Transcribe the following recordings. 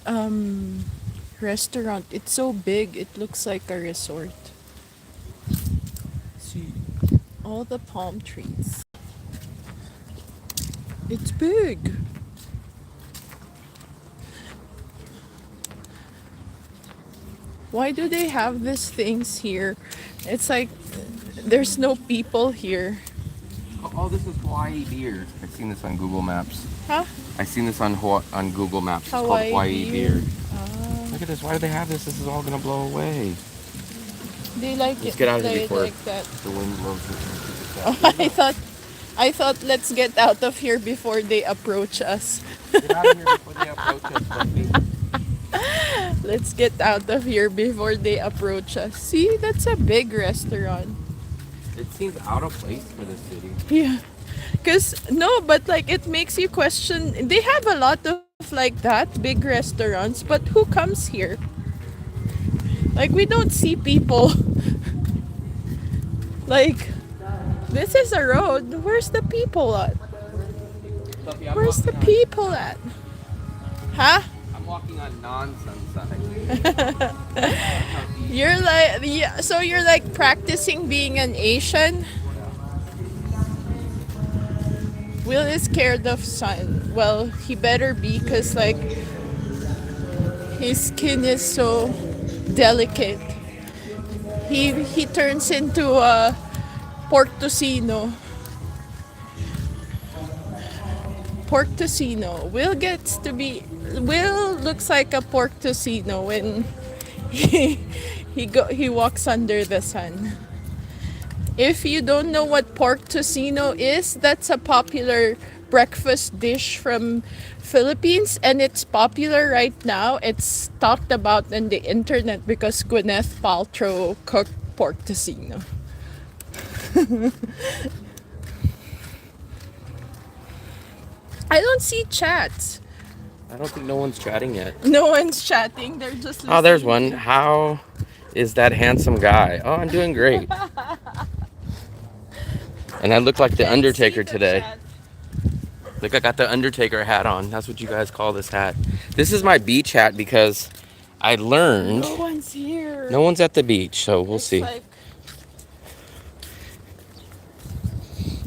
um restaurant. It's so big. It looks like a resort. See all the palm trees. It's big. Why do they have these things here? It's like there's no people here. Oh, this is Hawaii beer. I've seen this on Google Maps. Huh? I've seen this on Google Maps. It's called Hawaii Hawaii beer. beer. Look at this. Why do they have this? This is all gonna blow away. They like Let's it. get out of here They before like that. the wind blows Oh, it. I thought let's get out of here before they approach us. Get out of here before they approach us, Fluffy. Let's get out of here before they approach us. See, that's a big restaurant. It seems out of place for the city. Yeah. Cause no, but like it makes you question. They have a lot of like that big restaurants, but who comes here? Like we don't see people. Like this is a road. Where's the people at? Fluffy, Where's the people at? Huh? I'm walking on non-sunshine. You're like yeah, so you're like practicing being an Asian? Will is scared of sun. Well, he better be cuz like his skin is so delicate. He turns into a pork tocino. Pork tocino. Will looks like a pork tocino when he he walks under the sun. If you don't know what pork tocino is, that's a popular breakfast dish from Philippines and it's popular right now. It's talked about in the internet because Gwyneth Paltrow cooked pork tocino. I don't see chats. I don't think no one's chatting yet. No one's chatting. They're just listening. Oh, there's one. How is that handsome guy? Oh, I'm doing great. And I look like the Undertaker today. Look, I got the Undertaker hat on. That's what you guys call this hat. This is my beach hat because I learned No one's here. no one's at the beach, so we'll It's see. like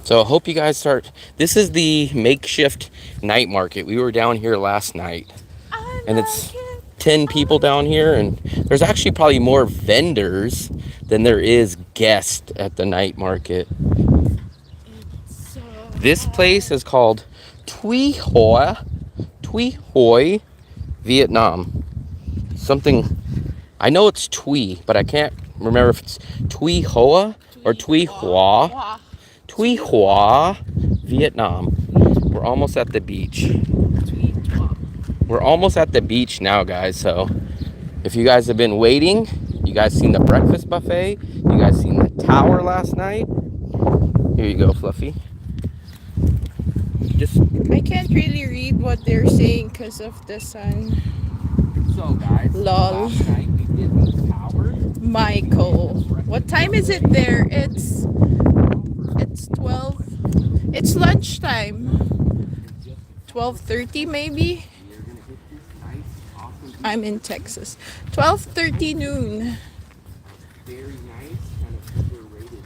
So I hope you guys start. This is the makeshift night market. We were down here last night, and it's 10 people down here, and there's actually probably more vendors than there is guests at the night market. so This place is called Tuy Hoi, Vietnam. Something, I know it's Tuy, but I can't remember if it's Tuy Hoa or Tuy Hoa. Tuy Hoa, Vietnam. We're almost at the beach. We're almost at the beach now, guys. So if you guys have been waiting, you guys seen the breakfast buffet, you guys seen the tower last night. Here you go, Fluffy. Just I can't really read what they're saying because of the sun. so, guys. Lol. Last night we did the tower. Michael. What time is it there? It's 12. It's lunchtime. 12:30 maybe. I'm in Texas. 12:30 noon. Very nice, kind of overrated.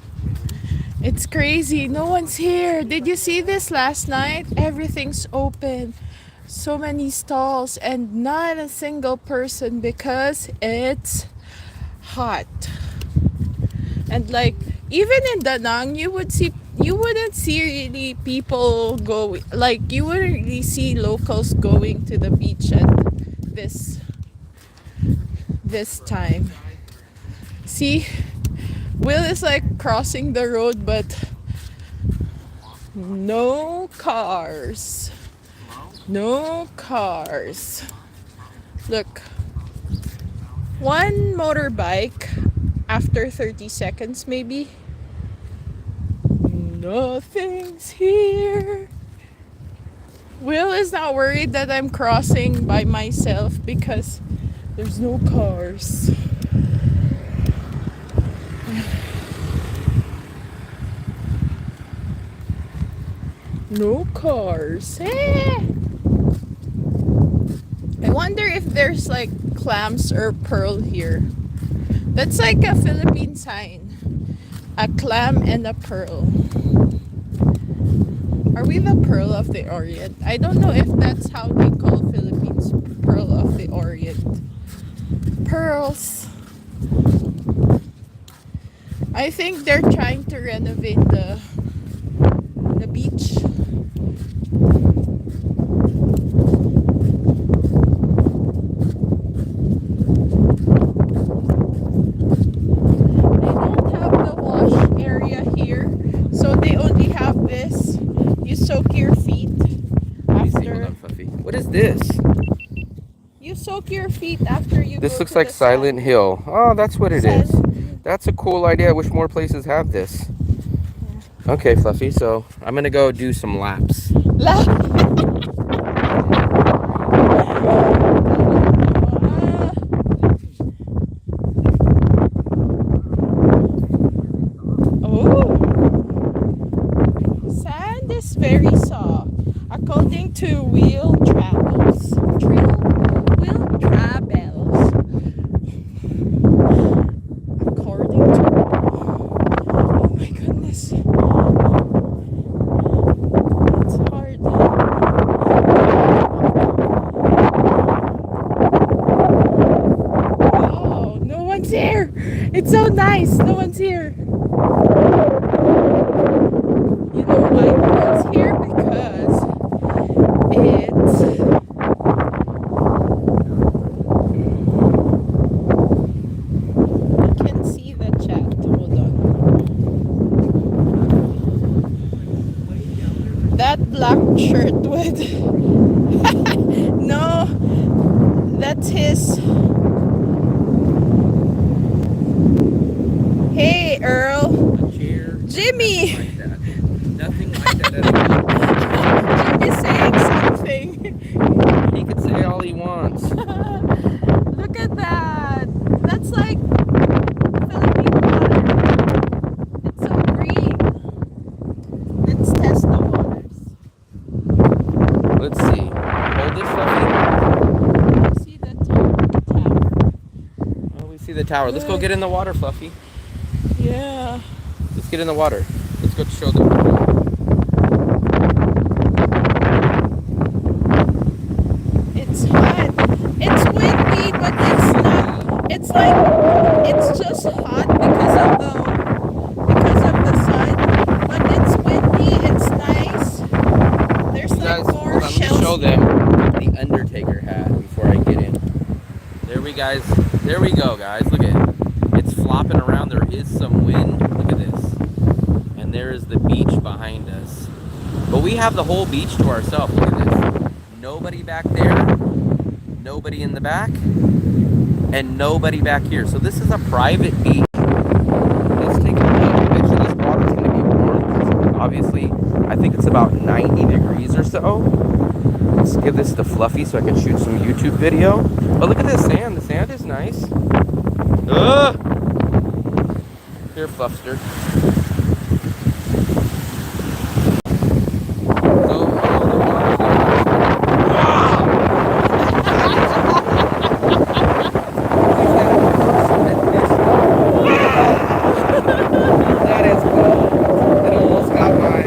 It's crazy. No one's here. Did you see this last night? Everything's open. So many stalls and not a single person because it's hot. And like even in Da Nang you wouldn't see really people go like you wouldn't really see locals going to the beach at this this time. See, Will is like crossing the road but no cars. No cars. Look. One motorbike after 30 seconds maybe. Nothing's here. Will is not worried that I'm crossing by myself because there's no cars. No cars. Eh. I wonder if there's like clams or pearl here. That's like a Philippine sign. A clam and a pearl. Are we the Pearl of the Orient? I don't know if that's how they call Philippines. Pearl of the Orient. Pearls. I think they're trying to renovate the beach. They don't have the wash area here, so they only have this. You soak your feet Let me see. Hold after. on, Fluffy. What is this? You soak your feet after you This go looks to like the Silent sand. Hill. Oh, that's what it is. Sand. That's a cool idea. I wish more places have this. Okay, Fluffy. So I'm gonna go do some laps. Oh, sand is very soft. According to Wheel Travels. Wheel Travels. According to. Oh my goodness. It's hard. Oh, no one's here. It's so nice. No one's here. You know why no one's here? Because it's. I can see the chat. Hold on. That black shirt with. No, that's his. Hey, Earl. A chair. Jimmy. Like that. Nothing like that at all. Jimmy's saying something. He could say all he wants. Look at that. That's like Philippine water. It's so green. Let's test the waters. Let's see. Hold this, Fluffy. I see the tower. Oh, we see the tower. Let's go get in the water, Fluffy. Yeah. Let's get in the water. Let's go show them. It's hot. It's windy, but it's not. It's like it's just hot because of the sun. But it's windy. It's nice. There's You like guys, more hold on, let me shells. show them the Undertaker hat before I get in. There we go, guys. Look at it. It's flopping around. There is some wind. Look at this. And there is the beach behind us. But we have the whole beach to ourselves. Look at this. Nobody back there. Nobody in the back. And nobody back here. So this is a private beach. Let's take a look. Picture this water's going to be warm because obviously I think it's about 90 degrees or so. Let's give this to Fluffy so I can shoot some YouTube video. But look at this sand. The sand is nice. Ugh! Here, Fluffster. That is cool. It almost got my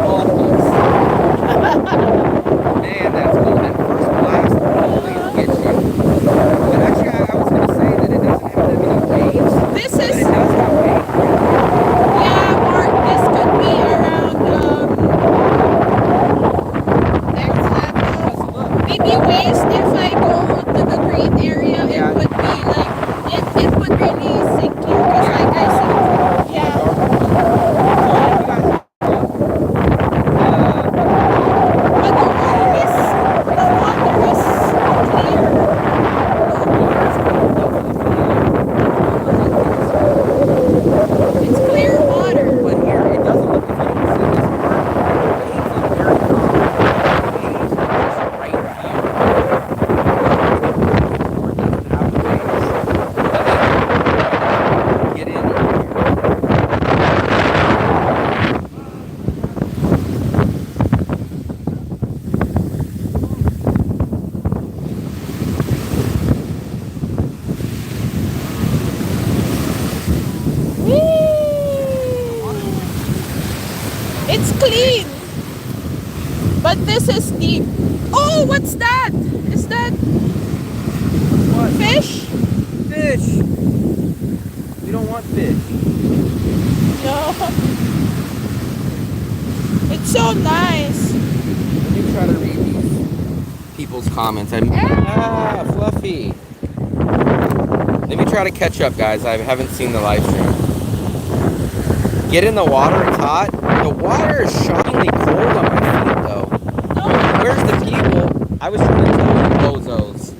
balls. Man, that's cool. That first blast always gets you. But actually, I was going to say that it doesn't have that many waves. This But is it does have waves. yeah. It's clean, but this is deep. Oh, what's that? Is that What? fish? Fish. We don't want fish. No. It's so nice. Let me try to read these people's comments. Fluffy. Let me try to catch up, guys. I haven't seen the live stream. Get in the water, it's hot. The water is shockingly cold on my feet, though. No. Where's the people? I was trying to tell you, bozos,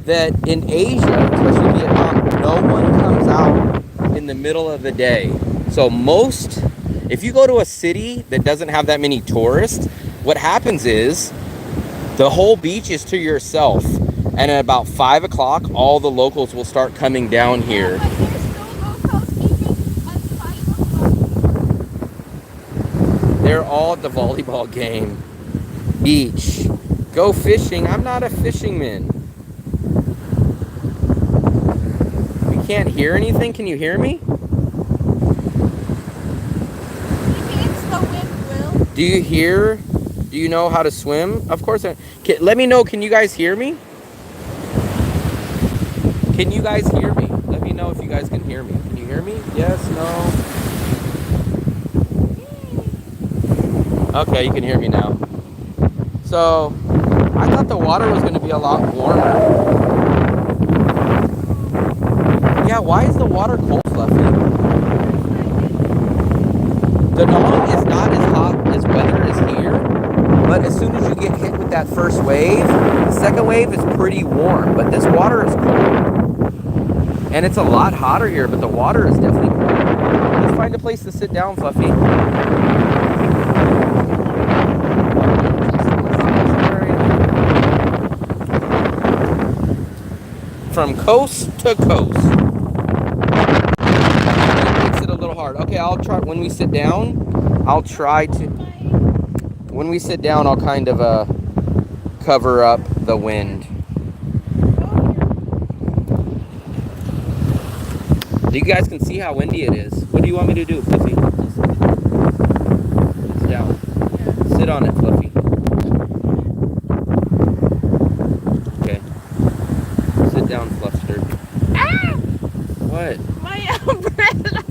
that in Asia, especially Vietnam, no one comes out in the middle of the day. So if you go to a city that doesn't have that many tourists, what happens is the whole beach is to yourself. And at about 5 o'clock, all the locals will start coming down here. But there's no locals even at 5 o'clock. They're all at the volleyball game. Beach. Go fishing. I'm not a fisherman. We can't hear anything. Can you hear me? Maybe it's the wind, Will. Do you hear? Do you know how to swim? Of course. Let me know. Can you guys hear me? Can you guys hear me? Let me know if you guys can hear me. Can you hear me? Yes, no. Okay, you can hear me now. So, I thought the water was going to be a lot warmer. Yeah, why is the water cold, Fluffy? Da Nang is not as hot as weather as here, but as soon as you get hit with that first wave, the second wave is pretty warm, but this water is cold. And it's a lot hotter here, but the water is definitely cold. Let's find a place to sit down, Fluffy. From coast to coast. It makes it a little hard. Okay, I'll try, when we sit down, I'll kind of cover up the wind. You guys can see how windy it is. What do you want me to do, Fluffy? Sit down. Yeah. Sit on it, Fluffy. Okay. Sit down, Fluffster. Ah! What? My umbrella.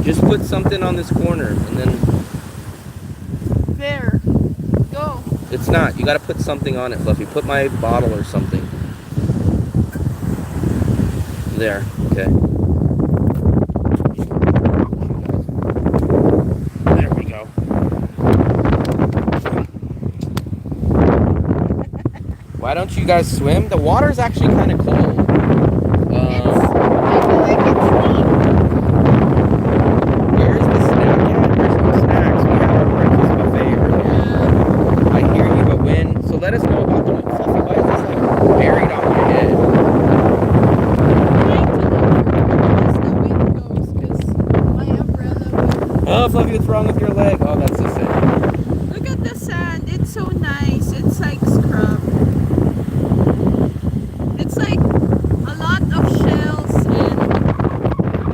Just put something on this corner and then... There. Go. It's not. You gotta put something on it, Fluffy. Put my bottle or something. There. Okay. There we go. Why don't you guys swim? The water's actually kind of cold. I feel like it's not. Where's the snack? Yeah, there's no snacks. We have our breakfast buffet over here. I hear you, but when? So let us know about the wind. Fluffy, why is this like buried on your head? Oh, Fluffy, what's wrong with your leg? Oh, that's the sand. Look at the sand. It's so nice. It's like scrub. It's like a lot of shells and...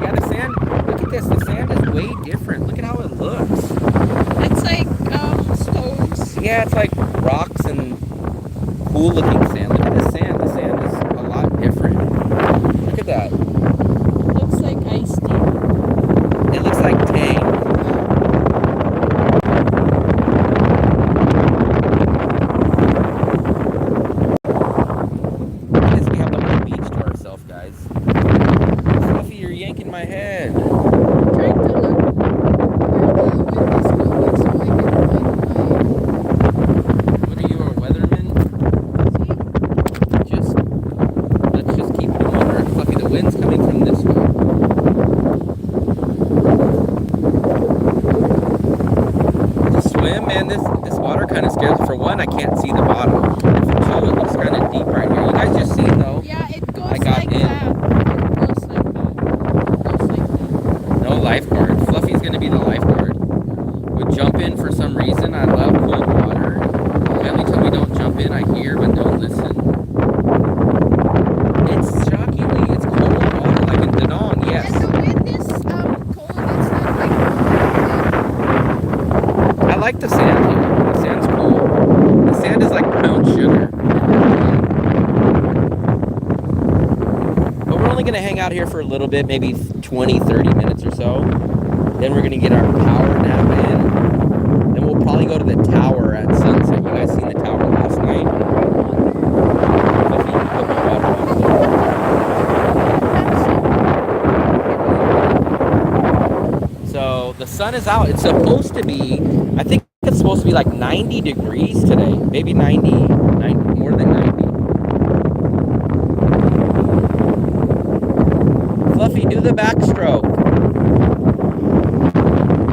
Yeah, the sand, look at this. The sand is way different. Look at how it looks. It's like stones. Yeah, it's like rocks and cool looking sand. Look at the sand. The sand is a lot different. Look at that. Looks like iced tea. It looks like Tang. I guess we have the whole beach to ourselves, guys. Fluffy, you're yanking my head. Trying to look where the wind is going so I can find my... What are you, a weatherman? Let's just keep it water. Fluffy, the wind's coming from this way. To swim, man, this water kind of scares me. For one, I can't see the bottom. And for two, it looks kind of deep right here. You guys just seen though. Yeah, it goes I got like in. that. It goes like that. It goes like that. No lifeguard. Fluffy's gonna be the lifeguard. Would jump in for some reason. I love cold water. Every time we don't jump in, I hear but don't listen. It's shockingly, it's cold water, like in Da Nang, yes. And the wind is cold. It's not like going to hang out here for a little bit, maybe 20, 30 minutes or so. Then we're going to get our power nap in. Then we'll probably go to the tower at sunset. You guys seen the tower last night? So the sun is out. It's supposed to be, I think it's supposed to be like 90 degrees today. Maybe 90, more than 90. Fluffy, do the backstroke.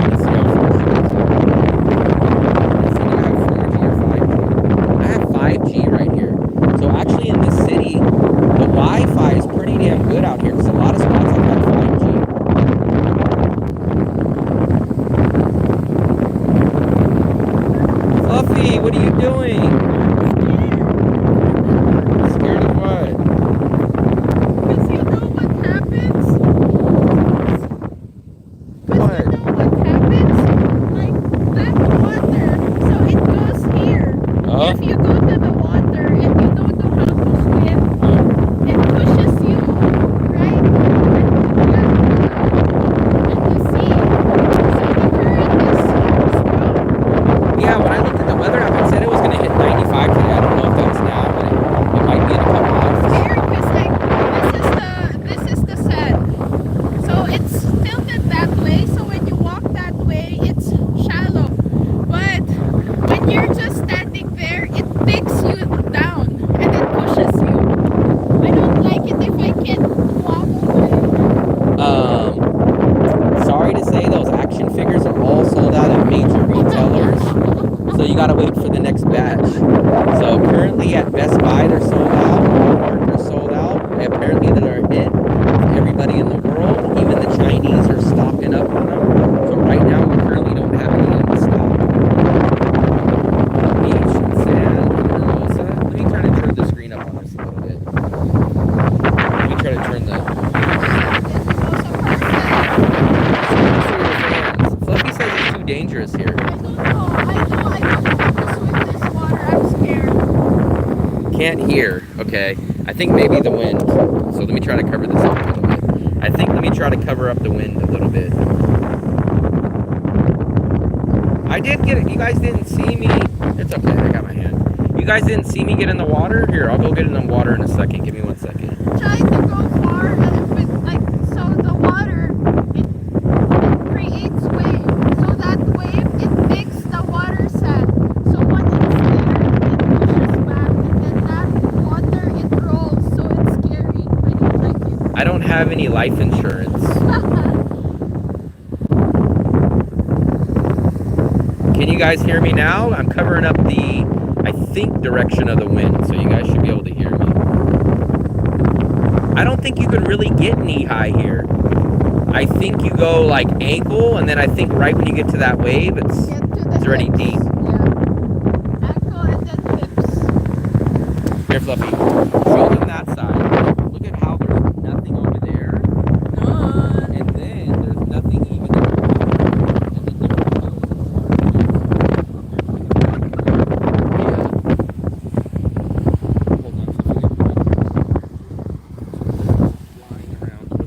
Let's see how far she is. I have 4G or 5G. I have 5G right here. So actually in this city, the Wi-Fi is pretty damn good out here because a lot of spots have got 5G. Fluffy, what are you doing? Scared of what? Because you know what happens? What? You know what happens? Like that water, so it goes here. Oh? If you go to the water and you don't know how to swim, it pushes you, right? And you see, so the current is strong. Yeah, when I looked at the weather app, it said it was going to hit 95 today. I don't know if that's now, but it might be in a couple hours. Scary because like this is the sand. So it's tilted that way. So when you walk that way, it's shallow. But when you're just standing there, it takes you down and it pushes you. I don't like it if I can't walk away. Sorry to say, those action figures are all sold out at major retailers. So you gotta wait for the next batch. So currently at Best Buy, they're sold out. Walmart, they're sold out. Apparently they're a hit. Everybody in the world, even the Chinese, are stocking up on them. So right now, we currently don't have any in stock. Beach and sand and Hermosa. Let me try to turn the screen up on this a little bit. Let me try to turn the... Fluffy says it's too dangerous here. I don't know how to swim this water. I'm scared. Can't hear. Okay. I think maybe the wind. So let me try to cover this up a little bit. Let me try to cover up the wind a little bit. I did get it. You guys didn't see me. It's okay. I got my hand. You guys didn't see me get in the water? Here, I'll go get in the water in a second. Give me 1 second. Try to go far, but like so the water it creates wave. So that wave it makes the water sand. So when it's there, it pushes back, and then that water it rolls. So it's scary. I don't like it. I don't have any life insurance. Can you guys hear me now? I'm covering up the, I think, direction of the wind, so you guys should be able to hear me. I don't think you can really get knee high here. I think you go like ankle, and then I think right when you get to that wave, it's already hips. deep. Yeah. Ankle and then hips. Here, Fluffy. Show them that side. Look at how there's nothing over there. None. And then there's nothing even there.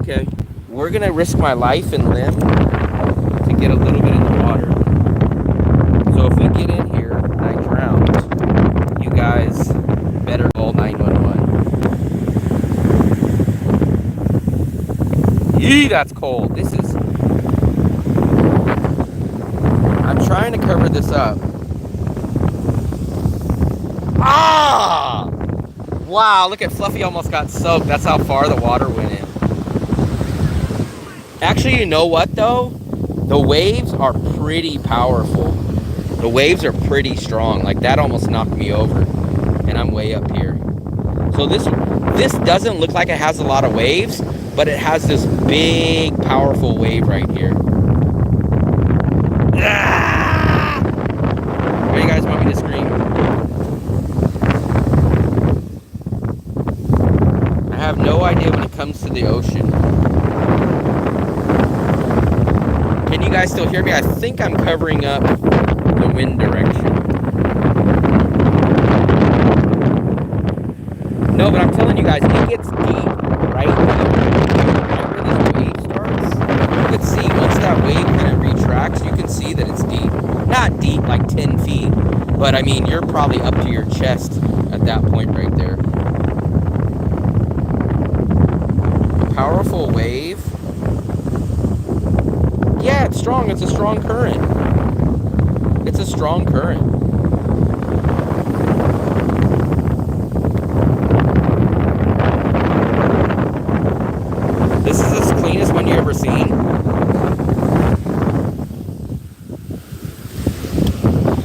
Okay, we're gonna risk my life and limb to get a little bit in the water. So if we get in here and I drown, you guys better call 911. Yee, that's cold. This is... I'm trying to cover this up. Ah! Wow, look at Fluffy almost got soaked. That's how far the water went in. Actually, you know what though? The waves are pretty powerful. The waves are pretty strong. Like that almost knocked me over. And I'm way up here. So this doesn't look like it has a lot of waves, but it has this big, powerful wave right here. Ah! Where you guys want me to scream? I have no idea when it comes to the ocean. Can you guys still hear me? I think I'm covering up the wind direction. No, but I'm telling you guys, it gets deep, right? Right where this wave starts. You can see once that wave kind of retracts, you can see that it's deep. Not deep like 10 feet, but I mean, you're probably up to your chest at that point right there. A powerful wave. Yeah, it's strong. It's a strong current. It's a strong current. This is the cleanest one you ever seen.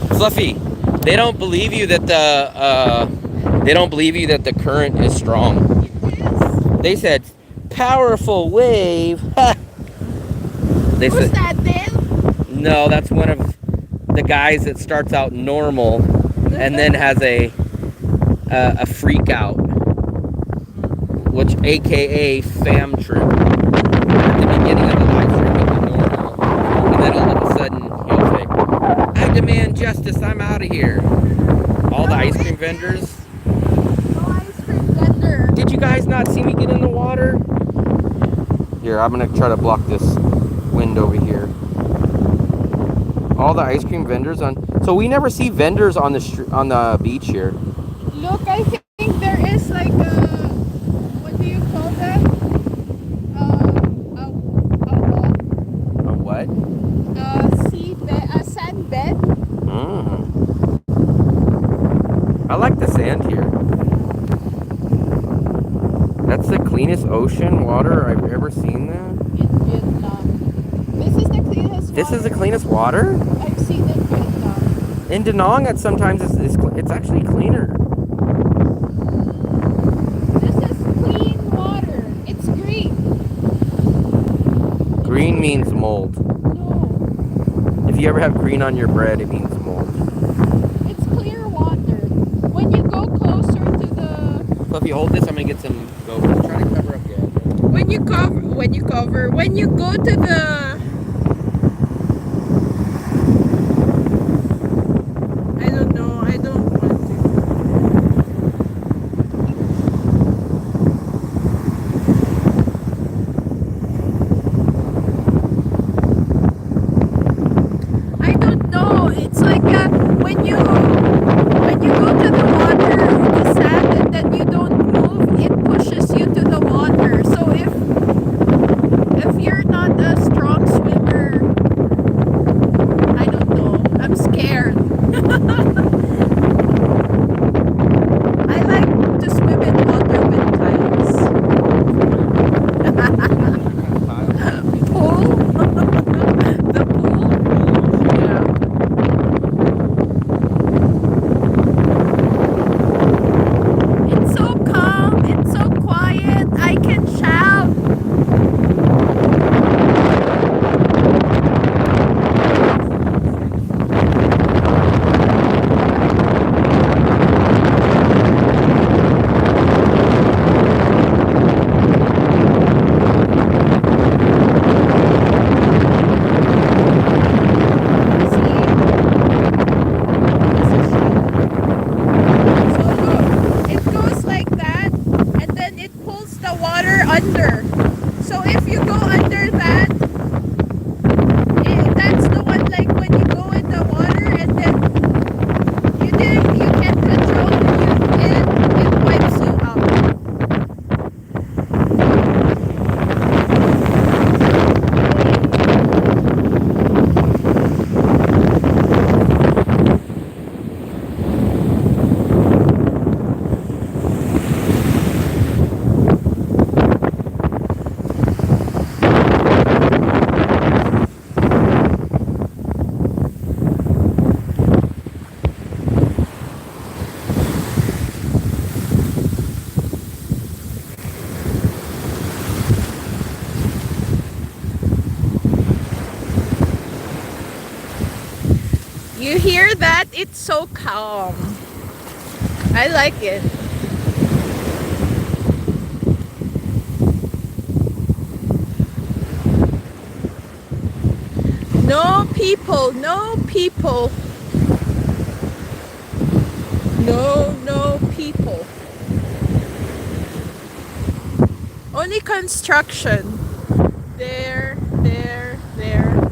Fluffy, they don't believe you that the current is strong. They said powerful wave. They Who's said that, Dale? no, that's one of the guys that starts out normal and then has a freak out, which AKA fam trip. At the beginning of the live stream, he'll be normal, and then all of a sudden he'll say, "I demand justice. I'm out of here." All the ice cream vendors. No ice cream vendor. Did you guys not see me get in the water? Here, I'm gonna try to block this wind over here. All the ice cream vendors on. So we never see vendors on the beach here. Look, I think there is like a, what do you call that? A wall. A what? A sand bed. I like the sand here. That's the cleanest ocean water I've ever seen there. In Vietnam. This is the cleanest water. This is the cleanest water? I've seen in Vietnam. In Da Nang, it's actually cleaner. This is clean water. It's green. Green means mold. No, If you ever have green on your bread, it means mold. it's clear water. When you go closer to the, So if you hold this, I'm gonna get some GoPro. Try to cover up your head. when you go to the, I don't know, I don't want to. I don't know. It's like when you go to the water, the sand, and then you don't move, it pushes you to the water. So if you're not a strong swimmer, I don't know. I'm scared. I like to swim in water with tides. Pool? The pool? Yeah. It's so calm, it's so quiet, I can shout. So look, it goes like that, and then it pulls the water under. So if you go under that, that's the one like when you go in the water and then you can't control it wipes you out. You hear that? It's so calm. I like it. No people, no people. No people. any construction. There, there, there.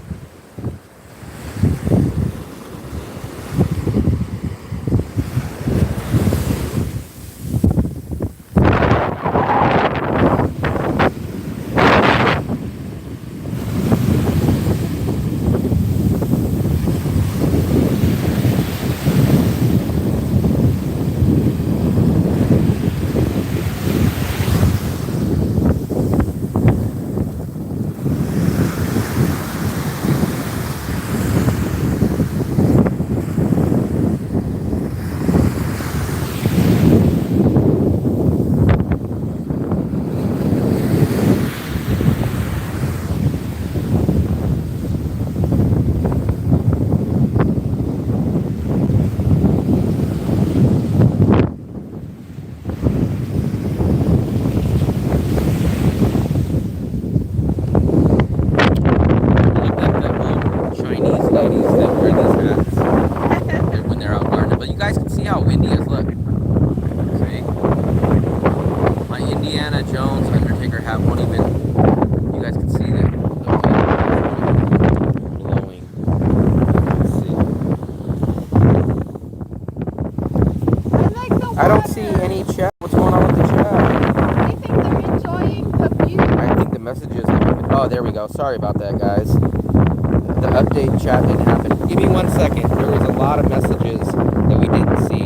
I don't see any chat. What's going on with the chat? I think they're enjoying the view. I think the messages have... Oh, there we go. Sorry about that, guys. The update chat didn't happen. Give me 1 second. There was a lot of messages that we didn't see.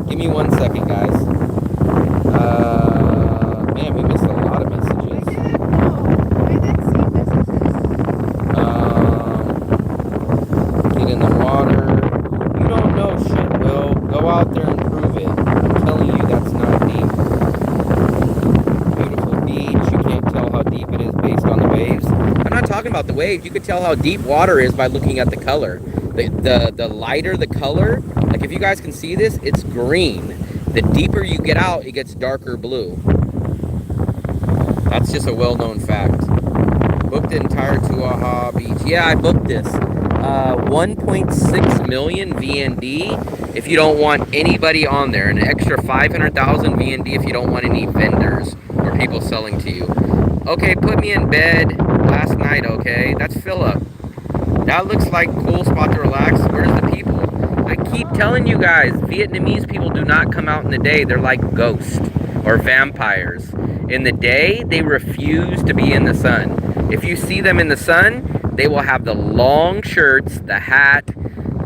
Give me 1 second, guys. Man, we missed a lot of messages. I didn't know. I didn't see messages. Get in the water. You don't know shit, Will. Go out there and prove it. I'm telling you, that's not deep. Beautiful beach. You can't tell how deep it is based on the waves. I'm not talking about the waves. You could tell how deep water is by looking at the color. The lighter the color, like if you guys can see this, it's green. The deeper you get out, it gets darker blue. That's just a well-known fact. Booked the entire Tuaha Beach. Yeah, I booked this. 1.6 million VND if you don't want anybody on there. An extra 500,000 VND if you don't want any vendors or people selling to you. Okay, put me in bed last night, okay? That's Philip. That looks like a cool spot to relax. Where's the people? I keep telling you guys, Vietnamese people do not come out in the day. They're like ghosts or vampires. In the day, they refuse to be in the sun. If you see them in the sun, they will have the long shirts, the hat,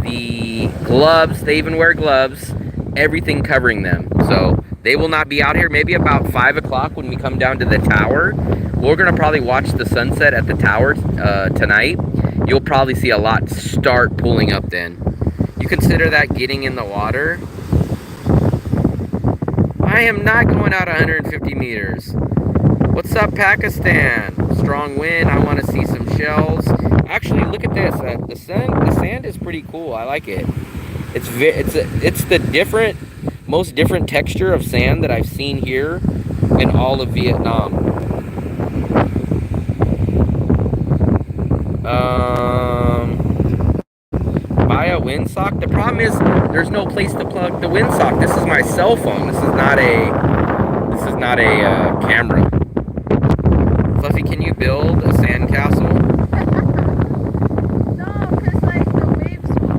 the gloves. They even wear gloves, everything covering them. So they will not be out here. Maybe about 5 o'clock when we come down to the tower. We're going to probably watch the sunset at the tower tonight. You'll probably see a lot start pulling up then. You consider that getting in the water? I am not going out 150 meters. What's up, Pakistan? Strong wind. I want to see some shells. Actually, look at this. The sand is pretty cool. I like it. It's the most different texture of sand that I've seen here in all of Vietnam. Buy a windsock. The problem is there's no place to plug the windsock. This is my cell phone. This is not a camera. Fluffy, can you build a sandcastle? No, because like the waves will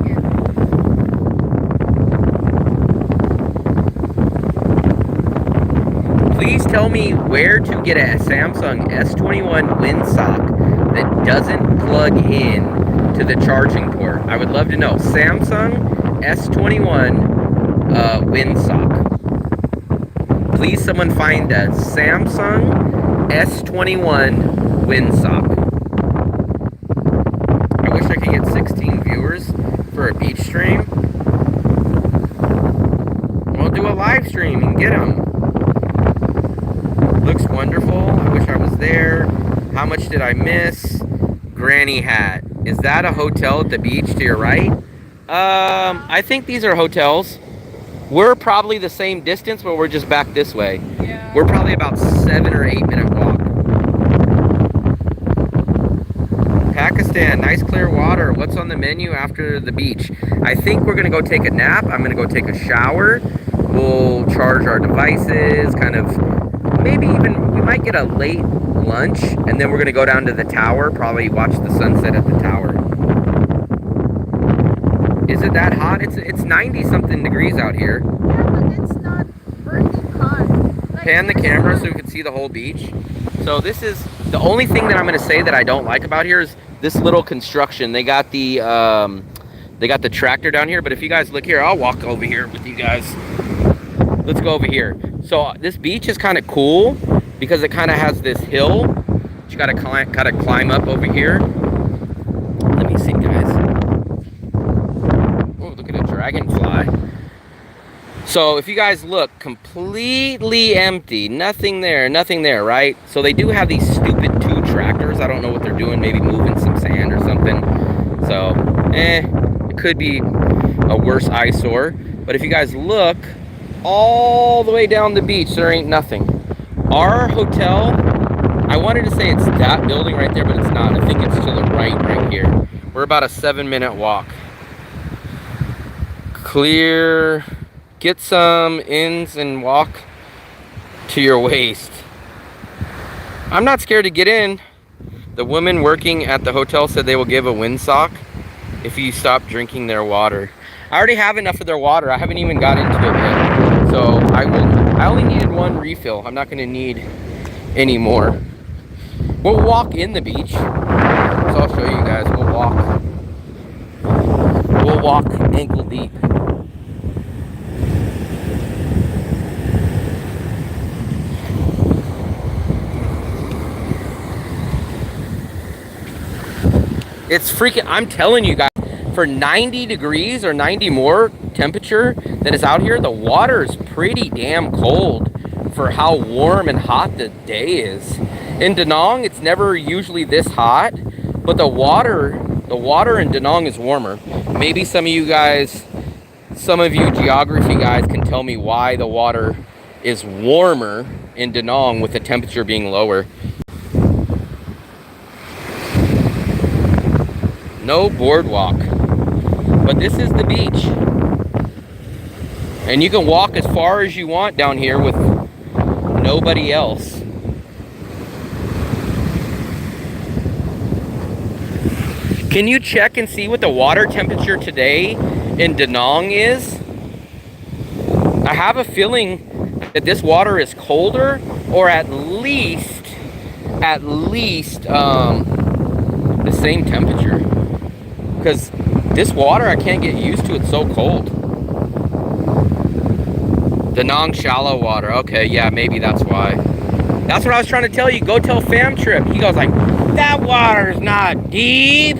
get. Please tell me where to get a Samsung S21 windsock that doesn't plug in to the charging port. I would love to know. Samsung S21 windsock. Please someone find a Samsung S21 windsock. I wish I could get 16 viewers for a beach stream. We'll do a live stream and get them. Looks wonderful. I wish I was there. How much did I miss? Granny hat. Is that a hotel at the beach to your right? I think these are hotels. We're probably the same distance, but we're just back this way. Yeah. We're probably about 7 or 8 minute walk. Pakistan, nice clear water. What's on the menu after the beach? I think we're gonna go take a nap. I'm gonna go take a shower. We'll charge our devices, kind of maybe even, we might get a late lunch, and then we're gonna go down to the tower, probably watch the sunset at the tower. Is it that hot? It's 90 something degrees out here. Yeah, but it's not burning hot. Like, Pan the camera so we can see the whole beach. So this is the only thing that I'm gonna say that I don't like about here is this little construction. They got the tractor down here, but if you guys look here, I'll walk over here with you guys. Let's go over here. So this beach is kind of cool because it kind of has this hill. You gotta climb up over here. Let me see, guys. Oh, look at a dragonfly. So if you guys look, completely empty, nothing there, right? So they do have these stupid 2 tractors. I don't know what they're doing, maybe moving some sand or something. So, it could be a worse eyesore. But if you guys look all the way down the beach, there ain't nothing. Our hotel, I wanted to say it's that building right there, but it's not. I think it's to the right here. We're about a 7-minute walk. Clear. Get some ins and walk to your waist. I'm not scared to get in. The women working at the hotel said they will give a windsock if you stop drinking their water. I already have enough of their water. I haven't even got into it yet. So I only needed 1 refill. I'm not gonna need any more. We'll walk in the beach. So I'll show you guys. We'll walk ankle deep. It's freaking, I'm telling you guys, for 90 degrees or 90 more temperature that is out here, the water is pretty damn cold for how warm and hot the day is. In Da Nang, it's never usually this hot, but the water in Da Nang is warmer. Maybe some of you geography guys can tell me why the water is warmer in Da Nang with the temperature being lower. No boardwalk, but this is the beach, and you can walk as far as you want down here with nobody else. Can you check and see what the water temperature today in Da Nang is? I have a feeling that this water is colder, or at least the same temperature. Because this water, I can't get used to. It's so cold. Da Nang shallow water. Okay, yeah, maybe that's why. That's what I was trying to tell you. Go tell Fam Trip. He goes like, that water's not deep.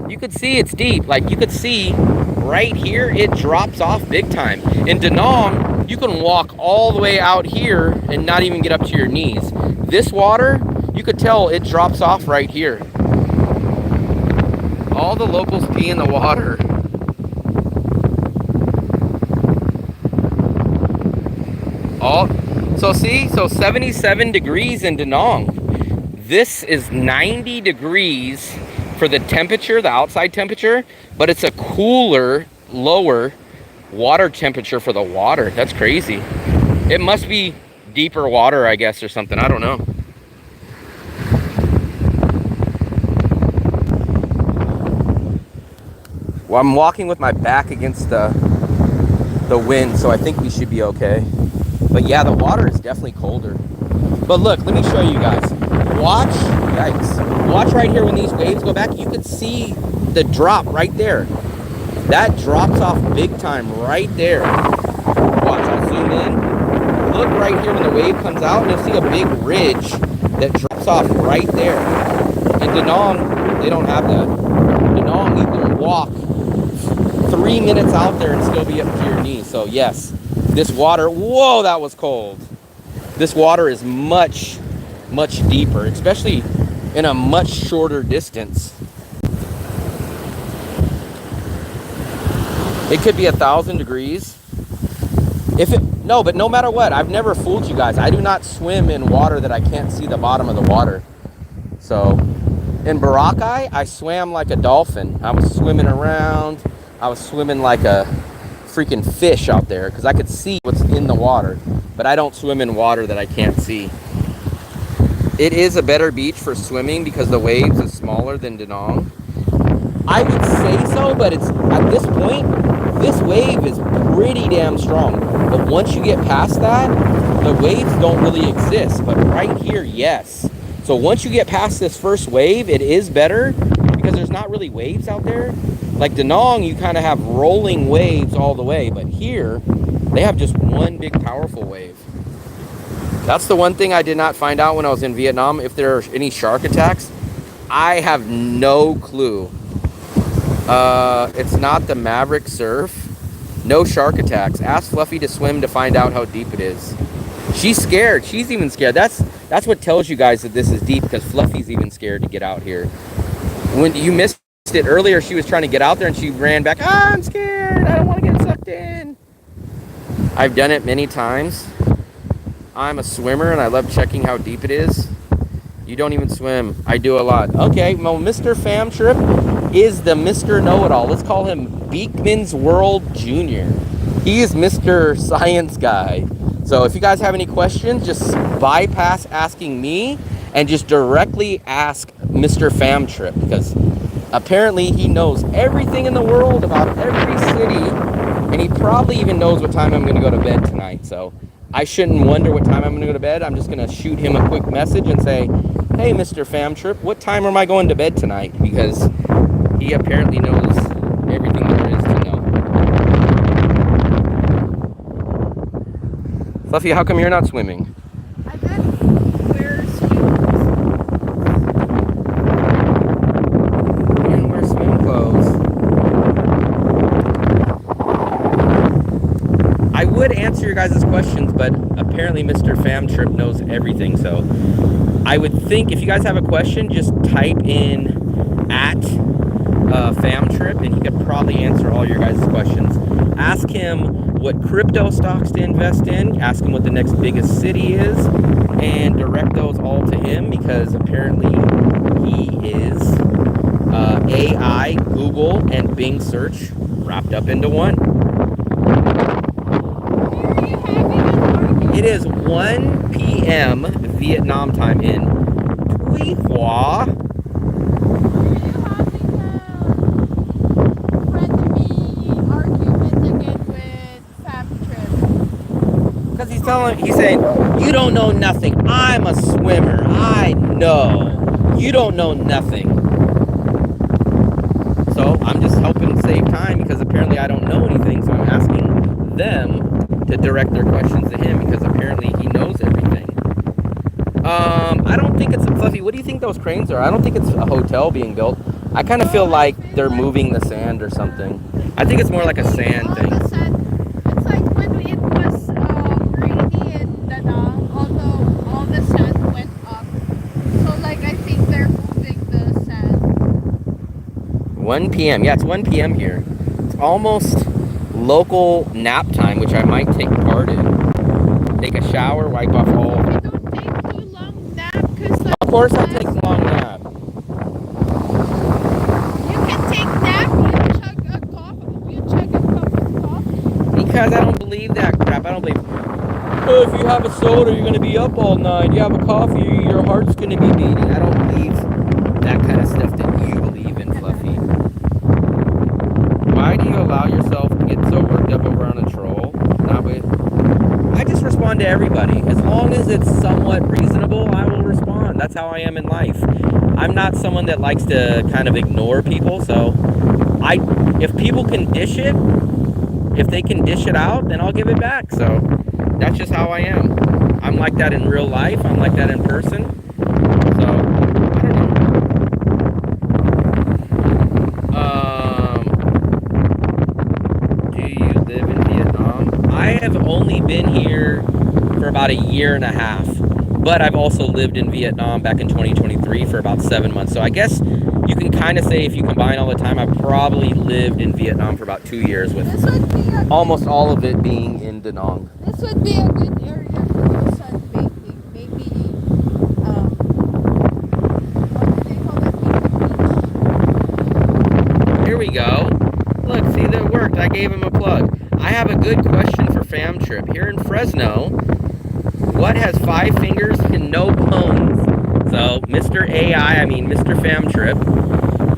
You could see it's deep. Like, you could see right here, it drops off big time. In Da Nang, you can walk all the way out here and not even get up to your knees. This water, you could tell it drops off right here. All the locals pee in the water. So 77 degrees in Da Nang. This is 90 degrees for the temperature, the outside temperature, but it's a cooler, lower water temperature for the water. That's crazy. It must be deeper water, I guess, or something. I don't know. Well, I'm walking with my back against the wind, so I think we should be okay. But yeah, the water is definitely colder. But look, let me show you guys. Watch right here when these waves go back. You can see the drop right there. That drops off big time right there. Watch, I'll zoom in. Look right here when the wave comes out, and you'll see a big ridge that drops off right there. In Da Nang, they don't have that. Da Nang, you can walk 3 minutes out there and still be up to your knees. So yes, this water, whoa, that was cold. This water is much, much deeper, especially in a much shorter distance. It could be 1,000 degrees. But no matter what, I've never fooled you guys. I do not swim in water that I can't see the bottom of the water. So in Boracay, I swam like a dolphin. I was swimming around. I was swimming like a freaking fish out there because I could see what's in the water, but I don't swim in water that I can't see. It is a better beach for swimming because the waves is smaller than Da Nang. I would say so, but it's at this point, this wave is pretty damn strong. But once you get past that, the waves don't really exist. But right here, yes. So once you get past this first wave, it is better because there's not really waves out there. Like Da Nang, you kind of have rolling waves all the way. But here, they have just one big powerful wave. That's the one thing I did not find out when I was in Vietnam. If there are any shark attacks, I have no clue. It's not the Maverick Surf. No shark attacks. Ask Fluffy to swim to find out how deep it is. She's scared. She's even scared. That's what tells you guys that this is deep, because Fluffy's even scared to get out here. When you missed it earlier, she was trying to get out there and she ran back. Ah, I'm scared. I don't want to get sucked in. I've done it many times. I'm a swimmer and I love checking how deep it is. You don't even swim. I do a lot. Okay, well, Mr. Fam Trip is the Mr. Know-It-All. Let's call him Beekman's World Jr. He is Mr. Science Guy. So if you guys have any questions, just bypass asking me and just directly ask Mr. Fam Trip, because apparently he knows everything in the world about every city, and he probably even knows what time I'm going to go to bed tonight. So I shouldn't wonder what time I'm going to go to bed. I'm just going to shoot him a quick message and say, hey, Mr. Fam Trip, what time am I going to bed tonight? Because he apparently knows everything there is to know. Fluffy, how come you're not swimming? I didn't wear swim You didn't wear swim clothes. I would answer your guys' questions, but apparently Mr. Fam Trip knows everything. So I would think if you guys have a question, just type in at Fam Trip and he could probably answer all your guys' questions. Ask him what crypto stocks to invest in. Ask him what the next biggest city is, and direct those all to him, because apparently he is AI, Google, and Bing search wrapped up into one. It is 1 p.m. Vietnam time in Tuy Hoa. Because he's saying, you don't know nothing. I'm a swimmer. I know. You don't know nothing. So I'm just helping save time, because apparently I don't know anything. So I'm asking them to direct their questions to him, because apparently he knows everything. I don't think it's a Fluffy. What do you think those cranes are? I don't think it's a hotel being built. I kind of feel like they're moving the sand or something. I think it's more like a sand thing. It's like when it was rainy in Da Nang, although all the sand went up. So like I think they're moving the sand. 1 p.m. Yeah, it's 1 p.m. here. It's almost local nap time, which I might take part in. Take a shower, wipe off all. You don't take too long nap, because like, Of course I'll take a long nap. you can take nap, you chug a cup of coffee. Because I don't believe that crap. I don't believe, oh, if you have a soda, you're going to be up all night. You have a coffee, your heart's going to be beating. I don't believe that kind of stuff that you believe in, Fluffy. Why do you allow yourself to get so worked up over on a troll? Not with. I just respond to everybody. As long as it's somewhat reasonable, I will respond. That's how I am in life. I'm not someone that likes to kind of ignore people. So if people can dish it, if they can dish it out, then I'll give it back. So that's just how I am. I'm like that in real life. I'm like that in person. So I don't know. Do you live in Vietnam? I have only been here for about a year and a half, but I've also lived in Vietnam back in 2023 for about 7 months. So I guess you can kind of say, if you combine all the time, I've probably lived in Vietnam for about 2 years, with almost all of it being in Da Nang. This would be a good area for sunbathing. Maybe, what do they call it? Here we go. Look, see, that worked. I gave him a plug. I have a good question for Fam Trip. Here in Fresno, what has 5 fingers and no bones? So, Mr. Mr. Fam Trip,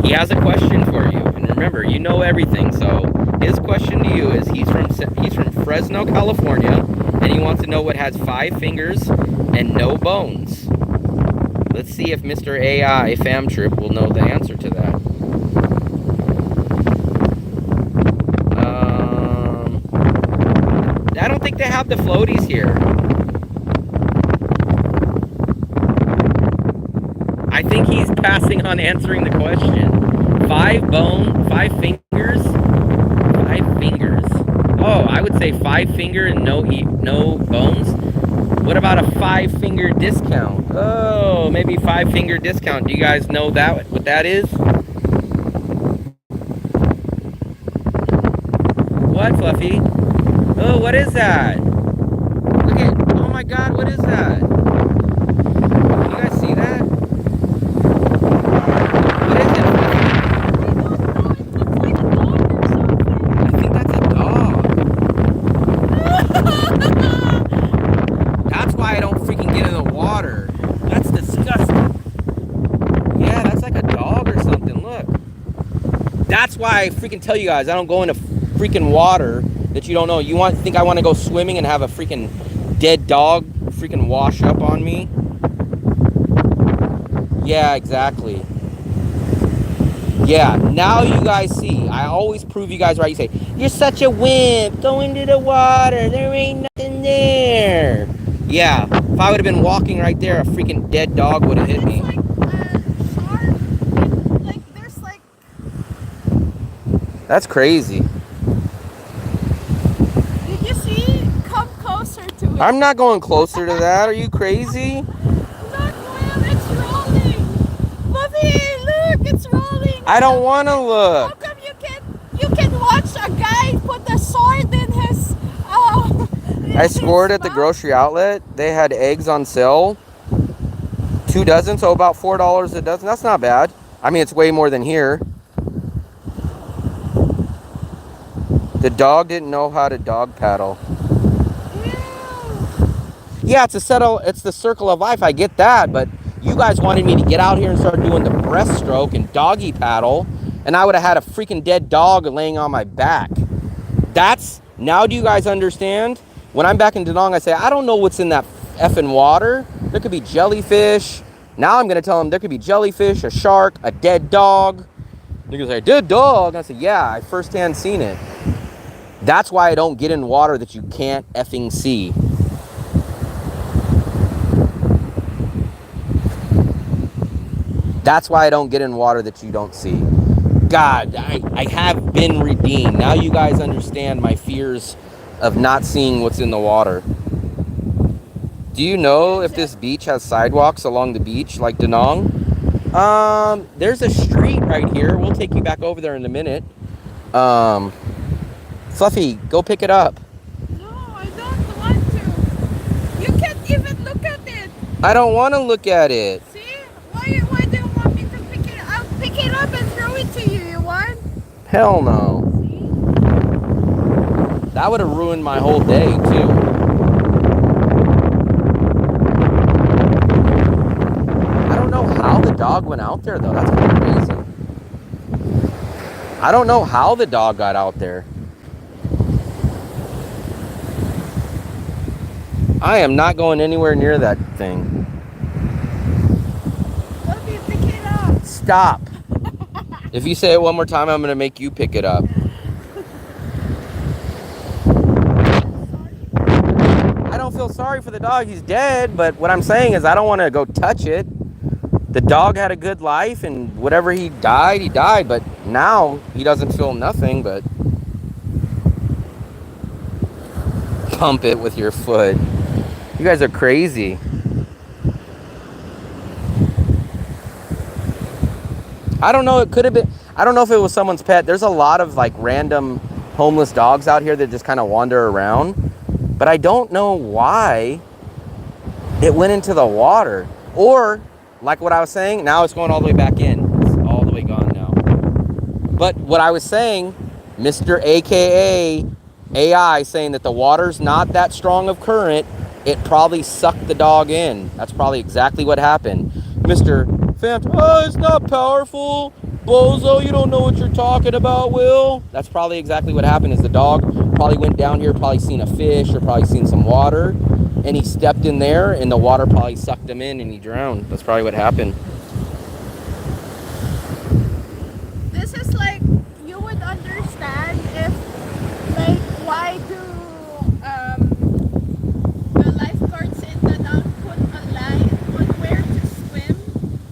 he has a question for you. And remember, you know everything. So, his question to you is, he's from Fresno, California, and he wants to know what has 5 fingers and no bones. Let's see if Mr. AI Fam Trip will know the answer to that. I don't think they have the floaties here. I think he's passing on answering the question. 5 fingers? 5 fingers. Oh, I would say 5 finger and no bones. What about a 5-finger discount? Oh, maybe 5-finger discount. Do you guys know that what that is? What, Fluffy? Oh, what is that? Look at, oh my God, what is that? Can you guys see that? What is it, Fluffy? I think that's a dog. That's why I don't freaking get in the water. That's disgusting. Yeah, that's like a dog or something, look. That's why I freaking tell you guys, I don't go into freaking water that you don't know. You think I want to go swimming and have a freaking dead dog freaking wash up on me? Yeah, exactly. Yeah, now you guys see. I always prove you guys right. You say, you're such a wimp. Go into the water. There ain't nothing there. Yeah, if I would have been walking right there, a freaking dead dog would have hit me. It's like a shark. Like, there's like... That's crazy. Did you see? Come closer to it. I'm not going closer to that. Are you crazy? Look, Will, it's rolling. Fluffy, look, it's rolling. I don't want to How look. come you can watch a guy put a sword in his I scored at the grocery outlet. They had eggs on sale. 2 dozen, so about $4 a dozen. That's not bad. I mean, it's way more than here. The dog didn't know how to dog paddle. Yeah, it's the circle of life. I get that, but you guys wanted me to get out here and start doing the breaststroke and doggy paddle, and I would have had a freaking dead dog laying on my back. Now do you guys understand? When I'm back in Danong, I say, I don't know what's in that effing water. There could be jellyfish. Now I'm going to tell them there could be jellyfish, a shark, a dead dog. They're going to say, dead dog? And I say, yeah, I firsthand seen it. That's why I don't get in water that you can't effing see. That's why I don't get in water that you don't see. God, I have been redeemed. Now you guys understand my fears of not seeing what's in the water. Do you know if this beach has sidewalks along the beach like Danong? There's a street right here. We'll take you back over there in a minute. Fluffy, go pick it up. No, I don't want to. You can't even look at it. I don't want to look at it. See? Why do you want me to pick it up? I'll pick it up and throw it to you. You want? Hell no. See? That would have ruined my whole day, too. I don't know how the dog went out there, though. That's kind of crazy. I don't know how the dog got out there. I am not going anywhere near that thing. Let me pick it up. Stop. If you say it one more time, I'm going to make you pick it up. I don't feel sorry for the dog. He's dead. But what I'm saying is I don't want to go touch it. The dog had a good life, and whatever he died. But now he doesn't feel nothing but pump it with your foot. You guys are crazy. I don't know. It could have been. I don't know if it was someone's pet. There's a lot of like random homeless dogs out here that just kind of wander around. But I don't know why it went into the water. Or, like what I was saying, now it's going all the way back in. It's all the way gone now. But what I was saying, Mr. AKA AI saying that the water's not that strong of current. It probably sucked the dog in. That's probably exactly what happened. Mr. Phantom, oh, it's not powerful. Bozo, you don't know what you're talking about, Will. That's probably exactly what happened is the dog probably went down here, probably seen a fish or probably seen some water, and he stepped in there and the water probably sucked him in and he drowned. That's probably what happened. This is like, you would understand if, like, why do the lifeguards in the dock put a line on where to swim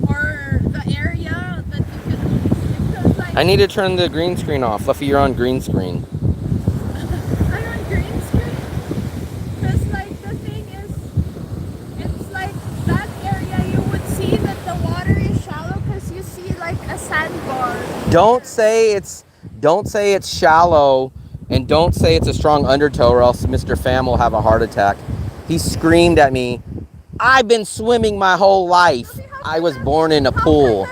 or the area that you can only swim? Because, like, I need to turn the green screen off. Fluffy, you're on green screen. I'm on green screen. Because, like, the thing is, it's like that area you would see that the water is shallow because you see like a sandbar. Don't say it's shallow, and don't say it's a strong undertow, or else Mr. Pham will have a heart attack. He screamed at me, I've been swimming my whole life. I was born in a pool.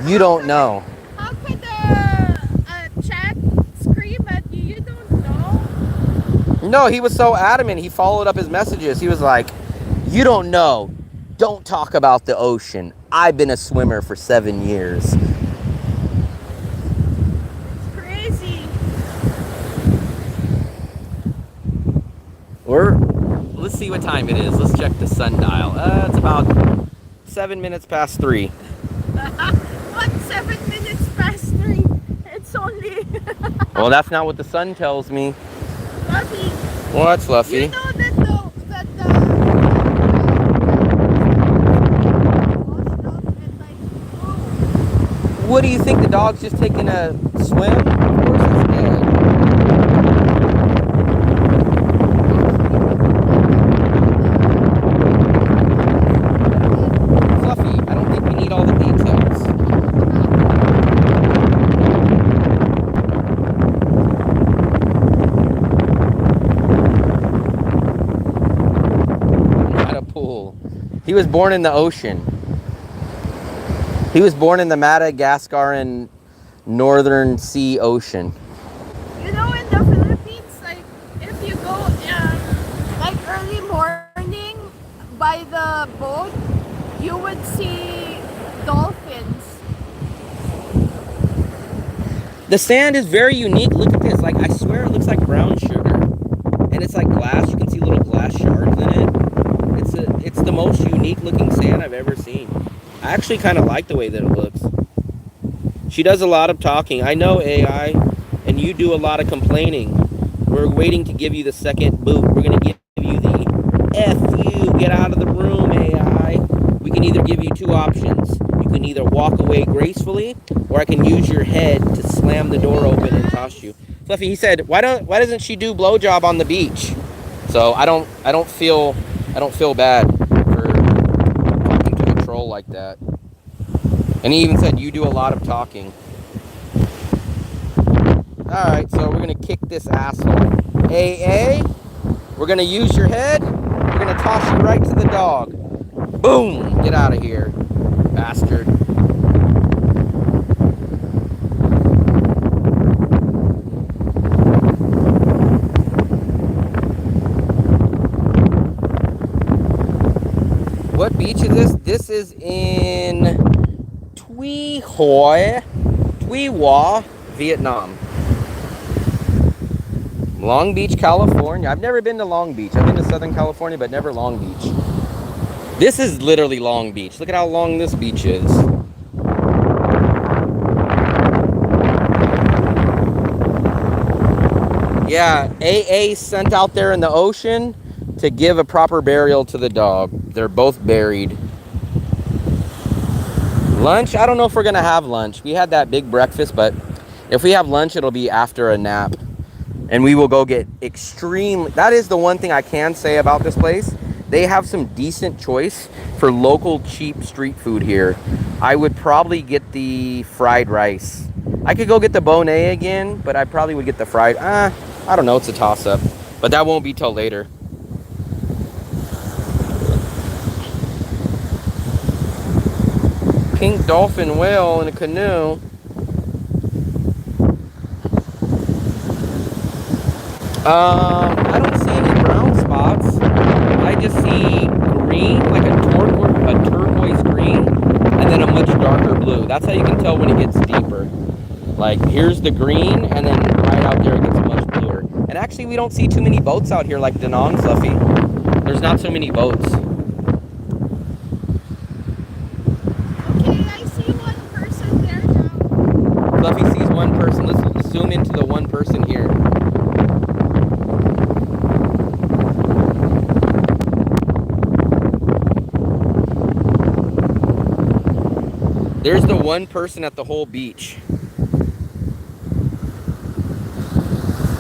You don't know. How could a chat scream at you? You don't know. No, he was so adamant. He followed up his messages. He was like, you don't know. Don't talk about the ocean. I've been a swimmer for 7 years. It's crazy. Let's see what time it is. Let's check the sundial. It's about 7 minutes past 3. What, 7 minutes past 3? It's only... Well, that's not what the sun tells me. Fluffy. What's Fluffy? You know that the washed up and like, oh. What do you think? The dog's just taking a swim? Of course it's dead. Fluffy, I don't think we need all the details. At a pool. He was born in the ocean. He was born in the Madagascaran Northern Sea Ocean. You know, in the Philippines, like, if you go, like, early morning by the boat, you would see dolphins. The sand is very unique. Look at this. Like, I swear it looks like brown sugar. And it's like glass. You can see little glass shards in it. It's the most unique looking sand I've ever seen. I actually kind of like the way that it looks. She does a lot of talking. I know, AI, and you do a lot of complaining. We're waiting to give you the second boot. We're going to give you the F you, get out of the room, AI. We can either give you two options. You can either walk away gracefully, or I can use your head to slam the door open and toss you. Fluffy, he said, why doesn't she do blowjob on the beach? So I don't feel bad for talking to a troll like that. And he even said, you do a lot of talking. Alright, so we're going to kick this asshole. AA, we're going to use your head. We're going to toss you right to the dog. Boom! Get out of here, bastard. What beach is this? This is in Tuy Hoa, Vietnam. Long Beach, California. I've never been to Long Beach. I've been to Southern California, but never Long Beach. This is literally Long Beach. Look at how long this beach is. Yeah, AA sent out there in the ocean to give a proper burial to the dog. They're both buried. Lunch? I don't know if we're going to have lunch. We had that big breakfast, but if we have lunch, it'll be after a nap. And we will go get extreme. That is the one thing I can say about this place. They have some decent choice for local cheap street food here. I would probably get the fried rice. I could go get the Bonet again, but I probably would get the fried. I don't know. It's a toss-up. But that won't be till later. Pink dolphin whale in a canoe. I don't see any brown spots. I just see green, like a turquoise green, and then a much darker blue. That's how you can tell when it gets deeper. Like, here's the green, and then right out there it gets much bluer. And actually, we don't see too many boats out here like Danang, Fluffy. There's not so many boats. Okay, I see one person there now. Fluffy sees one person. Let's zoom into the one person here. There's the one person at the whole beach.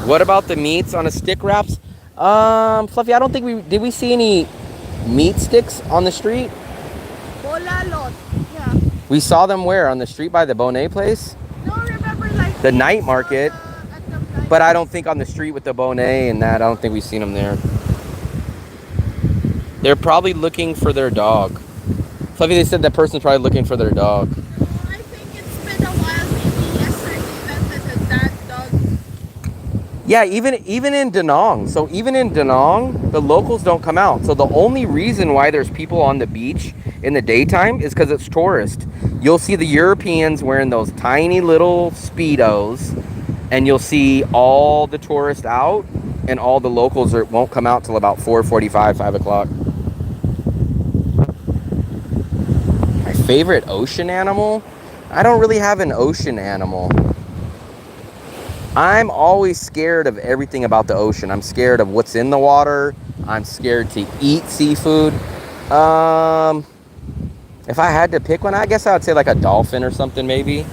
What about the meats on a stick wraps? Fluffy, I don't think did we see any meat sticks on the street? Bolalot. Yeah. We saw them where? On the street by the Bonet place? No, remember like The night market. at the night. But I don't think on the street with the Bonet and that, I don't think we've seen them there. They're probably looking for their dog. Fluffy, they said that person's probably looking for their dog. No, I think it's been a while. Maybe yesterday that dog. Yeah, even in Danang. So even in Danang, the locals don't come out. So the only reason why there's people on the beach in the daytime is because it's tourist. You'll see the Europeans wearing those tiny little Speedos, and you'll see all the tourists out, and all the locals won't come out till about 4:45, 5 o'clock. My favorite ocean animal? I don't really have an ocean animal. I'm always scared of everything about the ocean. I'm scared of what's in the water. I'm scared to eat seafood. If I had to pick one, I guess I would say like a dolphin or something maybe.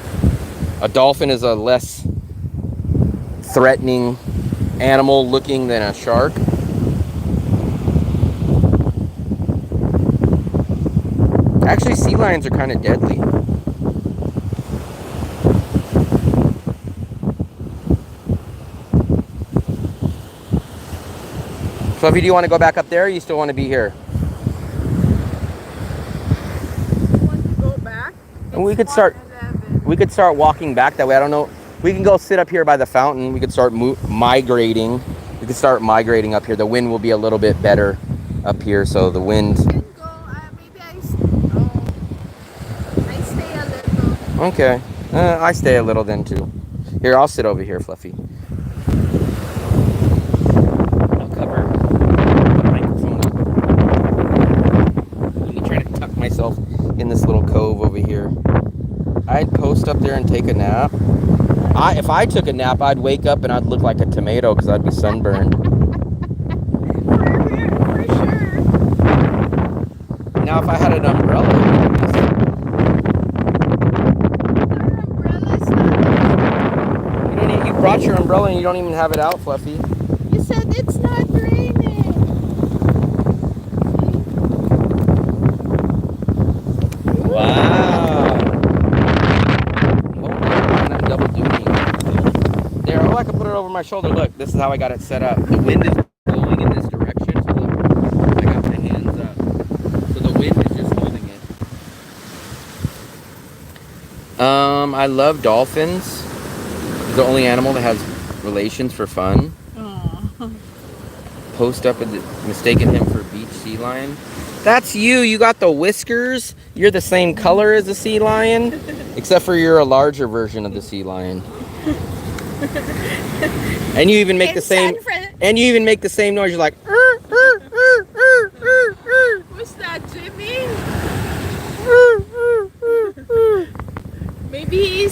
A dolphin is a less threatening animal looking than a shark. Actually, sea lions are kind of deadly. Fluffy, do you want to go back up there or you still want to be here? You want to go back? And we could start walking back that way. I don't know. We can go sit up here by the fountain. We could start migrating. We could start migrating up here. The wind will be a little bit better up here, so the wind. Maybe I stay a little. Okay. I stay a little then too. Here, I'll sit over here, Fluffy. I'll cover the microphone up. Let me try to tuck myself in this little cove over here. I'd post up there and take a nap. If I took a nap, I'd wake up and I'd look like a tomato because I'd be sunburned. For sure. Now, if I had an umbrella, you brought your umbrella and you don't even have it out, Fluffy. You said it's not raining. Wow. I'm double duty. There, I can put it over my shoulder. Look, this is how I got it set up. The wind is blowing in this direction, so look, I got my hands up. So the wind is just holding it. I love dolphins. It's the only animal that has relations for fun. Aww. Post up and mistaken him for a beach sea lion. That's you. You got the whiskers. You're the same color as the sea lion, except for you're a larger version of the sea lion. And you even make the same. And you even make the same noise. You're like. Who's that, Jimmy? Maybe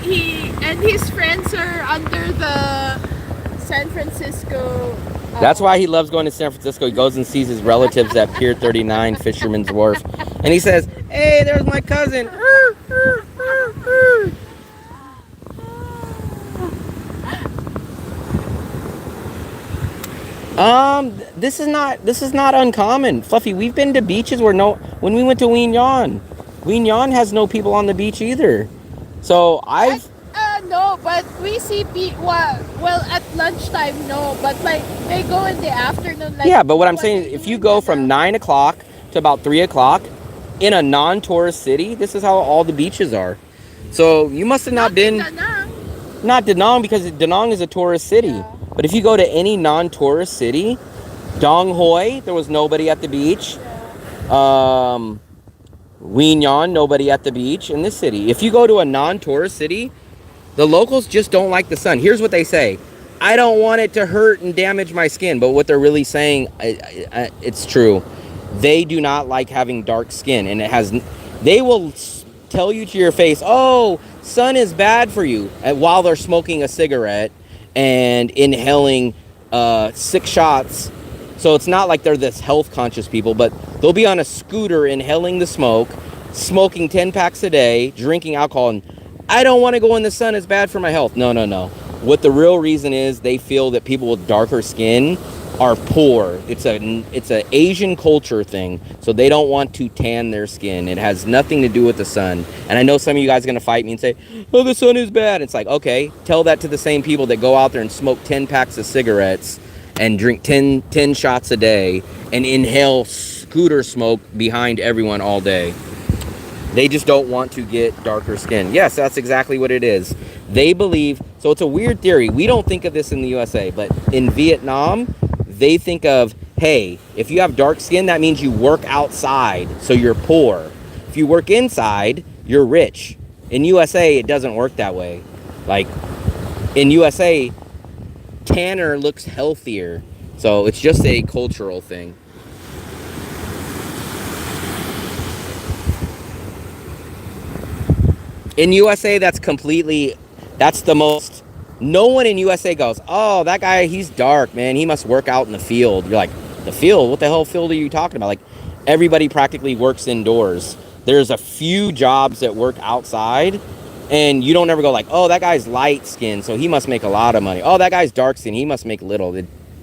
he and his friends are under the San Francisco. That's why he loves going to San Francisco. He goes and sees his relatives at Pier 39, Fisherman's Wharf, and he says, "Hey, there's my cousin." This is not uncommon, Fluffy. We've been to beaches where when we went to Wien Yan has no people on the beach either. So no, but we see well at lunchtime no, but like they go in the afternoon. Like, yeah, but what I'm saying is, if you go from 9 o'clock to about 3 o'clock in a non-tourist city, this is how all the beaches are. So you must have not been. Danang. Not Da Nang, because Da Nang is a tourist city. Yeah. But if you go to any non-tourist city, Dong Hoi, there was nobody at the beach. Weignan, nobody at the beach in this city. If you go to a non-tourist city, the locals just don't like the sun. Here's what they say. I don't want it to hurt and damage my skin. But what they're really saying, it's true. They do not like having dark skin. And they will tell you to your face, oh, sun is bad for you, while they're smoking a cigarette and inhaling 6 shots. So it's not like they're this health conscious people, but they'll be on a scooter inhaling the smoke, smoking 10 packs a day, drinking alcohol, and I don't want to go in the sun, it's bad for my health. No, no, no. What the real reason is, they feel that people with darker skin are poor. It's a Asian culture thing, so they don't want to tan their skin. It has nothing to do with the sun. And I know some of you guys are going to fight me and say, oh, the sun is bad. It's like, okay, tell that to the same people that go out there and smoke 10 packs of cigarettes and drink 10 shots a day and inhale scooter smoke behind everyone all day. They just don't want to get darker skin. Yes, that's exactly what it is. They believe, so it's a weird theory. We don't think of this in the USA, but in Vietnam, they think of, hey, if you have dark skin, that means you work outside, so you're poor. If you work inside, you're rich. In USA, it doesn't work that way. Like, in USA, tanner looks healthier. So it's just a cultural thing. In USA, that's the most, no one in USA goes, oh, that guy, he's dark, man, he must work out in the field. You're like, the field? What the hell field are you talking about? Like, everybody practically works indoors. There's a few jobs that work outside, and you don't ever go like, oh, that guy's light skinned, so he must make a lot of money. Oh, that guy's dark skinned, he must make little.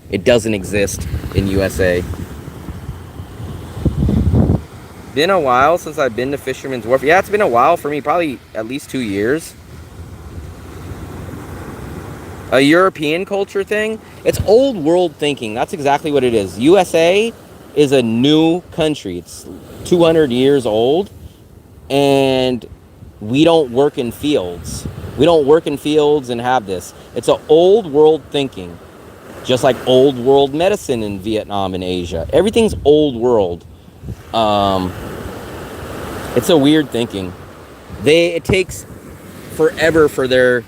It doesn't exist in USA. Been a while since I've been to Fisherman's Wharf. Yeah, it's been a while for me, probably at least 2 years. A European culture thing. It's old world thinking. That's exactly what it is. USA is a new country. It's 200 years old, and we don't work in fields. We don't work in fields and have this. It's an old world thinking, just like old world medicine in Vietnam and Asia. Everything's old world. It's a weird thinking. It takes forever for their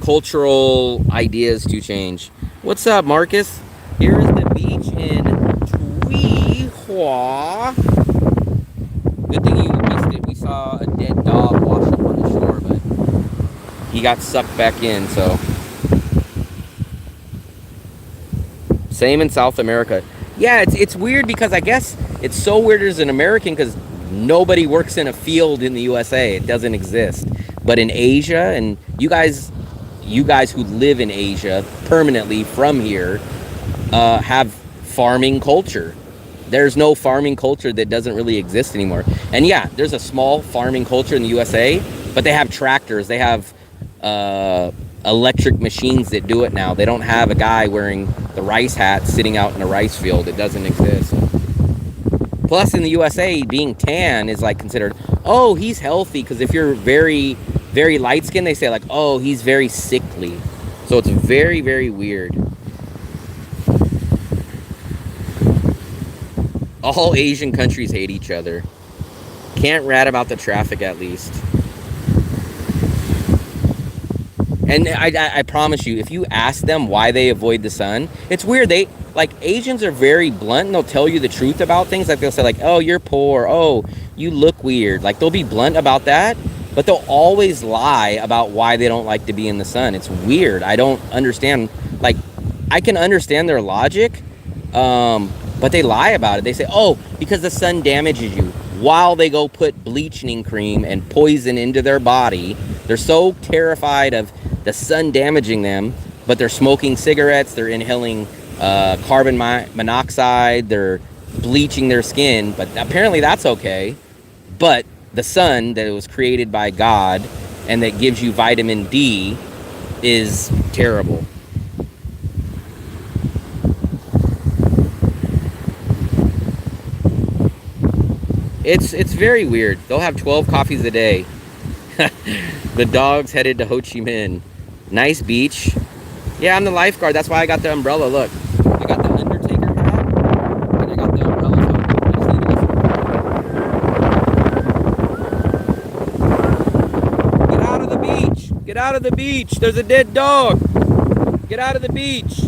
cultural ideas to change. What's up, Marcus? Here is the beach in Thuy Hoa. Good thing you missed it. We saw a dead dog wash up on the shore, but he got sucked back in, so. Same in South America. Yeah, it's weird because I guess it's so weird as an American because nobody works in a field in the USA. It doesn't exist. But in Asia, and you guys who live in Asia permanently from here, have farming culture. There's no farming culture that doesn't really exist anymore. And yeah, there's a small farming culture in the USA, but they have tractors. They have electric machines that do it now. They don't have a guy wearing the rice hat sitting out in a rice field. It doesn't exist. Plus, in the USA, being tan is like considered, oh, he's healthy. Because if you're very, very light skinned, they say like, oh, he's very sickly. So it's very, very weird. All Asian countries hate each other. Can't rat about the traffic at least. And I promise you, if you ask them why they avoid the sun, it's weird. Asians are very blunt, and they'll tell you the truth about things. Like, they'll say like, oh, you're poor. Oh, you look weird. Like, they'll be blunt about that, but they'll always lie about why they don't like to be in the sun. It's weird. I don't understand. Like, I can understand their logic, but they lie about it. They say, oh, because the sun damages you, while they go put bleaching cream and poison into their body. They're so terrified of the sun damaging them, but they're smoking cigarettes, they're inhaling carbon monoxide, they're bleaching their skin, but apparently that's okay. But the sun that was created by God and that gives you vitamin D is terrible. It's very weird. They'll have 12 coffees a day. The dog's headed to Ho Chi Minh. Nice beach. Yeah, I'm the lifeguard. That's why I got the umbrella. Look, I got the Undertaker hat, and I got the umbrella. So I just need to get out of the beach. Get out of the beach. There's a dead dog. Get out of the beach.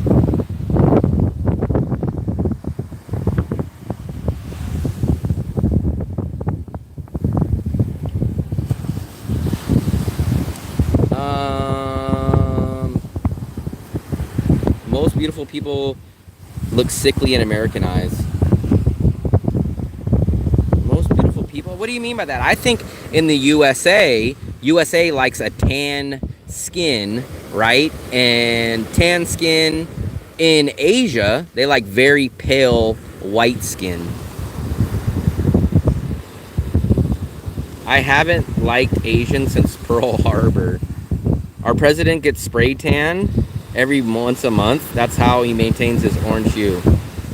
Most beautiful people look sickly in American eyes. Most beautiful people? What do you mean by that? I think in the USA likes a tan skin, right? And tan skin in Asia, they like very pale white skin. I haven't liked Asian since Pearl Harbor. Our president gets spray tan every once a month. That's how he maintains his orange hue.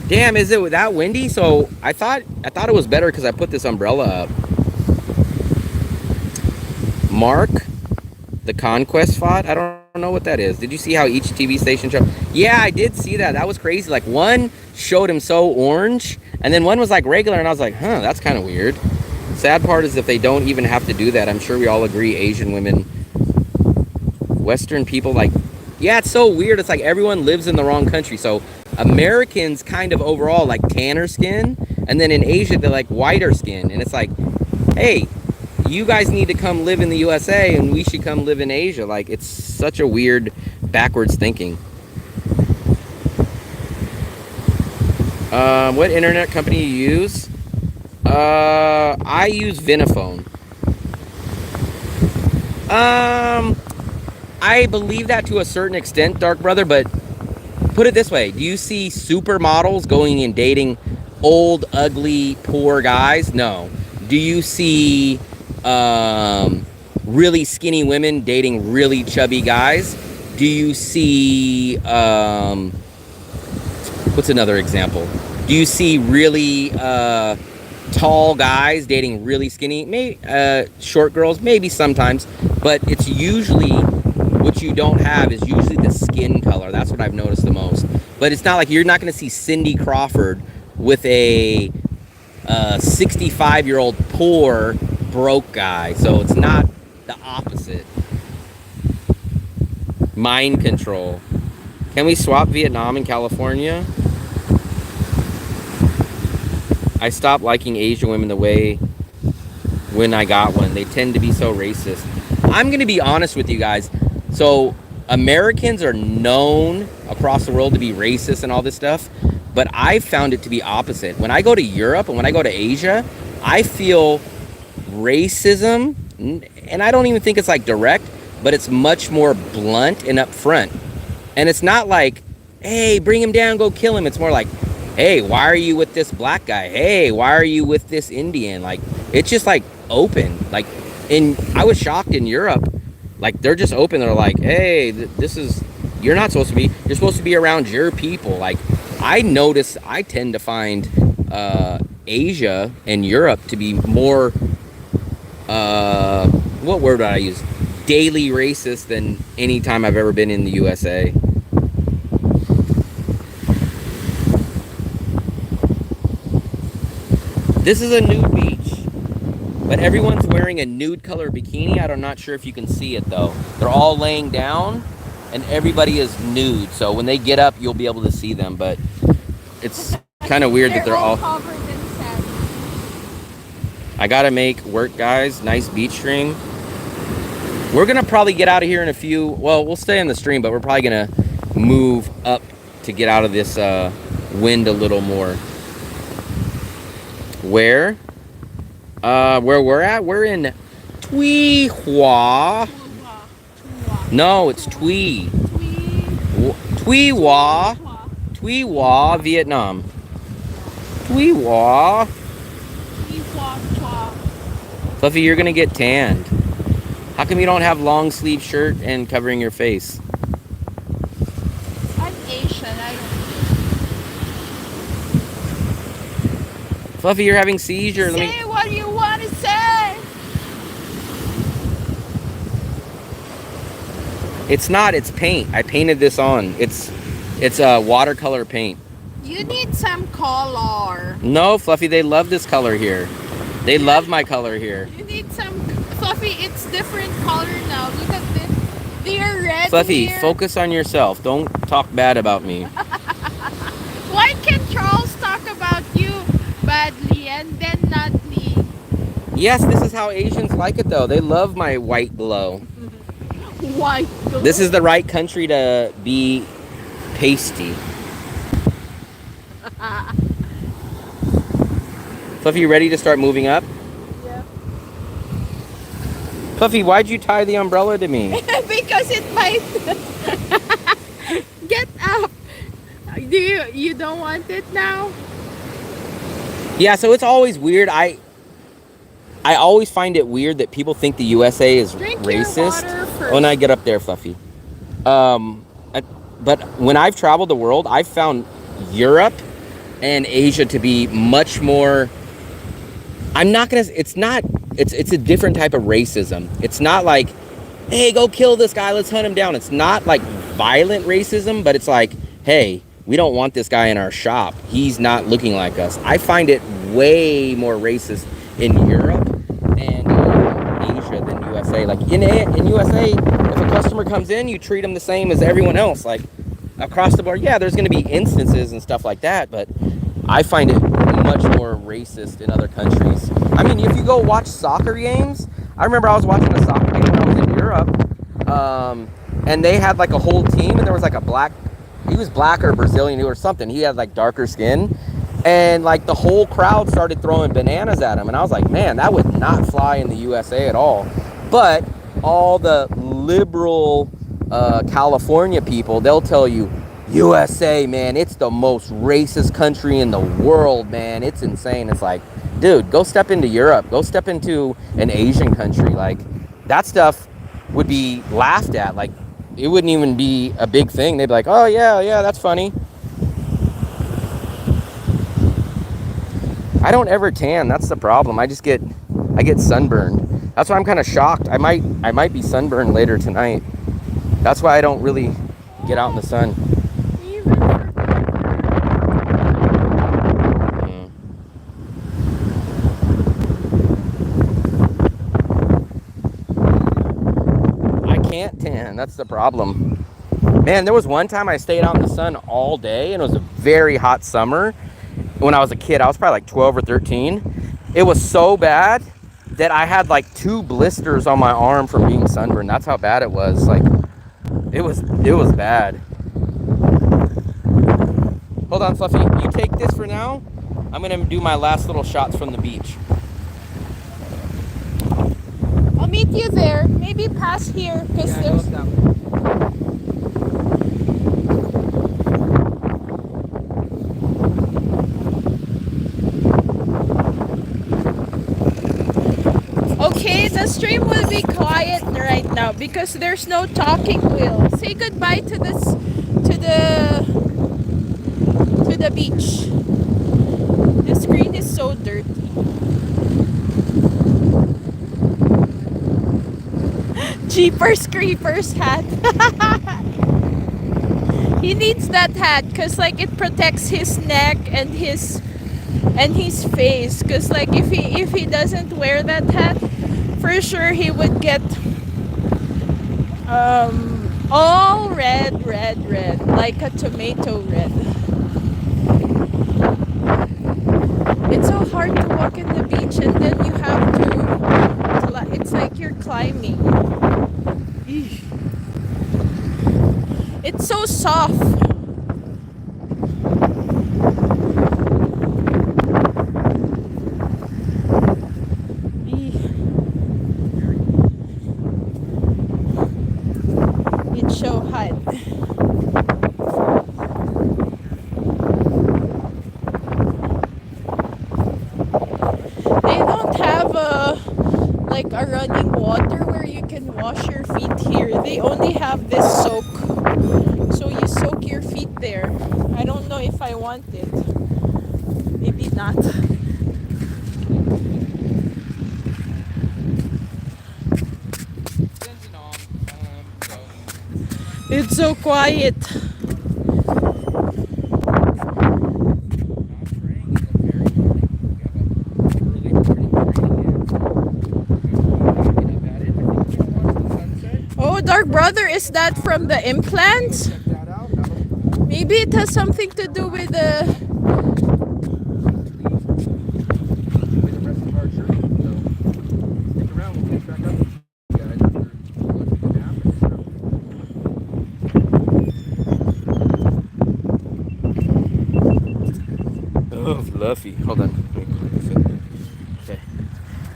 Damn, is it that windy? So I thought it was better because I put this umbrella up. Mark, the Conquest fought. I don't know what that is. Did you see how each TV station showed? Yeah, I did see that. That was crazy. Like one showed him so orange, and then one was like regular, and I was like, huh, that's kind of weird. Sad part is if they don't even have to do that. I'm sure we all agree Asian women, Western people, like, yeah, it's so weird. It's like everyone lives in the wrong country. So Americans kind of overall like tanner skin, and then in Asia they're like whiter skin, and it's like, hey, you guys need to come live in the USA and we should come live in Asia. Like, it's such a weird backwards thinking. What internet company you use? I use Vinaphone. I believe that to a certain extent, Dark Brother, but put it this way. Do you see supermodels going and dating old, ugly, poor guys? No. Do you see really skinny women dating really chubby guys? Do you see, what's another example? Do you see really tall guys dating really skinny, short girls? Maybe sometimes, but it's usually, what you don't have is usually the skin color. That's what I've noticed the most. But it's not like you're not going to see Cindy Crawford with a 65-year-old poor broke guy. So it's not the opposite. Mind control. Can we swap Vietnam and California? I stopped liking Asian women the way when I got one. They tend to be so racist. I'm going to be honest with you guys. So Americans are known across the world to be racist and all this stuff, but I found it to be opposite. When I go to Europe and when I go to Asia, I feel racism, and I don't even think it's like direct, but it's much more blunt and upfront. And it's not like, hey, bring him down, go kill him. It's more like, hey, why are you with this black guy? Hey, why are you with this Indian? Like, it's just like open. Like, I was shocked in Europe. Like, they're just open. They're like, hey, this is, you're not supposed to be, you're supposed to be around your people. Like, I notice I tend to find Asia and Europe to be more, what word would I use? Daily racist than any time I've ever been in the USA. This is a nude beach. But everyone's wearing a nude color bikini. I'm not sure if you can see it though. They're all laying down and everybody is nude. So when they get up, you'll be able to see them. But it's kind of weird that they're all covered in sand. I gotta make work, guys. Nice beach stream. We're gonna probably get out of here in a few. Well, we'll stay on the stream, but we're probably gonna move up to get out of this wind a little more. Where we're at? We're in Tuy Hoa. No, it's Tuy. Tuy Hoa. Tuy Hoa, Vietnam. Tuy Hoa. Fluffy, you're gonna get tanned. How come you don't have long sleeve shirt and covering your face? I'm Asian. I don't. Fluffy, you're having seizure. Say what you want to say. It's not. It's paint. I painted this on. It's a watercolor paint. You need some color. No, Fluffy. They love this color here. They love my color here. You need some, Fluffy. It's different color now. Look at this. They are red. Fluffy, here. focus on yourself. Don't talk bad about me. Why can Charles talk about you badly and then not me? Yes, this is how Asians like it though. They love my white glow. White glow. This is the right country to be pasty. Fluffy, you ready to start moving up? Yeah. Fluffy, why'd you tie the umbrella to me? Because it might get up. You don't want it now? Yeah, so it's always weird. I always find it weird that people think the USA is Drink racist. your water first. When I get up there, Fluffy. But when I've traveled the world, I've found Europe and Asia to be much more. It's a different type of racism. It's not like, hey, go kill this guy, let's hunt him down. It's not like violent racism, but it's like, hey, we don't want this guy in our shop. He's not looking like us. I find it way more racist in Europe and Asia than USA. Like in USA, if a customer comes in, you treat them the same as everyone else. Like across the board, yeah, there's going to be instances and stuff like that, but I find it much more racist in other countries. I mean, if you go watch soccer games, I remember I was watching a soccer game when I was in Europe, and they had like a whole team, and there was like a black, he was black or Brazilian or something. He had like darker skin, and like the whole crowd started throwing bananas at him, and I was like, man, that would not fly in the USA at all. But all the liberal California people, they'll tell you, USA, man, it's the most racist country in the world, man. It's insane. It's like, dude, go step into Europe. Go step into an Asian country. Like, that stuff would be laughed at. Like, it wouldn't even be a big thing. They'd be like, oh, yeah, that's funny. I don't ever tan. That's the problem. I get sunburned. That's why I'm kind of shocked. I might be sunburned later tonight. That's why I don't really get out in the sun. Can't tan. That's the problem. Man, there was one time I stayed out in the sun all day, and it was a very hot summer. When I was a kid, I was probably like 12 or 13. It was so bad that I had like 2 blisters on my arm from being sunburned. That's how bad it was. Like, it was bad. Hold on, Fluffy. You take this for now. I'm gonna do my last little shots from the beach. I'll meet you there. Maybe pass here because there's. Okay, the stream will be quiet right now because there's no talking wheel. Say goodbye to the beach. The screen is so dirty. Jeepers Creepers hat. He needs that hat because like it protects his neck and his face. Because like if he doesn't wear that hat, for sure he would get all red, like a tomato red. It's so hard to walk in the beach and then you have to it's like you're climbing. Eesh. It's so soft. It's so hot. They don't have a running water where you can wash your feet here. They only have this soak. So you soak your feet there. I don't know if I want it. Maybe not. It's so quiet. Oh, Dark Brother, is that from the implants? Maybe it has something to do with the... Oh, Fluffy. Hold on. Okay.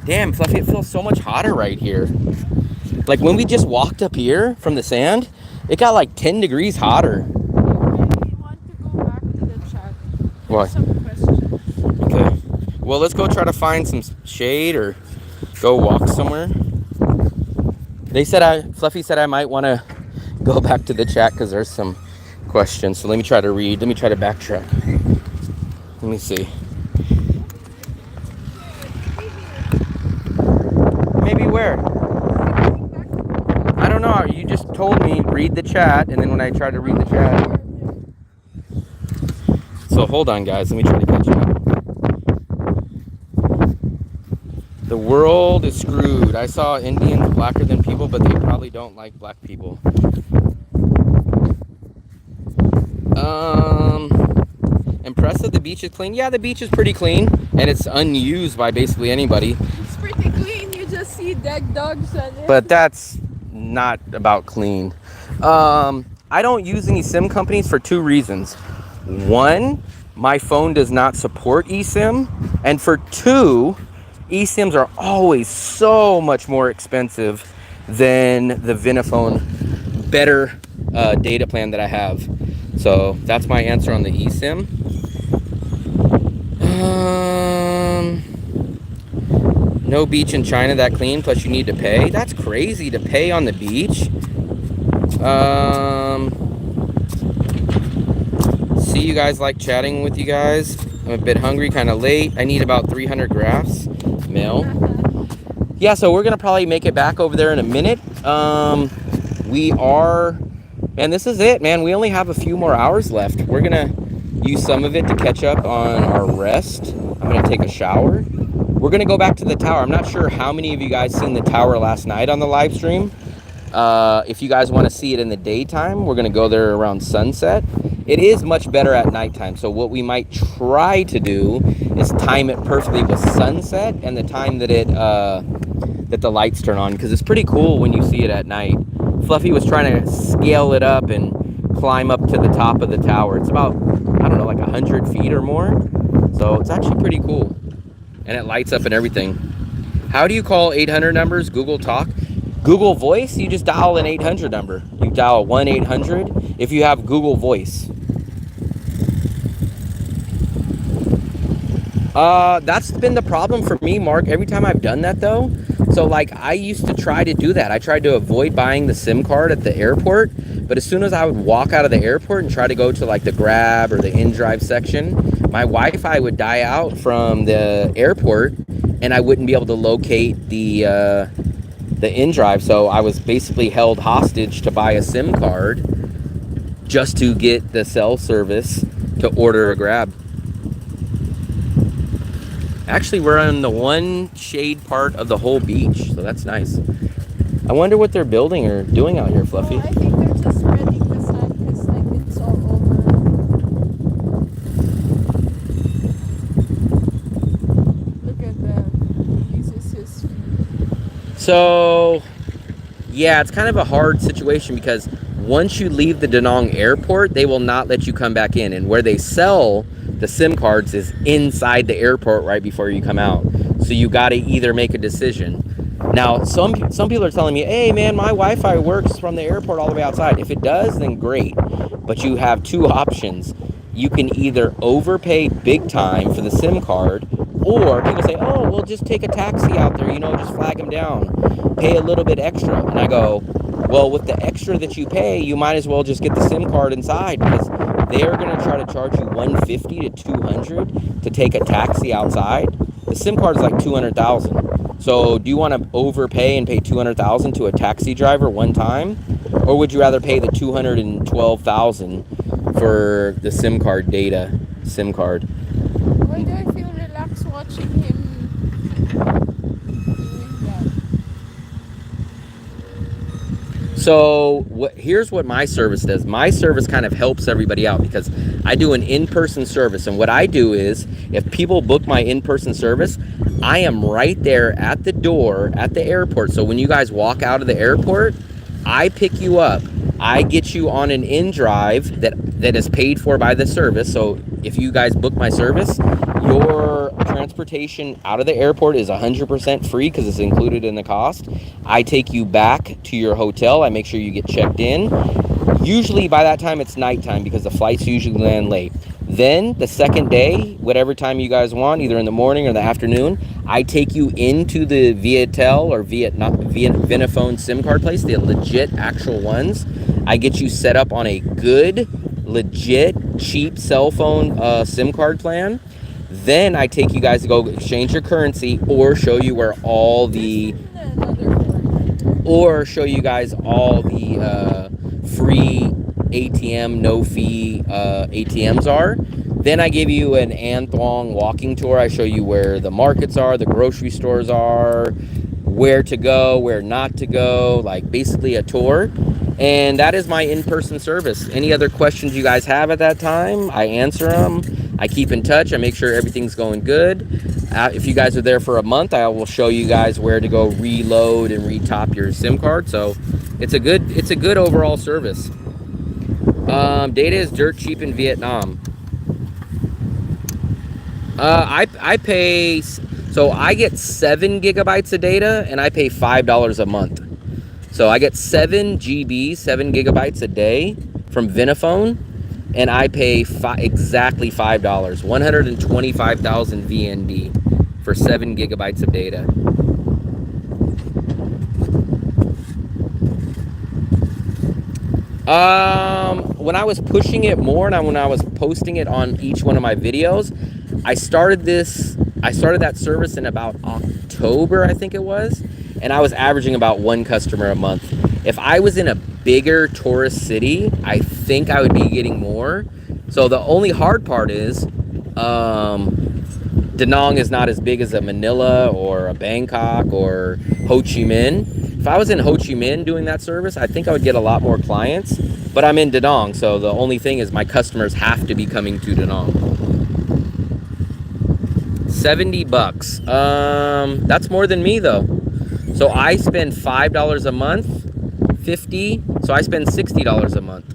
Damn, Fluffy, it feels so much hotter right here. Like when we just walked up here from the sand, it got like 10 degrees hotter. I want to go back to the chat. Why? Some questions. Okay. Well, let's go try to find some shade or go walk somewhere. Fluffy said I might want to go back to the chat because there's some questions. So let me try to read. Let me try to backtrack. Let me see. Maybe where? I don't know. You just told me read the chat, and then when I tried to read the chat. So hold on, guys. Let me try to catch up. The world is screwed. I saw Indians blacker than people, but they probably don't like black people. Impressive. The beach is clean. Yeah, the beach is pretty clean, and it's unused by basically anybody. It's pretty clean. You just see dead dogs and it. But that's not about clean. I don't use any SIM companies for two reasons. One, my phone does not support eSIM, and for two, eSIMs are always so much more expensive than the Vinaphone better data plan that I have. So that's my answer on the eSIM. No beach in China that clean, plus you need to pay. That's crazy to pay on the beach. See, you guys like chatting with you guys. I'm a bit hungry, kind of late. I need about 300 graphs. Mail. Yeah, so we're gonna probably make it back over there in a minute. We are, man, this is it, man. We only have a few more hours left. We're gonna use some of it to catch up on our rest. I'm gonna take a shower. We're gonna go back to the tower. I'm not sure how many of you guys seen the tower last night on the live stream. If you guys want to see it in the daytime, we're gonna go there around sunset. It is much better at nighttime. So what we might try to do is time it perfectly with sunset and the time that that the lights turn on, because it's pretty cool when you see it at night. Fluffy was trying to scale it up and climb up to the top of the tower. It's about, I don't know, like 100 feet or more. So it's actually pretty cool. And it lights up and everything. How do you call 800 numbers? Google Talk? Google Voice? You just dial an 800 number. You dial 1-800 if you have Google Voice. That's been the problem for me, Mark. Every time I've done that, though. So, like, I used to try to do that. I tried to avoid buying the SIM card at the airport. But as soon as I would walk out of the airport and try to go to, like, the Grab or the InDrive section, my Wi-Fi would die out from the airport, and I wouldn't be able to locate the InDrive. So I was basically held hostage to buy a SIM card just to get the cell service to order a Grab. Actually, we're on the one shade part of the whole beach, so that's nice. I wonder what they're building or doing out here, Fluffy. Oh, I think they're just spreading the sand because like it's all over. Look at that. Uses his feet. So, yeah, it's kind of a hard situation because once you leave the Da Nang airport, they will not let you come back in. And where they sell the SIM cards is inside the airport right before you come out. So you got to either make a decision. Now, some people are telling me, hey, man, my Wi-Fi works from the airport all the way outside. If it does, then great. But you have two options. You can either overpay big time for the SIM card, or people say, oh, well, just take a taxi out there, just flag them down. Pay a little bit extra. And I go, well, with the extra that you pay, you might as well just get the SIM card inside, because they're going to try to charge you $150 to $200 to take a taxi outside. The The SIM card is like 200,000. So do you want to overpay and pay 200,000 to a taxi driver one time, or would you rather pay the 212,000 for the SIM card data SIM card? Why do I feel relaxed watching him doing that? So here's what my service does. My service kind of helps everybody out because I do an in-person service. And what I do is, if people book my in-person service, I am right there at the door at the airport. So when you guys walk out of the airport, I pick you up. I get you on an in-drive that is paid for by the service. So if you guys book my service, your transportation out of the airport is 100% free because it's included in the cost. I take you back to your hotel. I make sure you get checked in. Usually by that time it's nighttime because the flights usually land late. Then the second day, whatever time you guys want, either in the morning or the afternoon, I take you into the Viatel or Vinaphone SIM card place, the legit actual ones. I get you set up on a good, legit, cheap cell phone SIM card plan. Then I take you guys to go exchange your currency or show you where all the free ATM, no fee ATMs are. Then I give you an Anthong walking tour. I show you where the markets are, the grocery stores are, where to go, where not to go, like basically a tour. And that is my in-person service. Any other questions you guys have at that time, I answer them. I keep in touch. I make sure everything's going good. If you guys are there for a month, I will show you guys where to go reload and retop your SIM card. So it's a good overall service. Data is dirt cheap in Vietnam. I pay, so I get 7 gigabytes of data and I pay $5 a month. So I get 7 GB, 7 gigabytes a day from Vinaphone, and I pay exactly $5, 125,000 VND for 7 gigabytes of data. When I was pushing it more and when I was posting it on each one of my videos, I started that service in about October, I think it was, and I was averaging about 1 customer a month. If I was in a bigger tourist city, I think I would be getting more. So the only hard part is Da Nang is not as big as a Manila or a Bangkok or Ho Chi Minh. If I was in Ho Chi Minh doing that service, I think I would get a lot more clients, but I'm in Da Nang, so the only thing is my customers have to be coming to Da Nang. $70. That's more than me though. So I spend $5 a month, 50. So I spend $60 a month,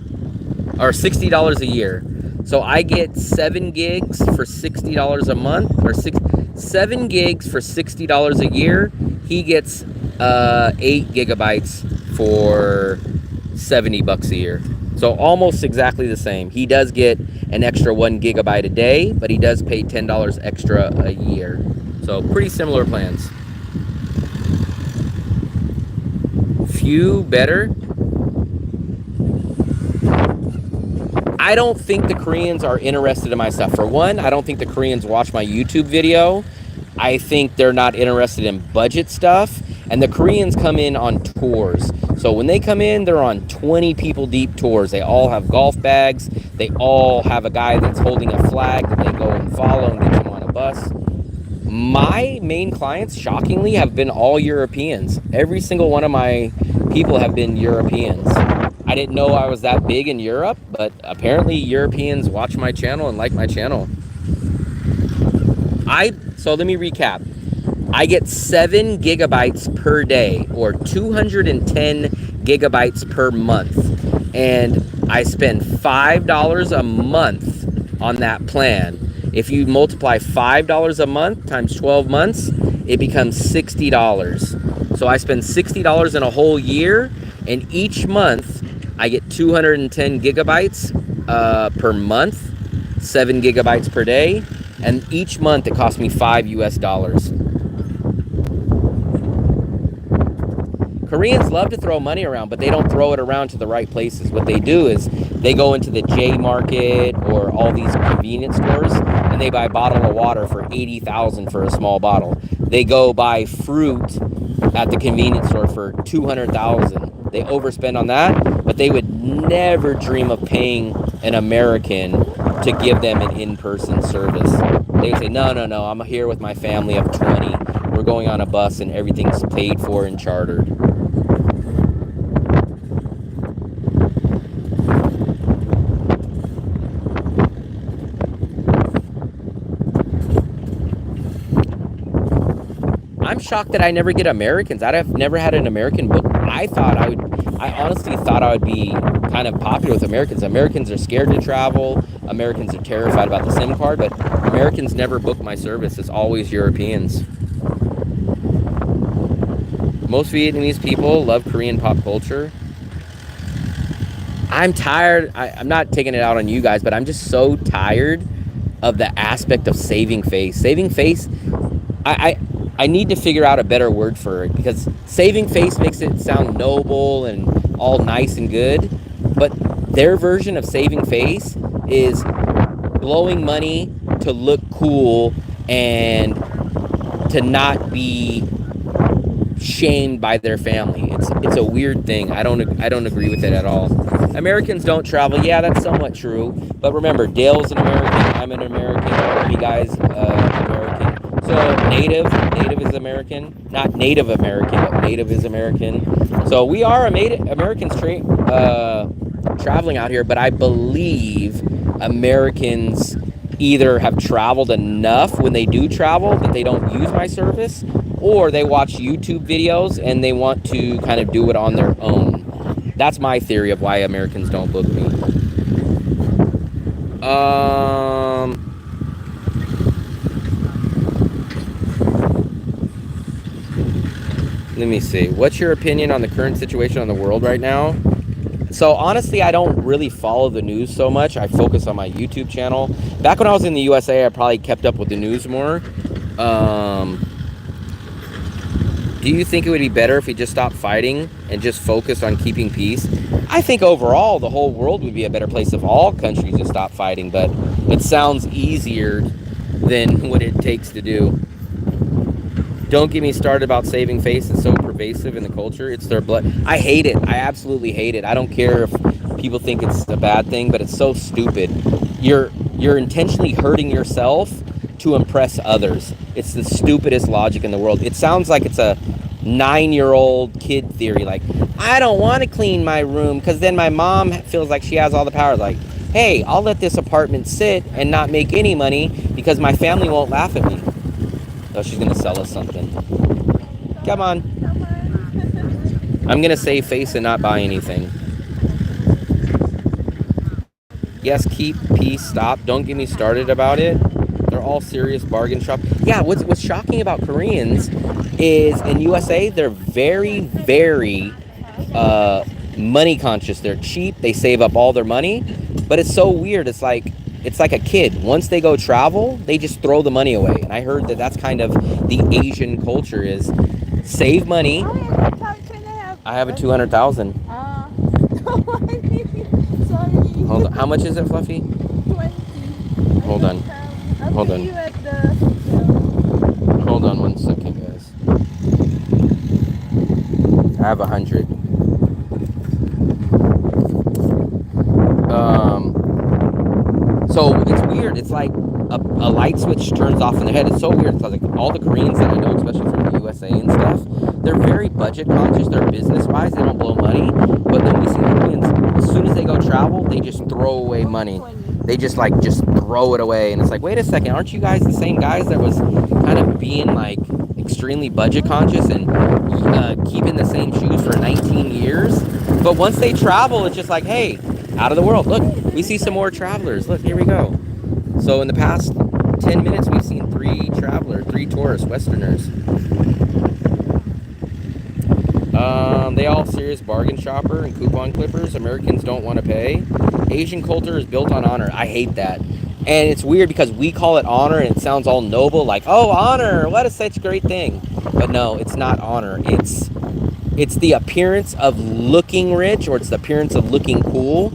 or $60 a year. So I get 7 gigs for $60 a month, or 7 gigs for $60 a year. He gets 8 gigabytes for $70 a year. So almost exactly the same. He does get an extra 1 gigabyte a day, but he does pay $10 extra a year. So pretty similar plans. Few better. I don't think the Koreans are interested in my stuff. For one, I don't think the Koreans watch my YouTube video. I think they're not interested in budget stuff. And the Koreans come in on tours. So when they come in, they're on 20 people deep tours. They all have golf bags. They all have a guy that's holding a flag that they go and follow and get them on a bus. My main clients, shockingly, have been all Europeans. Every single one of my people have been Europeans. I didn't know I was that big in Europe, but apparently Europeans watch my channel and like my channel. So let me recap. I get 7 gigabytes per day, or 210 gigabytes per month. And I spend $5 a month on that plan. If you multiply $5 a month times 12 months, it becomes $60. So I spend $60 in a whole year, and each month I get 210 gigabytes per month, 7 gigabytes per day, and each month it costs me $5 US. Koreans love to throw money around, but they don't throw it around to the right places. What they do is they go into the J Market or all these convenience stores, and they buy a bottle of water for $80,000 for a small bottle. They go buy fruit at the convenience store for $200,000. They overspend on that, but they would never dream of paying an American to give them an in-person service. They would say, no, I'm here with my family of 20. We're going on a bus and everything's paid for and chartered. I'm shocked that I never get Americans. I've never had an American book. I honestly thought I would be kind of popular with Americans. Americans are scared to travel. Americans are terrified about the SIM card, but Americans never book my service. It's always Europeans. Most Vietnamese people love Korean pop culture. I'm tired. I'm not taking it out on you guys, but I'm just so tired of the aspect of saving face. Saving face, I need to figure out a better word for it, because saving face makes it sound noble and all nice and good, but their version of saving face is blowing money to look cool and to not be shamed by their family. It's a weird thing. I don't agree with it at all. Americans don't travel. Yeah, that's somewhat true. But remember, Dale's an American. I'm an American. You guys, American. So native is American. Not Native American, but native is American. So we are Americans traveling out here. But I believe Americans either have traveled enough when they do travel that they don't use my service, or they watch YouTube videos and they want to kind of do it on their own. That's my theory of why Americans don't book me. Let me see. What's your opinion on the current situation on the world right now? So honestly, I don't really follow the news so much. I focus on my YouTube channel. Back when I was in the USA, I probably kept up with the news more. Do you think it would be better if we just stopped fighting and just focused on keeping peace? I think overall the whole world would be a better place if all countries just stopped fighting, but it sounds easier than what it takes to do. Don't get me started about saving face. It's so pervasive in the culture. It's their blood. I hate it. I absolutely hate it. I don't care if people think it's a bad thing, but it's so stupid. You're intentionally hurting yourself to impress others. It's the stupidest logic in the world. It sounds like it's a 9-year-old kid theory. Like, I don't want to clean my room because then my mom feels like she has all the power. Like, hey, I'll let this apartment sit and not make any money because my family won't laugh at me. Oh, she's going to sell us something. Come on. I'm going to save face and not buy anything. Yes, keep peace, stop. Don't get me started about it. They're all serious bargain shop. Yeah, what's shocking about Koreans is in USA, they're very, very money conscious. They're cheap. They save up all their money. But it's so weird. It's like a kid. Once they go travel, they just throw the money away. And I heard that that's kind of the Asian culture is save money. I have a 200,000. Sorry. Hold on. How much is it, Fluffy? 20. Hold on. Hold on. Hold on 1 second, guys. I have 100. So it's weird. It's like a light switch turns off in their head. It's so weird. It's like all the Koreans that I know, especially from the USA and stuff, they're very budget conscious. They're business wise. They don't blow money. But then we see Koreans, as soon as they go travel, they just throw away money. They just throw it away. And it's like, wait a second, aren't you guys the same guys that was kind of being like extremely budget conscious and keeping the same shoes for 19 years? But once they travel, it's just like, hey, out of the world. Look, we see some more travelers. Look, here we go. So in the past 10 minutes, we've seen 3 tourists, Westerners. They all serious bargain shopper and coupon clippers. Americans don't want to pay. Asian culture is built on honor. I hate that. And it's weird because we call it honor and it sounds all noble, like, oh, honor, what is such a great thing. But no, it's not honor. It's the appearance of looking rich, or it's the appearance of looking cool.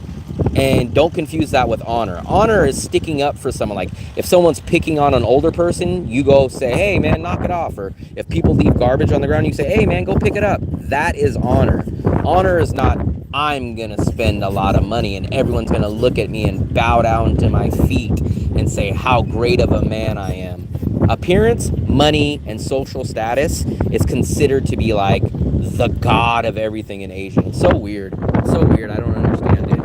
And don't confuse that with honor. Honor is sticking up for someone. Like if someone's picking on an older person, you go say, hey man, knock it off. Or if people leave garbage on the ground, you say, hey man, go pick it up. That is honor. Honor is not, I'm gonna spend a lot of money and everyone's gonna look at me and bow down to my feet and say how great of a man I am. Appearance, money, and social status is considered to be like the god of everything in Asia. It's so weird. So weird. I don't understand it.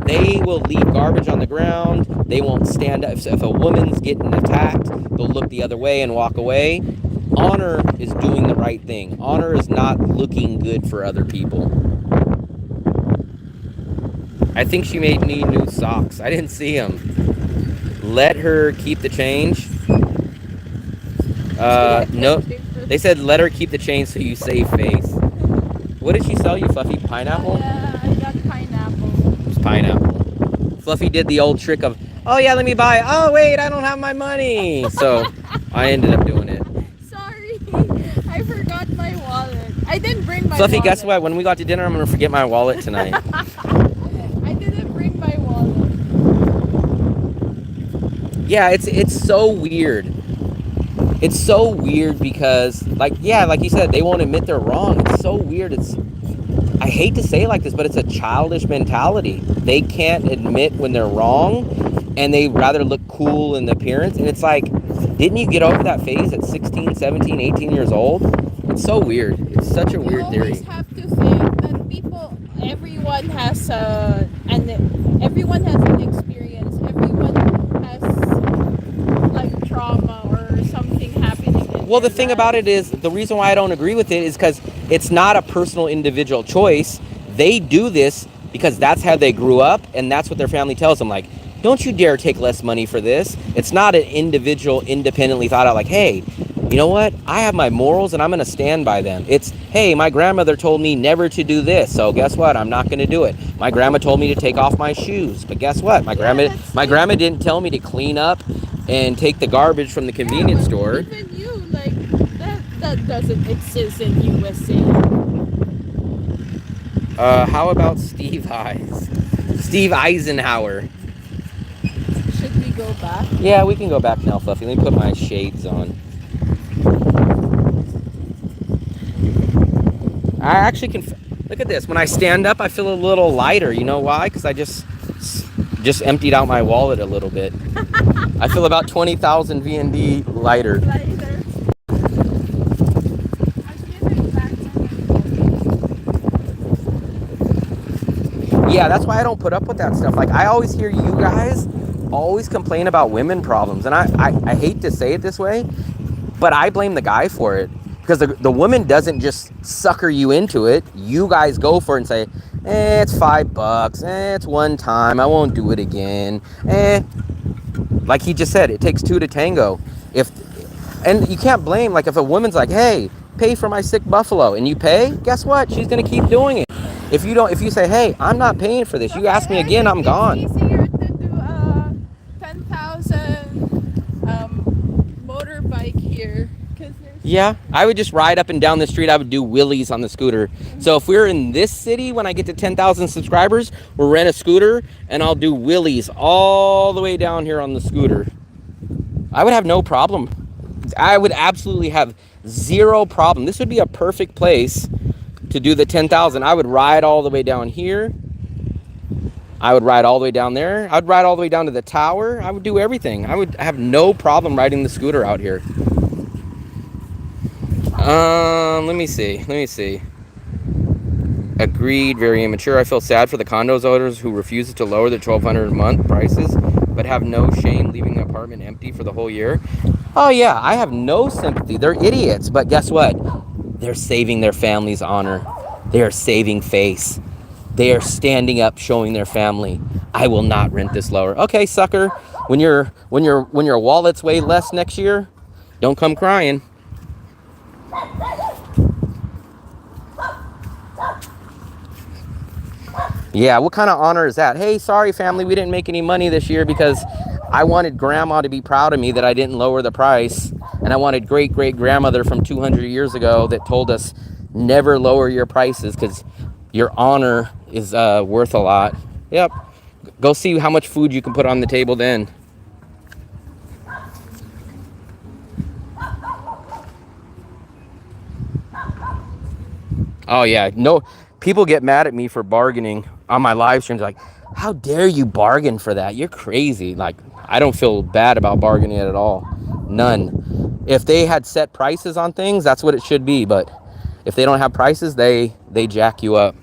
They will leave garbage on the ground. They won't stand up. If a woman's getting attacked, they'll look the other way and walk away. Honor is doing the right thing. Honor is not looking good for other people. I think she made me new socks. I didn't see them. Let her keep the change. No. They said let her keep the change so you save face. What did she sell you, Fluffy? Pineapple? Yeah, I got pineapple. It's pineapple. Fluffy did the old trick of, oh yeah, let me buy it. Oh wait, I don't have my money. So I ended up doing it. Sorry, I forgot my wallet. I didn't bring my Fluffy, wallet. guess what? When we got to dinner, I'm going to forget my wallet tonight. I didn't bring my wallet. Yeah, it's so weird. It's so weird because, like you said, they won't admit they're wrong. It's so weird. I hate to say it like this, but it's a childish mentality. They can't admit when they're wrong, and they rather look cool in the appearance. And it's like, didn't you get over that phase at 16, 17, 18 years old? It's so weird. It's such a weird theory. You always have to think that everyone has an experience. Everyone has like trauma or something happening. Well, the thing about it is, the reason why I don't agree with it is because it's not a personal individual choice. They do this because that's how they grew up, and that's what their family tells them. Like, don't you dare take less money for this. It's not an individual independently thought out like, hey, you know what? I have my morals and I'm going to stand by them. It's, hey, my grandmother told me never to do this. So guess what? I'm not going to do it. My grandma told me to take off my shoes. But guess what? My grandma didn't tell me to clean up and take the garbage from the convenience store. Even you, like, that doesn't exist in USA. How about Steve Eisenhower? Should we go back? Yeah, we can go back now, Fluffy. Let me put my shades on. I actually can look at this. When I stand up, I feel a little lighter. You know why? Because I just emptied out my wallet a little bit. I feel about 20,000 VND lighter. Yeah, that's why I don't put up with that stuff. Like, I always hear you guys always complain about women problems. And I hate to say it this way, but I blame the guy for it. Because the woman doesn't just sucker you into it. You guys go for it and say, it's $5. It's one time. I won't do it again. Like he just said, it takes two to tango. And you can't blame, like if a woman's like, hey, pay for my sick buffalo, and you pay, guess what? She's going to keep doing it. If you say, hey, I'm not paying for this, you ask me again, I'm gone. It's easier to do a 10,000 motorbike here. Yeah, I would just ride up and down the street. I would do wheelies on the scooter. So if we're in this city, when I get to 10,000 subscribers, we'll rent a scooter and I'll do wheelies all the way down here on the scooter. I would have no problem. I would absolutely have zero problem. This would be a perfect place to do the 10,000. I would ride all the way down here. I would ride all the way down there. I'd ride all the way down to the tower. I would do everything. I would have no problem riding the scooter out here. Let me see. Agreed, very immature. I feel sad for the condos owners who refuses to lower the $1,200 a month prices, but have no shame leaving the apartment empty for the whole year. Oh yeah, I have no sympathy. They're idiots, but guess what? They're saving their family's honor. They are saving face. They are standing up, showing their family, I will not rent this lower. Okay, sucker. When your wallet's way less next year, don't come crying. Yeah, what kind of honor is that? Hey, sorry family, we didn't make any money this year because I wanted grandma to be proud of me that I didn't lower the price. And I wanted great-great-grandmother from 200 years ago that told us never lower your prices because your honor is worth a lot. Yep. Go see how much food you can put on the table then. Oh yeah, no, people get mad at me for bargaining on my live streams. Like, how dare you bargain for that? You're crazy. Like, I don't feel bad about bargaining at all. None. If they had set prices on things, that's what it should be. But if they don't have prices, they jack you up.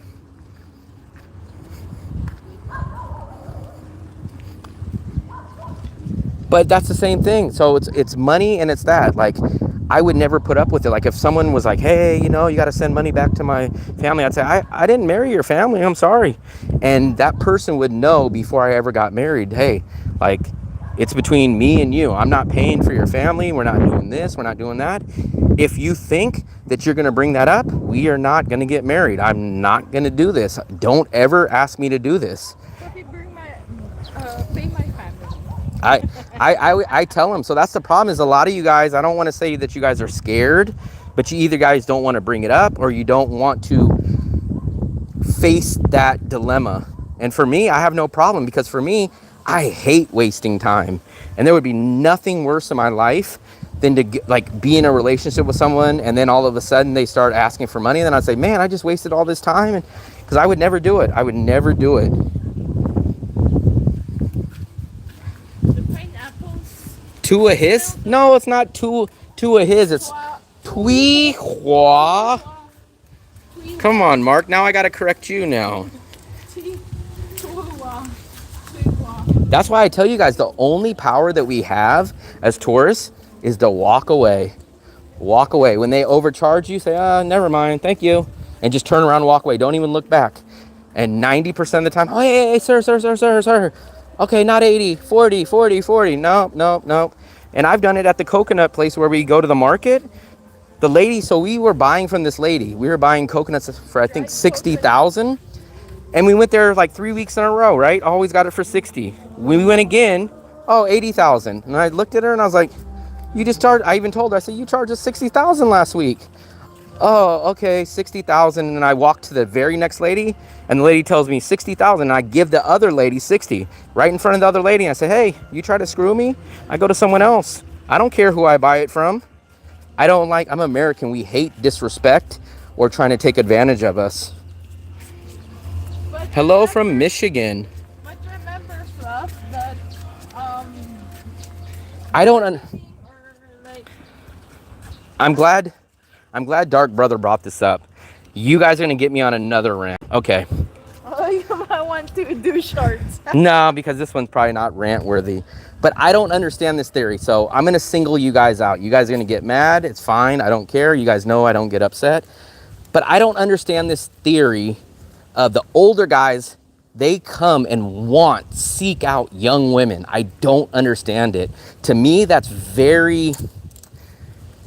But that's the same thing. So it's money and it's that. Like, I would never put up with it. Like, if someone was like, hey, you know, you got to send money back to my family, I'd say, I didn't marry your family. I'm sorry. And that person would know before I ever got married, hey, like, it's between me and you. I'm not paying for your family. We're not doing this. We're not doing that. If you think that you're going to bring that up, we are not going to get married. I'm not going to do this. Don't ever ask me to do this. But you bring my, pay my family. I tell them. So that's the problem, is a lot of you guys, I don't want to say that you guys are scared, but you either guys don't want to bring it up or you don't want to face that dilemma. And for me, I have no problem, because for me, I hate wasting time. And there would be nothing worse in my life than to like be in a relationship with someone and then all of a sudden they start asking for money. And then I'd say, man, I just wasted all this time. And because I would never do it. I would never do it. Two of his? No, it's not two of his. It's Tui Hua. Come on, Mark. Now I gotta correct you now. That's why I tell you guys, the only power that we have as tourists is to walk away. Walk away. When they overcharge you, say, never mind, thank you. And just turn around and walk away. Don't even look back. And 90% of the time, oh, hey, sir. Okay, not 80, 40. Nope. And I've done it at the coconut place where we go to the market. The lady, so we were buying from this lady. We were buying coconuts for, I think, 60,000. And we went there like 3 weeks in a row, right? Always got it for 60. When we went again, 80,000. And I looked at her and I was like, you just charged, I even told her, I said, you charged us 60,000 last week. Oh, okay, 60,000. And I walked to the very next lady, and the lady tells me 60,000. And I give the other lady 60 right in front of the other lady. And I say, hey, you try to screw me, I go to someone else. I don't care who I buy it from. I'm American. We hate disrespect or trying to take advantage of us. Hello from Michigan. But remember, Fluff, that I don't. I'm glad Dark Brother brought this up. You guys are gonna get me on another rant. Okay. Oh, you might want to do shorts. No, because this one's probably not rant worthy. But I don't understand this theory, so I'm gonna single you guys out. You guys are gonna get mad. It's fine. I don't care. You guys know I don't get upset. But I don't understand this theory of the older guys. They come and seek out young women. I don't understand it. To me, that's very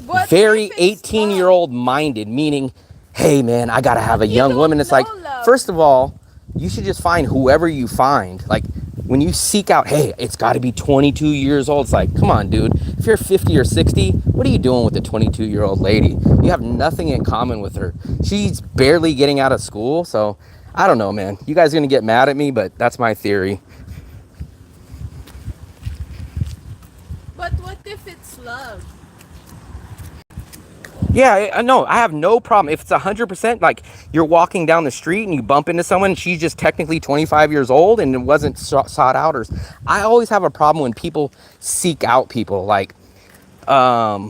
18-year-old minded, meaning, hey man, I gotta have a young woman. It's like, first of all, you should just find whoever you find. Like, when you seek out, hey, it's gotta be 22 years old. It's like, come on, dude. If you're 50 or 60, what are you doing with a 22-year-old lady? You have nothing in common with her. She's barely getting out of school, so I don't know, man. You guys are gonna get mad at me, but that's my theory. But what if it's love? Yeah, no, I have no problem. If it's 100%, like you're walking down the street and you bump into someone, and she's just technically 25 years old and it wasn't sought out. I always have a problem when people seek out people. Like, I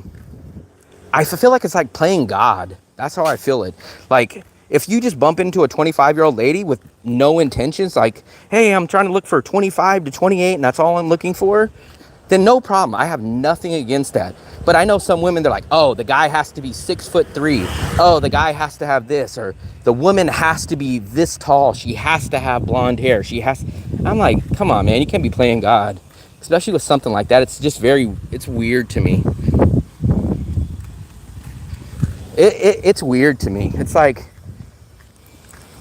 feel like it's like playing God. That's how I feel it. Like, if you just bump into a 25-year-old lady with no intentions, like, hey, I'm trying to look for 25 to 28 and that's all I'm looking for, then no problem. I have nothing against that. But I know some women, they're like, oh, the guy has to be 6'3". Oh, the guy has to have this, or the woman has to be this tall. She has to have blonde hair. I'm like, come on, man, you can't be playing God, especially with something like that. It's just it's weird to me. It's weird to me. It's like,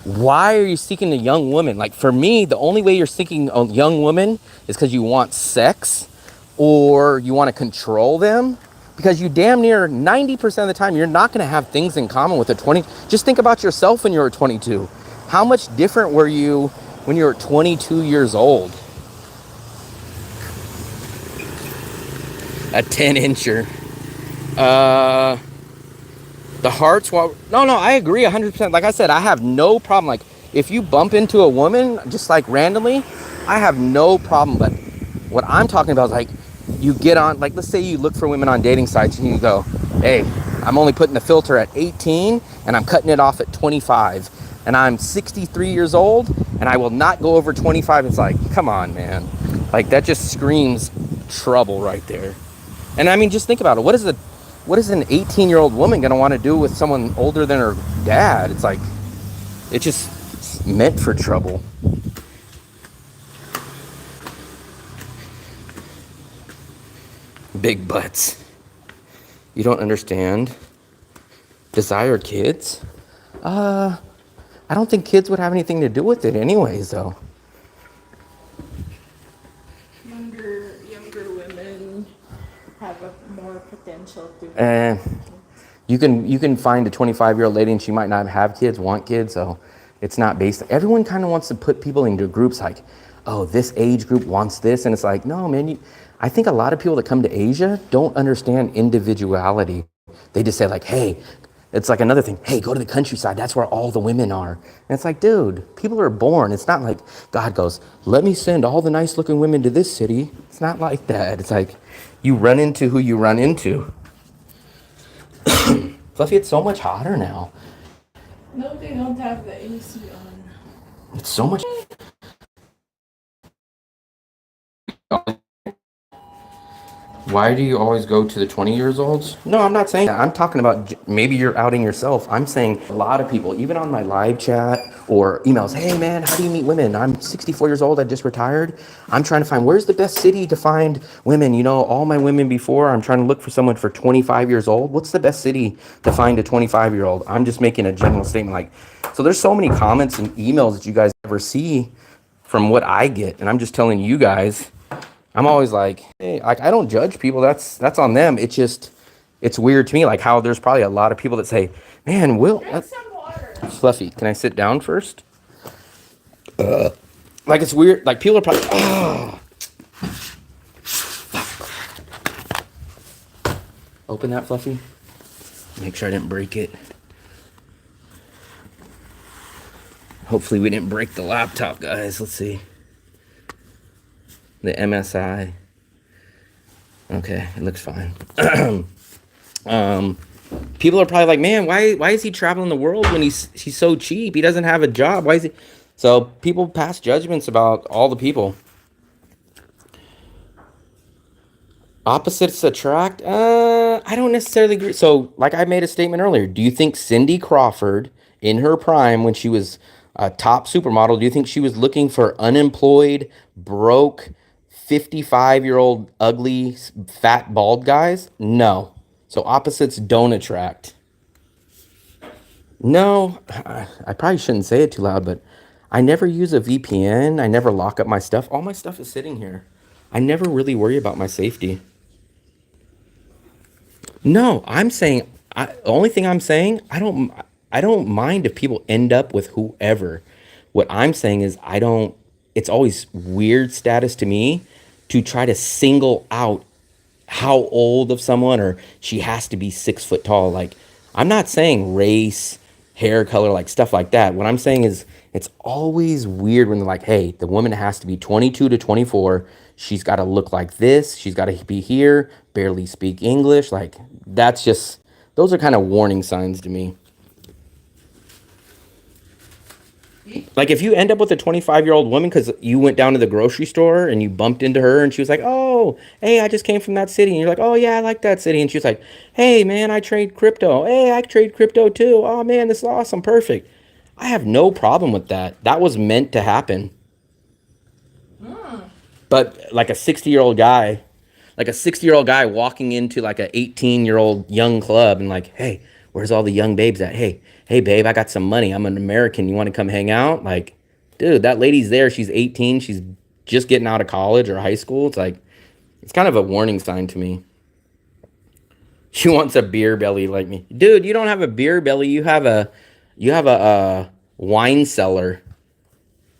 why are you seeking a young woman? Like, for me, the only way you're seeking a young woman is because you want sex or you want to control them. Because you damn near 90% of the time, you're not going to have things in common with a 20. Just think about yourself when you were 22. How much different were you when you're 22 years old. A 10-incher. The hearts, well, no, I agree 100%. Like I said, I have no problem. Like, if you bump into a woman just like randomly, I have no problem. But what I'm talking about is like, you get on, like, let's say you look for women on dating sites and you go, hey, I'm only putting the filter at 18 and I'm cutting it off at 25 and I'm 63 years old and I will not go over 25. It's like, come on, man. Like, that just screams trouble right there. And I mean, just think about it. What is an 18-year-old woman going to want to do with someone older than her dad? It's like, it's just meant for trouble. Big butts. You don't understand. Desire kids? I don't think kids would have anything to do with it anyways, though. Younger women have a more potential to. You can find a 25-year-old lady and she might not have kids, want kids, so it's not based. Everyone kind of wants to put people into groups like, oh, this age group wants this, and it's like, no, man. I think a lot of people that come to Asia don't understand individuality. They just say like, hey, it's like another thing. Hey, go to the countryside. That's where all the women are. And it's like, dude, people are born. It's not like God goes, let me send all the nice looking women to this city. It's not like that. It's like you run into who you run into. Fluffy, it's so much hotter now. No, they don't have the AC on. It's so much. Why do you always go to the 20 years olds? No, I'm not saying that. I'm talking about maybe you're outing yourself. I'm saying a lot of people, even on my live chat or emails, hey man, how do you meet women? I'm 64 years old. I just retired. I'm trying to find, where's the best city to find women? You know, all my women before, I'm trying to look for someone for 25 years old. What's the best city to find a 25-year-old? I'm just making a general statement. Like, so there's so many comments and emails that you guys never see from what I get. And I'm just telling you guys, I'm always like, hey, I don't judge people. That's on them. It's weird to me, like how there's probably a lot of people that say, man, Drink some water. Fluffy, can I sit down first? Like, it's weird. Like, people are probably, oh. Open that, Fluffy. Make sure I didn't break it. Hopefully we didn't break the laptop, guys. Let's see. The MSI. Okay, it looks fine. People are probably like, man, why is he traveling the world when he's so cheap? He doesn't have a job. Why is he? So people pass judgments about all the people. Opposites attract? I don't necessarily agree. So, like I made a statement earlier, do you think Cindy Crawford, in her prime, when she was a top supermodel, do you think she was looking for unemployed, broke, 55-year-old, ugly, fat, bald guys? No. So opposites don't attract. No, I probably shouldn't say it too loud, but I never use a VPN. I never lock up my stuff. All my stuff is sitting here. I never really worry about my safety. No, I'm saying, the only thing I'm saying, I don't mind if people end up with whoever. What I'm saying is it's always weird status to me to try to single out how old of someone or she has to be 6 foot tall. Like, I'm not saying race, hair color, like stuff like that. What I'm saying is it's always weird when they're like, hey, the woman has to be 22 to 24. She's got to look like this. She's got to be here, barely speak English. Like, those are kind of warning signs to me. Like, if you end up with a 25-year-old woman because you went down to the grocery store and you bumped into her and she was like, oh, hey, I just came from that city. And you're like, oh, yeah, I like that city. And she was like, hey, man, I trade crypto. Hey, I trade crypto too. Oh, man, this is awesome. Perfect. I have no problem with that. That was meant to happen. But like a 60-year-old guy, walking into like a 18-year-old young club and like, hey, where's all the young babes at? Hey, babe, I got some money. I'm an American. You want to come hang out? Like, dude, that lady's there. She's 18. She's just getting out of college or high school. It's like, it's kind of a warning sign to me. She wants a beer belly like me. Dude, you don't have a beer belly. You have a wine cellar.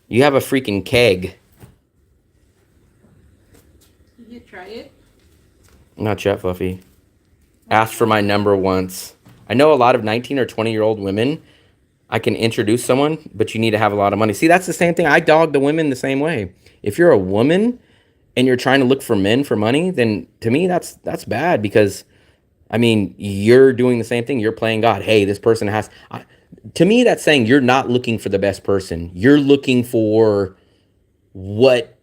You have a freaking keg. Did you try it? Not yet, Fluffy. Asked for my number once. I know a lot of 19 or 20-year-old women. I can introduce someone, but you need to have a lot of money. See, that's the same thing. I dog the women the same way. If you're a woman and you're trying to look for men for money, then to me that's bad because I mean, you're doing the same thing. You're playing God. Hey, this person has to me that's saying you're not looking for the best person. You're looking for what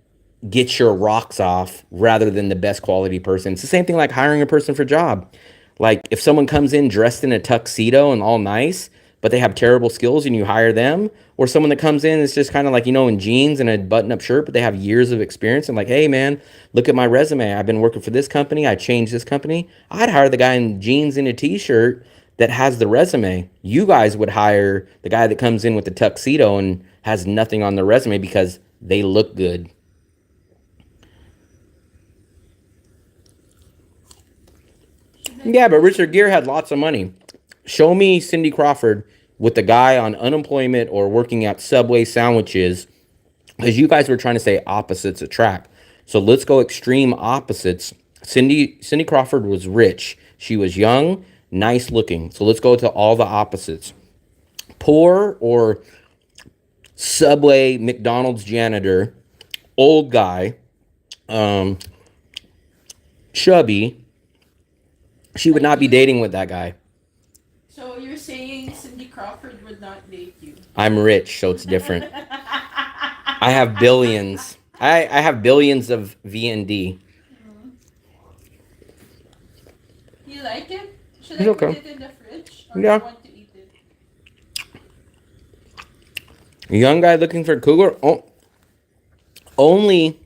gets your rocks off rather than the best quality person. It's the same thing like hiring a person for a job. Like if someone comes in dressed in a tuxedo and all nice, but they have terrible skills and you hire them, or someone that comes in is just kind of like, in jeans and a button-up shirt, but they have years of experience and like, hey man, look at my resume. I've been working for this company. I changed this company. I'd hire the guy in jeans and a t-shirt that has the resume. You guys would hire the guy that comes in with the tuxedo and has nothing on the resume because they look good. Yeah, but Richard Gere had lots of money. Show me Cindy Crawford with the guy on unemployment or working at Subway sandwiches, because you guys were trying to say opposites attract. So let's go extreme opposites. Cindy Crawford was rich. She was young, nice looking. So let's go to all the opposites. Poor or Subway, McDonald's janitor, old guy, chubby. She would not be dating with that guy. So you're saying Cindy Crawford would not date you? I'm rich, so it's different. I have billions. I have billions of VND. You like it? Should It's I okay. put it in the fridge? Or Yeah. do you want to eat it? Young guy looking for a cougar? Oh, only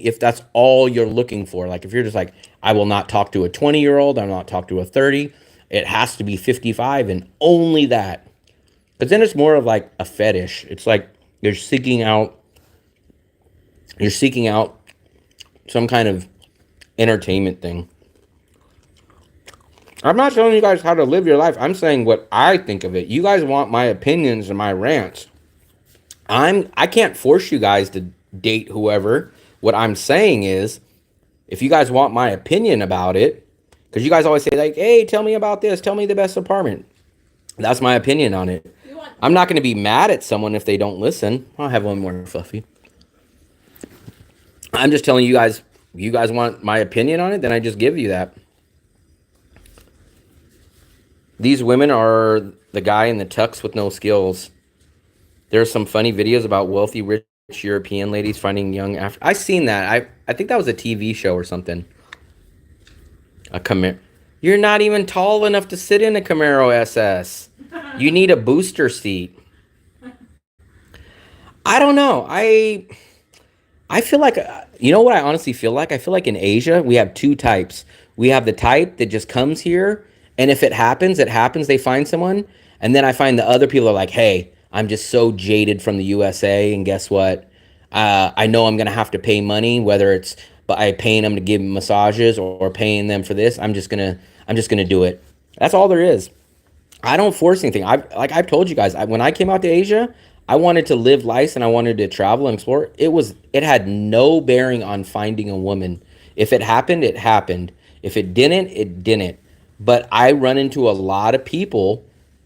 if that's all you're looking for. Like if you're just like, I will not talk to a 20-year-old, I will not talk to a 30. It has to be 55 and only that. But then it's more of like a fetish. It's like you're seeking out some kind of entertainment thing. I'm not telling you guys how to live your life. I'm saying what I think of it. You guys want my opinions and my rants. I can't force you guys to date whoever. What I'm saying is, if you guys want my opinion about it, because you guys always say like, hey, tell me about this, tell me the best apartment. That's my opinion on it. I'm not going to be mad at someone if they don't listen. I'll have one more, Fluffy. I'm just telling you guys want my opinion on it, then I just give you that. These women are the guy in the tux with no skills. There's some funny videos about wealthy, rich European ladies finding young after. I seen that. I think that was a TV show or something. A Camaro. You're not even tall enough to sit in a Camaro SS. You need a booster seat. I don't know. I feel like, you know what I honestly feel like? I feel like in Asia, we have two types. We have the type that just comes here, and if it happens, it happens. They find someone. And then I find the other people are like, hey, I'm just so jaded from the USA, and guess what? I know I'm going to have to pay money, whether it's by paying them to give massages or paying them for this. I'm just going to do it. That's all there is. I don't force anything. I've told you guys, when I came out to Asia, I wanted to live life and I wanted to travel and explore. It had no bearing on finding a woman. If it happened, it happened. If it didn't, it didn't. But I run into a lot of people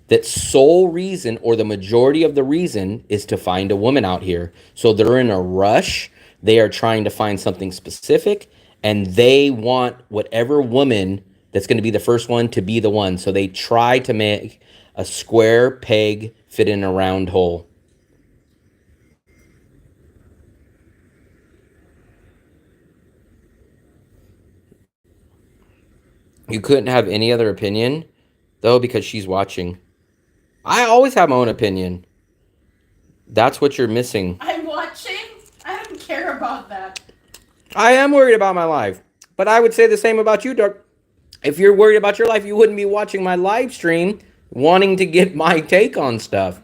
that sole reason or the majority of the reason is to find a woman out here. So they're in a rush. They are trying to find something specific and they want whatever woman that's going to be the first one to be the one. So they try to make a square peg fit in a round hole. You couldn't have any other opinion, though, because she's watching. I always have my own opinion. That's what you're missing. I'm watching? I don't care about that. I am worried about my life. But I would say the same about you, Dirk. If you're worried about your life, you wouldn't be watching my live stream wanting to get my take on stuff.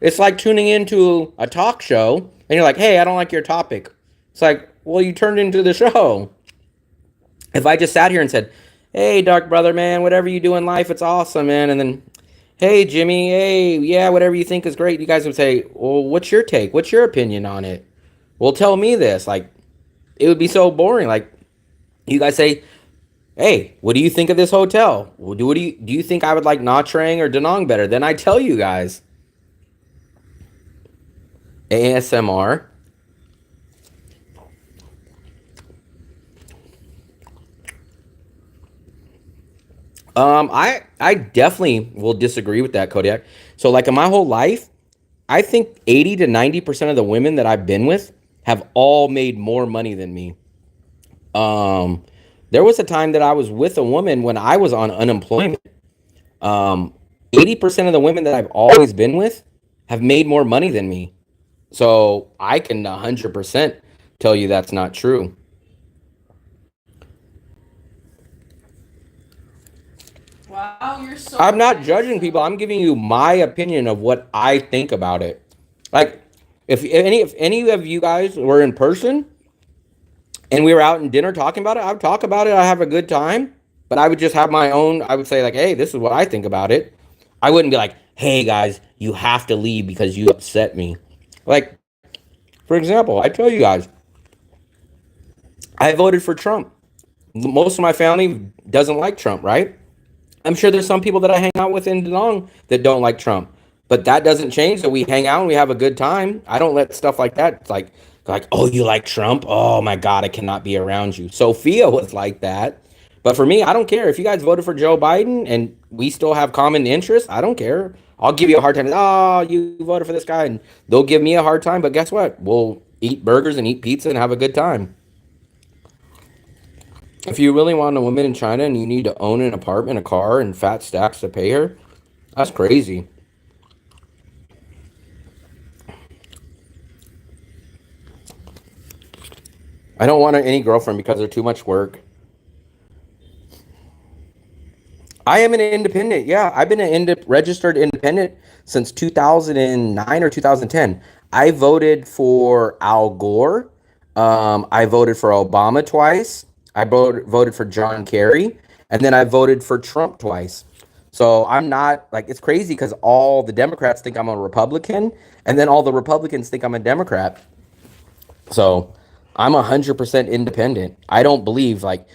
It's like tuning into a talk show and you're like, hey, I don't like your topic. It's like, well, you turned into the show. If I just sat here and said, hey, Dark Brother, man, whatever you do in life, it's awesome, man. And then hey Jimmy, hey, yeah, whatever you think is great. You guys would say, well, what's your take? What's your opinion on it? Well, tell me this. Like, it would be so boring. Like, you guys say, hey, what do you think of this hotel? Well, do you think I would like Nha Trang or Da Nang better? Then I tell you guys. ASMR. I definitely will disagree with that, Kodiak. So like in my whole life, I think 80 to 90% of the women that I've been with have all made more money than me. Um, there was a time that I was with a woman when I was on unemployment. Um, 80% of the women that I've always been with have made more money than me. So I can 100% tell you that's not true. Wow, you're so I'm not nice. judging people. I'm giving you my opinion of what I think about it. Like, if any of you guys were in person and we were out in dinner talking about it, I would talk about it. I have a good time, but I would just have my own. I would say like, hey, this is what I think about it. I wouldn't be like, hey guys, you have to leave because you upset me. Like, for example, I tell you guys, I voted for Trump. Most of my family doesn't like Trump, right? I'm sure there's some people that I hang out with in Danong that don't like Trump, but that doesn't change that we hang out and we have a good time. I don't let stuff like that like oh you like Trump? Oh my God, I cannot be around you. Sophia was like that, but for me, I don't care if you guys voted for Joe Biden and we still have common interests. I don't care. I'll give you a hard time. Oh, you voted for this guy, and they'll give me a hard time. But guess what? We'll eat burgers and eat pizza and have a good time. If you really want a woman in China and you need to own an apartment, a car, and fat stacks to pay her, that's crazy. I don't want any girlfriend because they're too much work. I am an independent. Yeah, I've been an registered independent since 2009 or 2010. I voted for Al Gore. I voted for Obama twice. I voted for John Kerry. And then I voted for Trump twice. So I'm not like, it's crazy because all the Democrats think I'm a Republican, and then all the Republicans think I'm a Democrat. So I'm 100% independent. I don't believe like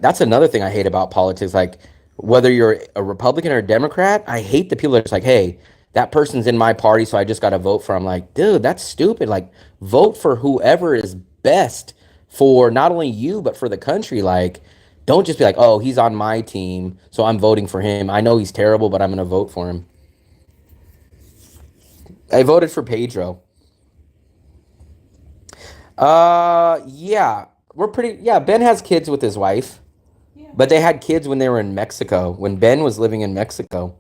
that's another thing I hate about politics. Like whether you're a Republican or a Democrat, I hate the people that are just like, hey, that person's in my party, so I just got to vote for him. Like, dude, that's stupid. Like, vote for whoever is best for not only you but for the country. Like, don't just be like, oh, he's on my team, so I'm voting for him. I know he's terrible, but I'm gonna vote for him. I voted for Pedro. Yeah, we're pretty. Yeah, Ben has kids with his wife, Yeah. but they had kids when they were in Mexico. When Ben was living in Mexico.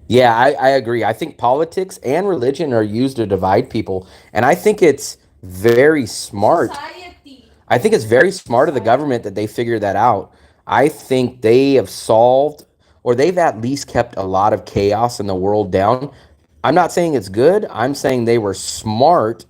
Yeah, I agree. I think politics and religion are used to divide people, and I think it's very smart. Society. I think it's very smart of the government that they figured that out. I think they have solved, or they've at least kept a lot of chaos in the world down. I'm not saying it's good. I'm saying they were smart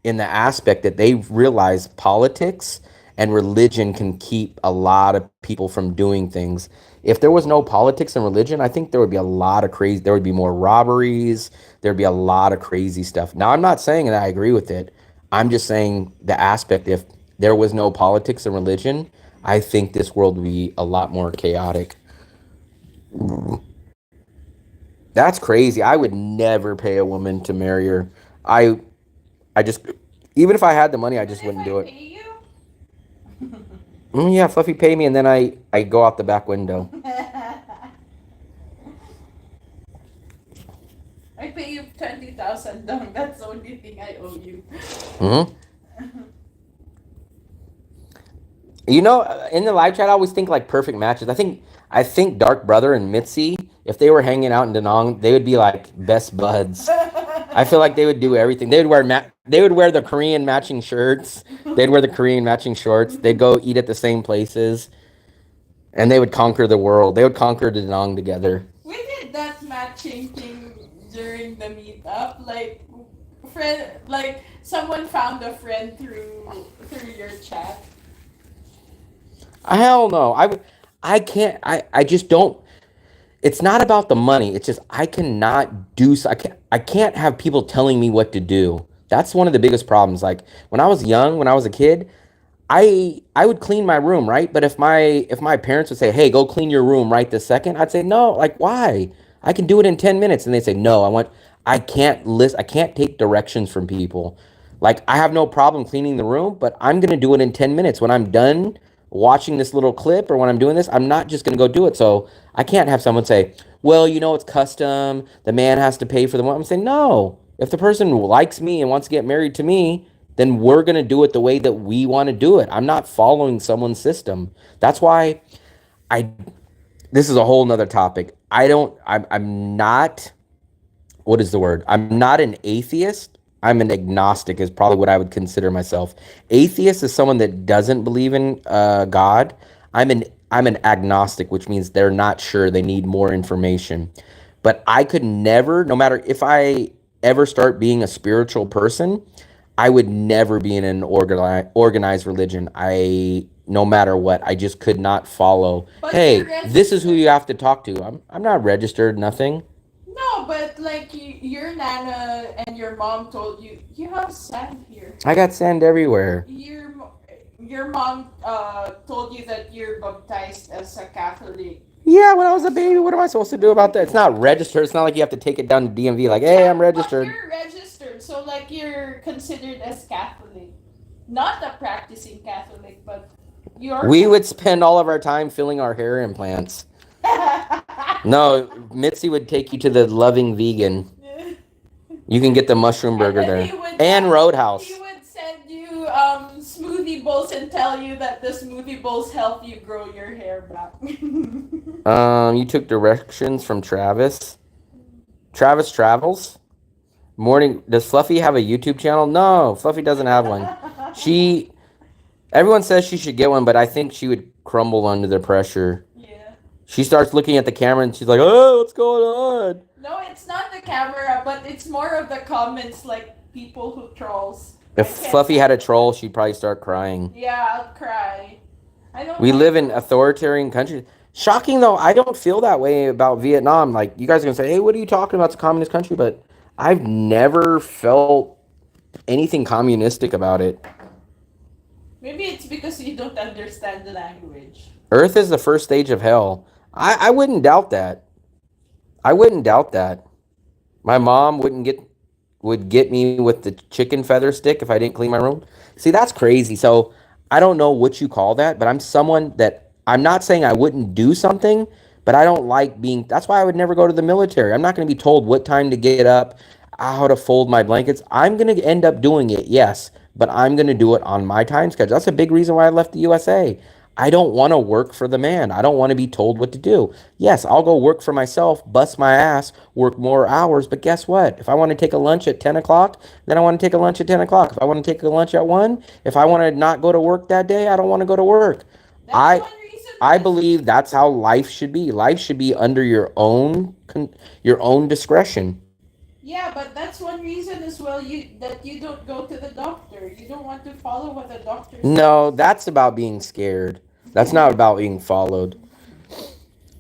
in the aspect that they realized politics and religion can keep a lot of people from doing things. If there was no politics and religion, I think there would be a lot of crazy, there would be more robberies, there'd be a lot of crazy stuff. Now, I'm not saying that I agree with it. I'm just saying the aspect if there was no politics and religion, I think this world would be a lot more chaotic. That's crazy. I would never pay a woman to marry her. I I just even if I had the money, I Even just if wouldn't I do it. pay you? Yeah, Fluffy pay me and then I go out the back window. I pay you 20,000 dong. That's the only thing I owe you. Hmm. You know, in the live chat, I always think like perfect matches. I think Dark Brother and Mitzi, if they were hanging out in Danong, they would be like best buds. I feel like they would do everything. They would wear the Korean matching shirts. They'd wear the Korean matching shorts. They'd go eat at the same places, and they would conquer the world. They would conquer Danong together. We did that matching thing during the meetup. Like, friend, like someone found a friend through your chat. Hell no. I can't. I just don't. it's not about the money. It's just I cannot do so. I can't have people telling me what to do. That's one of the biggest problems. Like when I was young, when I was a kid, I would clean my room, right? But if my parents would say, "Hey, go clean your room right this second," I'd say, "No, like why? I can do it in 10 minutes." And they say, "No, I can't list I can't take directions from people. Like I have no problem cleaning the room, but I'm going to do it in 10 minutes. When I'm done watching this little clip or when I'm doing this, I'm not just going to go do it." So, I can't have someone say, "Well, it's custom. The man has to pay for the one." I'm saying, "No. If the person likes me and wants to get married to me, then we're going to do it the way that we want to do it. I'm not following someone's system." That's why I this is a whole nother topic. I'm not, what is the word? I'm not an atheist. I'm an agnostic is probably what I would consider myself. Atheist is someone that doesn't believe in God. I'm an agnostic, which means they're not sure. They need more information. But I could never, no matter if I ever start being a spiritual person, I would never be in an organized religion. No matter what, I just could not follow. But you're Hey, this is who registered. you have to talk to. I'm not registered, nothing. No, but like your nana and your mom told you you have sand here. I got sand everywhere. Your mom told you that you're baptized as a Catholic. Yeah, when I was a baby, what am I supposed to do about that? It's not registered. It's not like you have to take it down to DMV like, "Hey, I'm Yeah, but registered." you're registered, so like you're considered as Catholic, not a practicing Catholic, but you're. We would spend all of our time filling our hair implants. No, Mitzi would take you to the Loving Vegan. You can get the mushroom And burger then there. And he Roadhouse. would send you smoothie bowls and tell you that the smoothie bowls help you grow your hair back. You took directions from Travis. Travis Travels. Morning. Does Fluffy have a YouTube channel? No, Fluffy doesn't have one. She. Everyone says she should get one, but I think she would crumble under the pressure. Yeah. She starts looking at the camera and she's like, "Oh, what's going on?" No, it's not the camera, but it's more of the comments, like people who trolls. If I can't Fluffy had a handle it. troll, she'd probably start crying. Yeah, I'll cry. I don't We like live in trolls. authoritarian countries. Shocking though, I don't feel that way about Vietnam. Like you guys are gonna say, "Hey, what are you talking about? It's a communist country," but I've never felt anything communistic about it. Maybe it's because you don't understand the language. Earth is the first stage of hell. I wouldn't doubt that. I wouldn't doubt that. My mom would get me with the chicken feather stick if I didn't clean my room. See, that's crazy. So I don't know what you call that, but I'm someone that I'm not saying I wouldn't do something, but I don't like being. That's why I would never go to the military. I'm not going to be told what time to get up, how to fold my blankets. I'm going to end up doing it, yes, but I'm going to do it on my time schedule. That's a big reason why I left the USA. I don't want to work for the man. I don't want to be told what to do. Yes, I'll go work for myself, bust my ass, work more hours. But guess what? If I want to take a lunch at 10 o'clock, then I want to take a lunch at 10 o'clock. If I want to take a lunch at 1, if I want to not go to work that day, I don't want to go to work. That's I one reason I why. believe that's how life should be. Life should be under your own discretion. Yeah, but that's one reason as well that you don't go to the doctor. You don't want to follow what the doctor No, says. that's about being scared. That's not about being followed.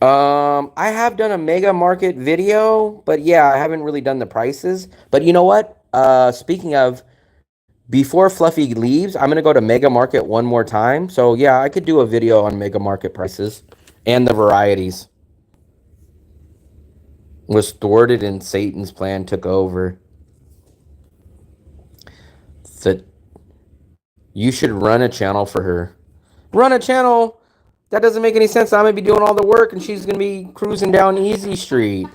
I have done a mega market video, but yeah, I haven't really done the prices. But you know what? Speaking of, before Fluffy leaves, I'm gonna go to Mega Market one more time. So yeah, I could do a video on Mega Market prices and the varieties. Was thwarted and Satan's plan took over. That you should run a channel for her. Run a channel? That doesn't make any sense. I'm gonna be doing all the work and she's gonna be cruising down Easy Street.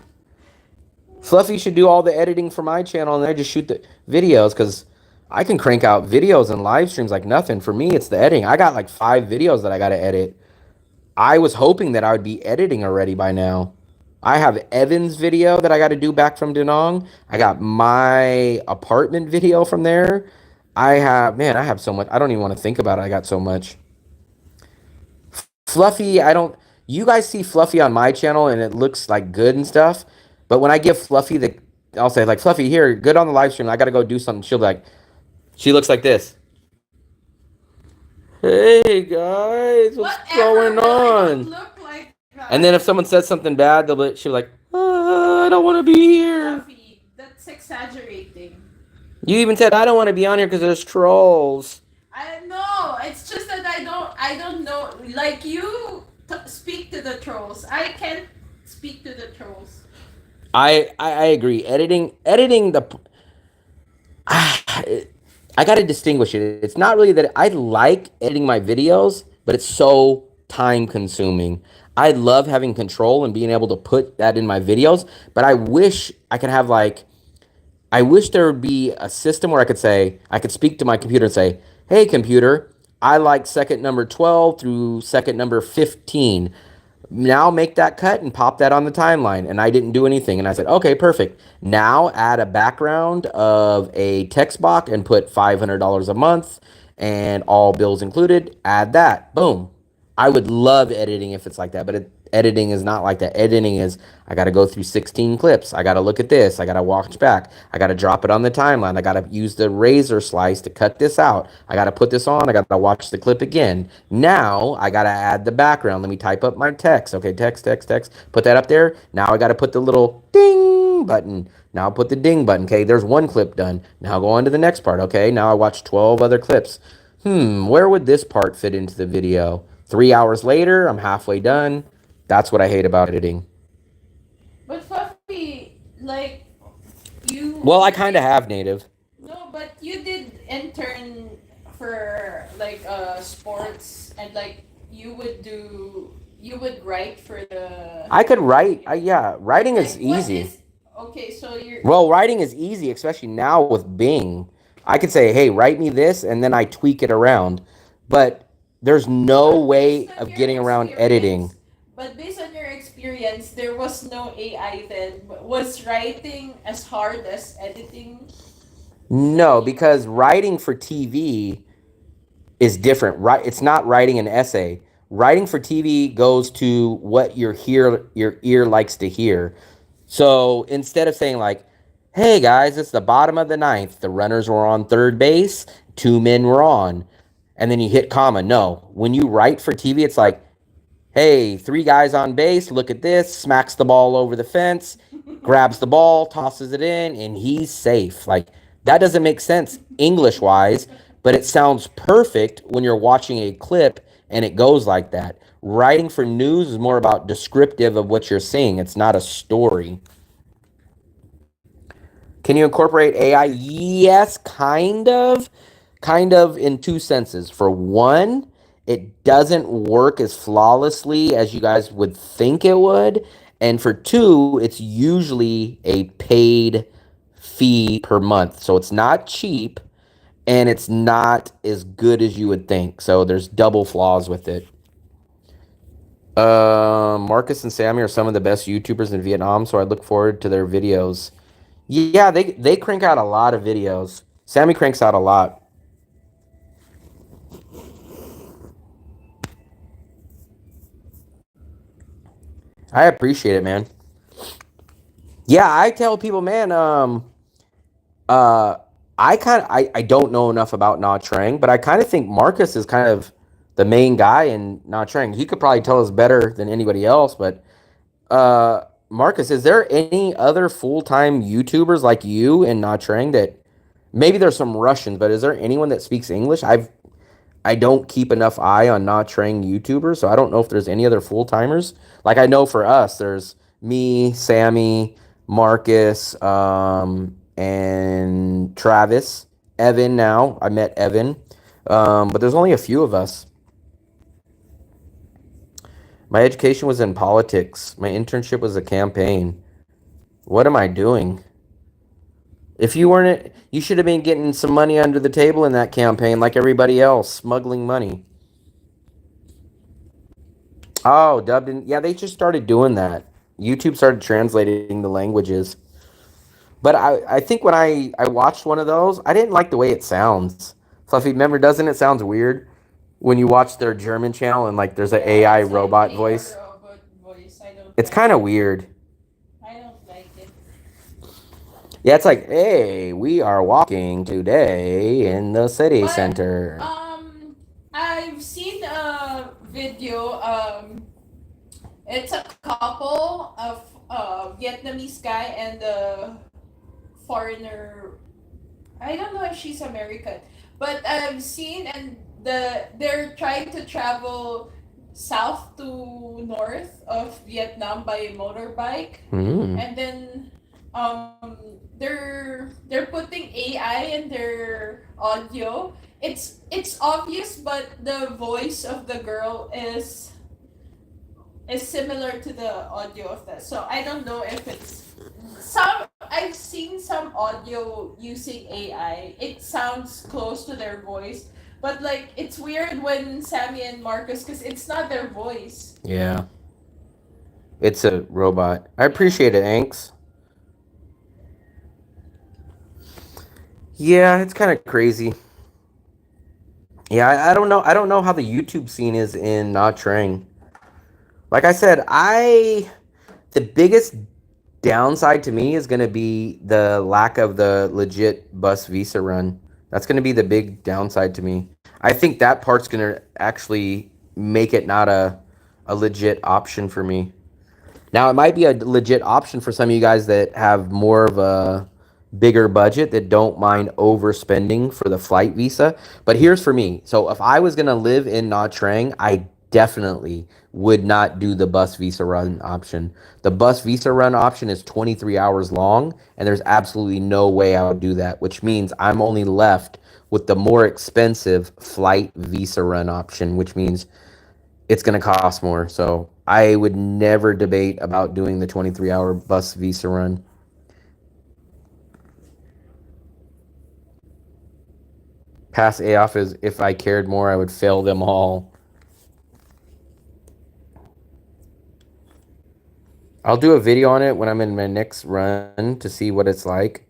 Fluffy should do all the editing for my channel and I just shoot the videos because I can crank out videos and live streams like nothing. For me, it's the editing. I got like 5 videos that I gotta edit. I was hoping that I would be editing already by now. I have Evan's video that I got to do back from Danong. I got my apartment video from there. I have so much. I don't even want to think about it. I got so much. Fluffy, I don't. You guys see Fluffy on my channel and it looks like good and stuff. But when I give Fluffy I'll say like, "Fluffy, here, good on the live stream. I got to go do something." She'll be like, she looks like this. "Hey guys, what's Whatever, going but I don't on?" look like And then if someone says something bad, she'll be like, I don't want to be here. Fluffy, that's exaggerating. You even said, I don't want to be on here because there's trolls. I know. It's just that I don't know. Like you speak to the trolls. I can't speak to the trolls. I agree. Editing the I got to distinguish it. It's not really that I like editing my videos, but it's so time consuming. I love having control and being able to put that in my videos, but I wish I could have like I wish there would be a system where I could speak to my computer and say, "Hey computer, I like second number 12 through second number 15. Now make that cut and pop that on the timeline." And I didn't do anything. And I said, okay, perfect. Now add a background of a text box and put $500 a month and all bills included. Add that. Boom. I would love editing if it's like that, but editing is not like that. Editing is I got to go through 16 clips. I got to look at this. I got to watch back. I got to drop it on the timeline. I got to use the razor slice to cut this out. I got to put this on. I got to watch the clip again. Now I got to add the background. Let me type up my text. Okay, text. Put that up there. Now I got to put the little ding button. Now put the ding button. Okay, there's one clip done. Now go on to the next part. Okay, now I watch 12 other clips. Where would this part fit into the video? 3 hours later, I'm halfway done. That's what I hate about editing. But Fluffy, like you. Well, I kind of have native. No, but you did intern for like sports and like you would write for the. I could write. Yeah, writing is Like what easy. is okay? So you're. Well, writing is easy, especially now with Bing. I could say, hey, write me this, and then I tweak it around. But there's no But way based on of your getting around editing. experience, but based on your experience, there was no AI then. Was writing as hard as editing for No, you? because writing for TV is different. Right? It's not writing an essay. Writing for TV goes to what your ear likes to hear. So instead of saying like, "Hey guys, it's the bottom of the ninth. The runners were on third base. Two men were on," and then you hit comma. No, when you write for TV, it's like, "Hey, three guys on base. Look at this. Smacks the ball over the fence, grabs the ball, tosses it in, and he's safe." Like that doesn't make sense English wise, but it sounds perfect when you're watching a clip and it goes like that. Writing for news is more about descriptive of what you're seeing. It's not a story. Can you incorporate AI? Yes, kind of. Kind of in two senses. For one, it doesn't work as flawlessly as you guys would think it would. And for two, it's usually a paid fee per month. So it's not cheap and it's not as good as you would think. So there's double flaws with it. Marcus and Sammy are some of the best YouTubers in Vietnam, so I look forward to their videos. Yeah, they crank out a lot of videos. Sammy cranks out a lot. I appreciate it, man. Yeah, I tell people, man, uh I don't know enough about Na Trang, but I kind of think Marcus is kind of the main guy in Na Trang. He could probably tell us better than anybody else, but Marcus, is there any other full-time YouTubers like you in Na Trang that maybe there's some Russians, but is there anyone that speaks English? I don't keep enough eye on not Trang YouTubers, so I don't know if there's any other full timers. Like I know for us, there's me, Sammy, Marcus, and Travis, Evan. Now I met Evan, but there's only a few of us. My education was in politics. My internship was a campaign. What am I doing? If you weren't, you should have been getting some money under the table in that campaign like everybody else, smuggling money. Oh, dubbed in. Yeah, they just started doing that. YouTube started translating the languages. But I think when I watched one of those, I didn't like the way it sounds. Fluffy, remember, doesn't it sound weird when you watch their German channel and like there's an Yeah, AI it's like robot a voice? robot voice. I don't It's like kind of it. weird. I don't like it. Yeah, it's like, hey, we are walking today in the city But center. I've seen a video. It's a couple of Vietnamese guy and a foreigner. I don't know if she's American, but I've seen and they're trying to travel south to north of Vietnam by motorbike, and then they're putting AI in their audio. It's obvious, but the voice of the girl is similar to the audio of that. So I don't know if it's some. I've seen some audio using AI. It sounds close to their voice, but like it's weird when Sammy and Marcus, because it's not their voice. Yeah. It's a robot. I appreciate it, Anks. Yeah, it's kind of crazy. Yeah, I don't know. I don't know how the YouTube scene is in Nha Trang. Like I said, the biggest downside to me is going to be the lack of the legit bus visa run. That's going to be the big downside to me. I think that part's going to actually make it not a legit option for me. Now, it might be a legit option for some of you guys that have more of a bigger budget that don't mind overspending for the flight visa. But here's for me. So if I was going to live in Nha Trang, I definitely would not do the bus visa run option. The bus visa run option is 23 hours long, and there's absolutely no way I would do that, which means I'm only left with the more expensive flight visa run option, which means it's going to cost more. So I would never debate about doing the 23-hour bus visa run. Pass A off is if I cared more, I would fail them all. I'll do a video on it when I'm in my next run to see what it's like.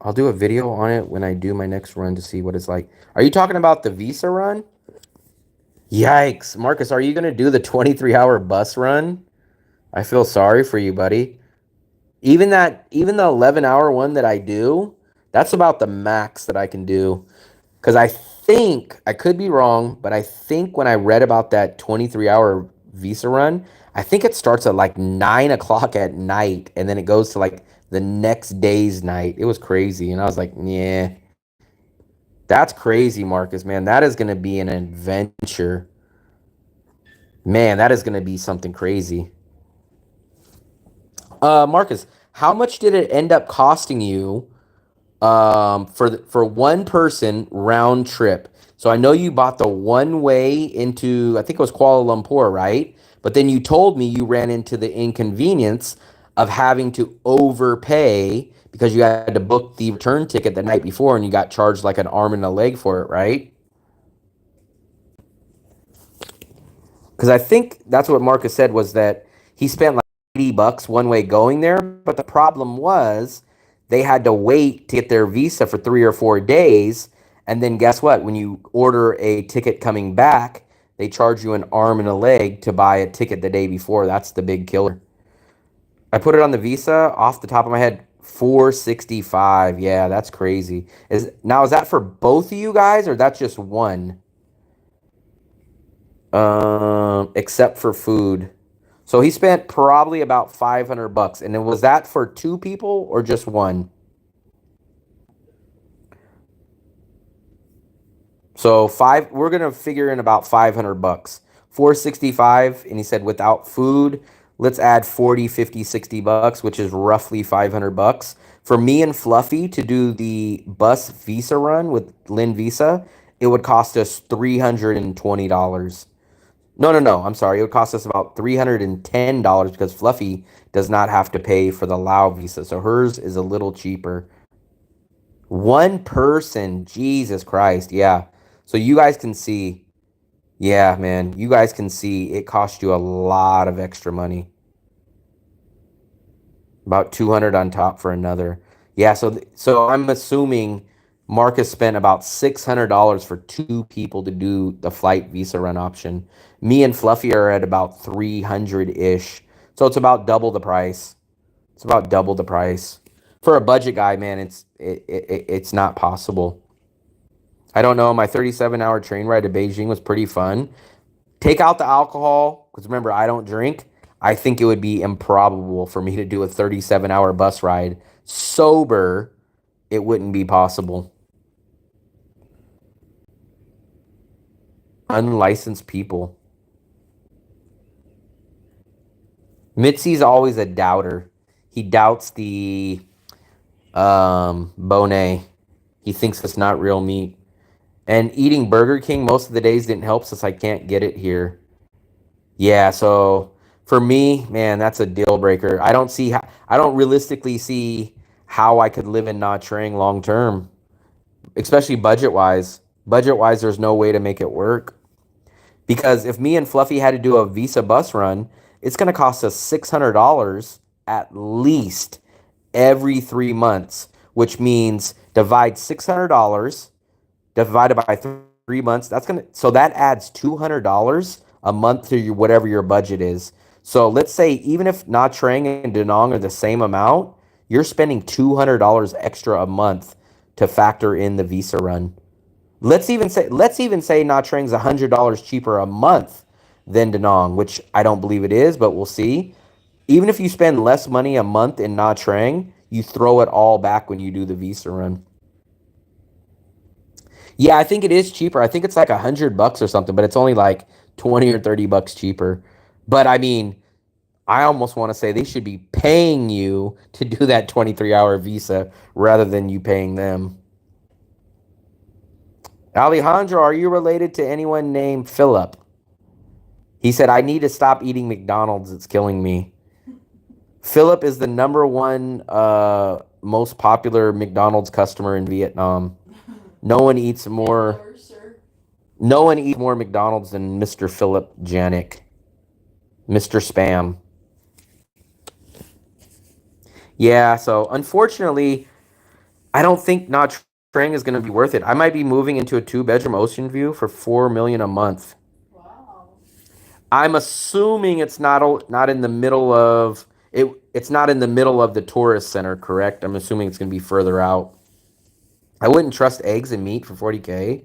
I'll do a video on it when I do my next run to see what it's like. Are you talking about the visa run? Yikes. Marcus, are you going to do the 23-hour bus run? I feel sorry for you, buddy. Even the 11-hour one that I do, that's about the max that I can do. Because I think, I could be wrong, but I think when I read about that 23-hour visa run, I think it starts at like 9 o'clock at night and then it goes to like the next day's night. It was crazy. And I was like, yeah, that's crazy, Marcus, man. That is going to be an adventure. Man, that is going to be something crazy. Marcus, how much did it end up costing you for one person round trip? So I know you bought the one way into, I think it was Kuala Lumpur, right? But then you told me you ran into the inconvenience of having to overpay because you had to book the return ticket the night before and you got charged like an arm and a leg for it, right? Because I think that's what Marcus said was that he spent like $80 one way going there, but the problem was they had to wait to get their visa for 3 or 4 days, and then guess what? When you order a ticket coming back, they charge you an arm and a leg to buy a ticket the day before. That's the big killer. I put it on the visa off the top of my head. 465. Yeah, that's crazy. Is that for both of you guys or that's just one? Except for food. So he spent probably about $500. And then was that for two people or just one? So we're gonna figure in about $500. 465, and he said without food, let's add 40, 50, $60, which is roughly $500. For me and Fluffy to do the bus visa run with Lynn Visa, it would cost us $320. No, no, no. I'm sorry. It would cost us about $310 because Fluffy does not have to pay for the Lao visa. So hers is a little cheaper. One person. Jesus Christ. Yeah. So you guys can see. Yeah, man. You guys can see it cost you a lot of extra money. About 200 on top for another. Yeah, so I'm assuming Marcus spent about $600 for two people to do the flight visa run option. Me and Fluffy are at about 300-ish. So it's about double the price. It's about double the price. For a budget guy, man, it's not possible. I don't know. My 37-hour train ride to Beijing was pretty fun. Take out the alcohol, because remember, I don't drink. I think it would be improbable for me to do a 37-hour bus ride sober. It wouldn't be possible. Unlicensed people. Mitzi's always a doubter. He doubts the bone. He thinks it's not real meat. And eating Burger King most of the days didn't help since I can't get it here. Yeah, so for me, man, that's a deal breaker. I don't realistically see how I could live in Nha Trang long term, especially budget wise. Budget wise, there's no way to make it work. Because if me and Fluffy had to do a Visa bus run, it's going to cost us $600 at least every 3 months, which means divide $600 divided by 3 months. So that adds $200 a month to whatever your budget is. So let's say even if Nha Trang and Danang are the same amount, you're spending $200 extra a month to factor in the Visa run. Let's even say Nha Trang's $100 cheaper a month than Danang, which I don't believe it is, but we'll see. Even if you spend less money a month in Nha Trang, you throw it all back when you do the Visa run. Yeah, I think it is cheaper. I think it's like $100 or something, but it's only like 20 or $30 cheaper. But I mean, I almost want to say they should be paying you to do that 23-hour visa rather than you paying them. Alejandro, are you related to anyone named Philip? He said, I need to stop eating McDonald's. It's killing me. Philip is the number one most popular McDonald's customer in Vietnam. No one eats more. No one eats more McDonald's than Mr. Philip Janik, Mr. Spam. Yeah, so unfortunately, I don't think Nha Trang is going to be worth it. I might be moving into a 2-bedroom ocean view for $4 million a month. Wow. I'm assuming it's not in the middle of it. It's not in the middle of the tourist center, correct? I'm assuming it's going to be further out. I wouldn't trust eggs and meat for 40K.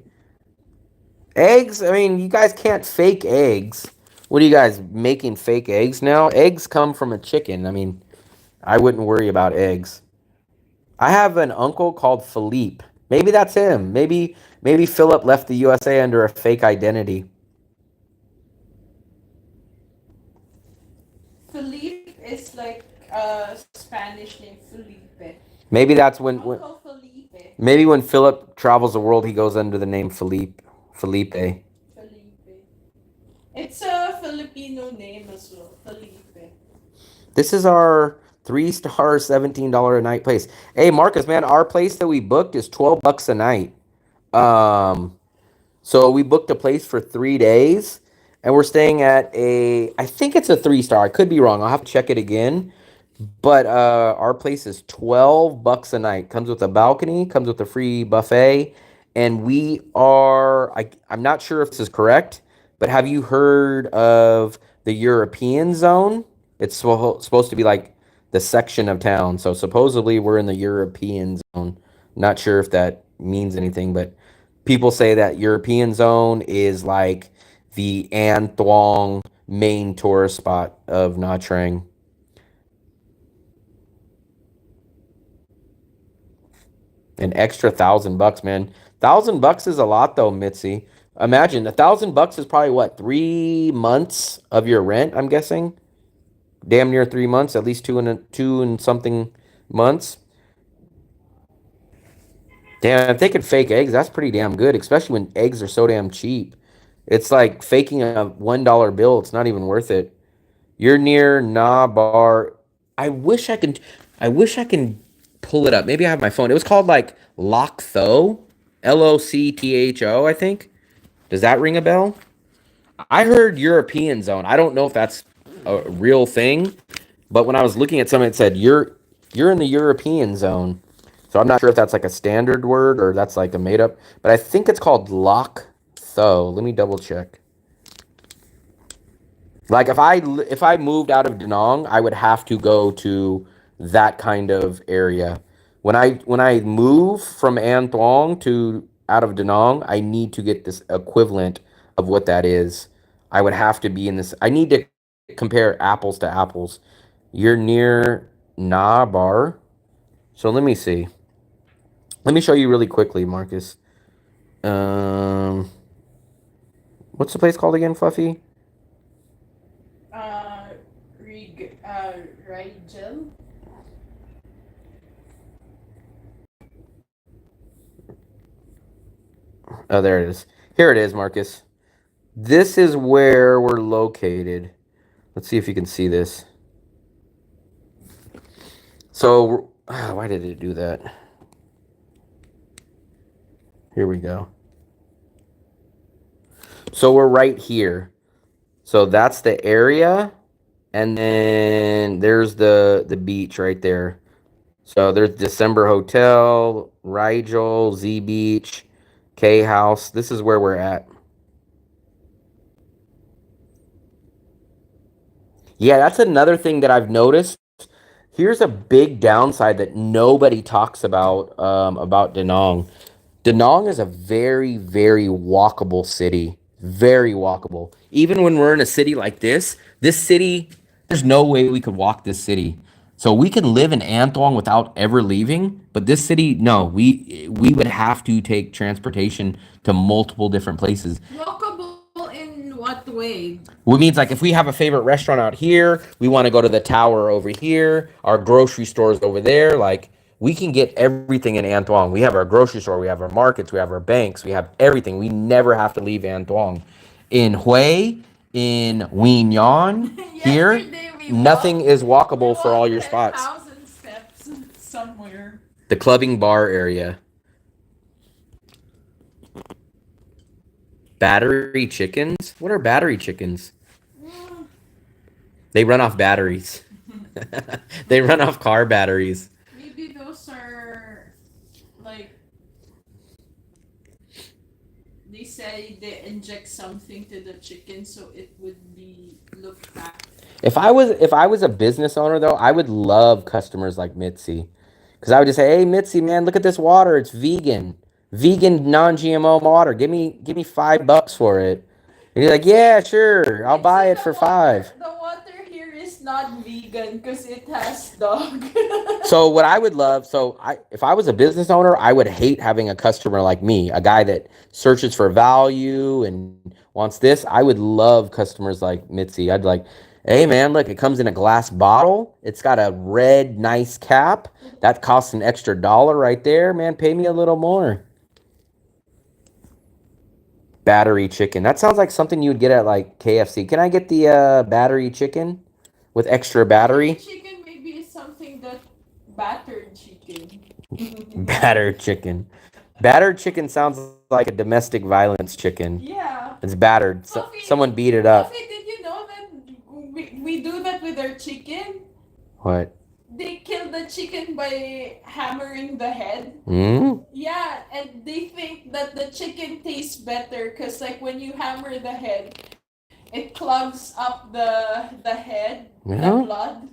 Eggs? I mean, you guys can't fake eggs. What are you guys making fake eggs now? Eggs come from a chicken. I mean, I wouldn't worry about eggs. I have an uncle called Philippe. Maybe that's him. Maybe Philip left the USA under a fake identity. Philippe is like a Spanish name, Felipe. Maybe that's when Uncle Felipe. maybe when Philip travels the world, he goes under the name Philippe. Felipe. Felipe. It's a Filipino name as well, Felipe. This is our 3-star $17 a night place. Hey Marcus, man, our place that we booked is $12 a night. So we booked a place for 3 days, and we're staying at I think it's a 3-star. I could be wrong. I'll have to check it again. But our place is $12 a night. Comes with a balcony, comes with a free buffet, and I'm not sure if this is correct, but have you heard of the European zone? It's supposed to be like the section of town. So supposedly we're in the European zone. Not sure if that means anything, but people say that European zone is like the An Thuong main tourist spot of Nha Trang. An extra $1,000, man. $1,000 is a lot though, Mitzi. Imagine $1,000 is probably what, 3 months of your rent, I'm guessing. Damn near 3 months, at least two and something months. Damn, if they could fake eggs, that's pretty damn good, especially when eggs are so damn cheap. It's like faking a $1 bill. It's not even worth it. You're near Na Bar. I wish I can. I wish I can pull it up. Maybe I have my phone. It was called like Lock Tho, Loctho. I think. Does that ring a bell? I heard European zone. I don't know if that's a real thing, but when I was looking at something, it said you're in the European zone. So I'm not sure if that's like a standard word or that's like a made up, but I think it's called Lock Tho. Let me double check. Like if I moved out of Da Nang, I would have to go to that kind of area. When I move from An Thuong to out of Da Nang, I need to get this equivalent of what that is. I would have to be in this. I need to compare apples to apples. You're near Na Bar. So let me see. Let me show you really quickly, Marcus. Um, what's the place called again, Fluffy? Uh, Rigel. Oh, there it is. Here it is, Marcus. This is where we're located. Let's see if you can see this. So, why did it do that? Here we go. So we're right here. So that's the area, and then there's the beach right there. So there's December Hotel, Rigel, Z Beach, K House. This is where we're at. Yeah, that's another thing that I've noticed. Here's a big downside that nobody talks about Danong. Danong is a very, very walkable city. Very walkable. Even when we're in a city like this city, there's no way we could walk this city. So we can live in Antong without ever leaving, but this city, no, we would have to take transportation to multiple different places. Walkable in what way? Which means like if we have a favorite restaurant out here, we want to go to the tower over here, our grocery stores over there, like we can get everything in Antoine. We have our grocery store, we have our markets, we have our banks, we have everything. We never have to leave Antoine. In Hue, in Wignon, here, Yesterday we nothing walked- is we walkable for all walked your spots. 10,000 steps somewhere. The clubbing bar area. Battery chickens? What are battery chickens? They run off batteries. They run off car batteries. Maybe those are like they say they inject something to the chicken so it would be look fat. If I was a business owner though, I would love customers like Mitzi. Cuz I would just say, "Hey Mitzi, man, look at this water. It's vegan. Vegan non-GMO water. Give me $5 for it." And you're like, "Yeah, sure. I'll buy it for 5." The water here is not vegan because it has dog. So what I would love, if I was a business owner, I would hate having a customer like me, a guy that searches for value and wants this. I would love customers like Mitzi. I'd like, hey man, look, it comes in a glass bottle. It's got a red nice cap. That costs an extra dollar right there, man. Pay me a little more. Battery chicken. That sounds like something you would get at like KFC. Can I get the battery chicken with extra battery? Chicken maybe is something that battered chicken. Battered chicken. Battered chicken sounds like a domestic violence chicken. Yeah. It's battered. Someone beat it up. Sophie, did you know that we do that with our chicken? What? They kill the chicken by hammering the head. Hmm? Yeah, and they think that the chicken tastes better because like when you hammer the head, it clogs up the head, the Yeah? blood.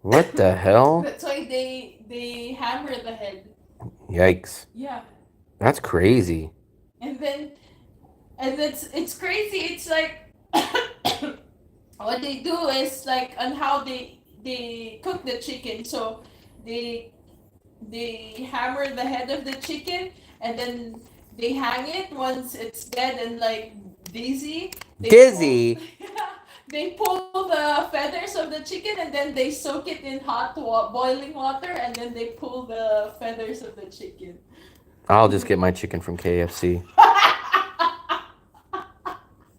What the hell? That's why they hammer the head. Yikes. Yeah. That's crazy. And then and it's crazy. It's like what they do is like on how they cook the chicken. So they hammer the head of the chicken and then they hang it once it's dead and like dizzy. Dizzy? They pull the feathers of the chicken and then they soak it in boiling water and then they pull the feathers of the chicken. I'll just get my chicken from KFC.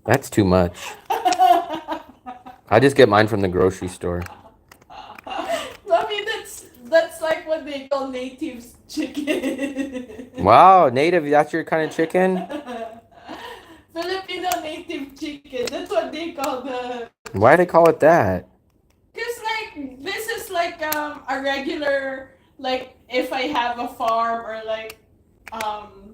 That's too much. I just get mine from the grocery store. I mean, that's like what they call native chicken. Wow, native, that's your kind of chicken? Filipino native chicken. That's what they call the. Why do they call it that? Cause like this is like a regular like if I have a farm or like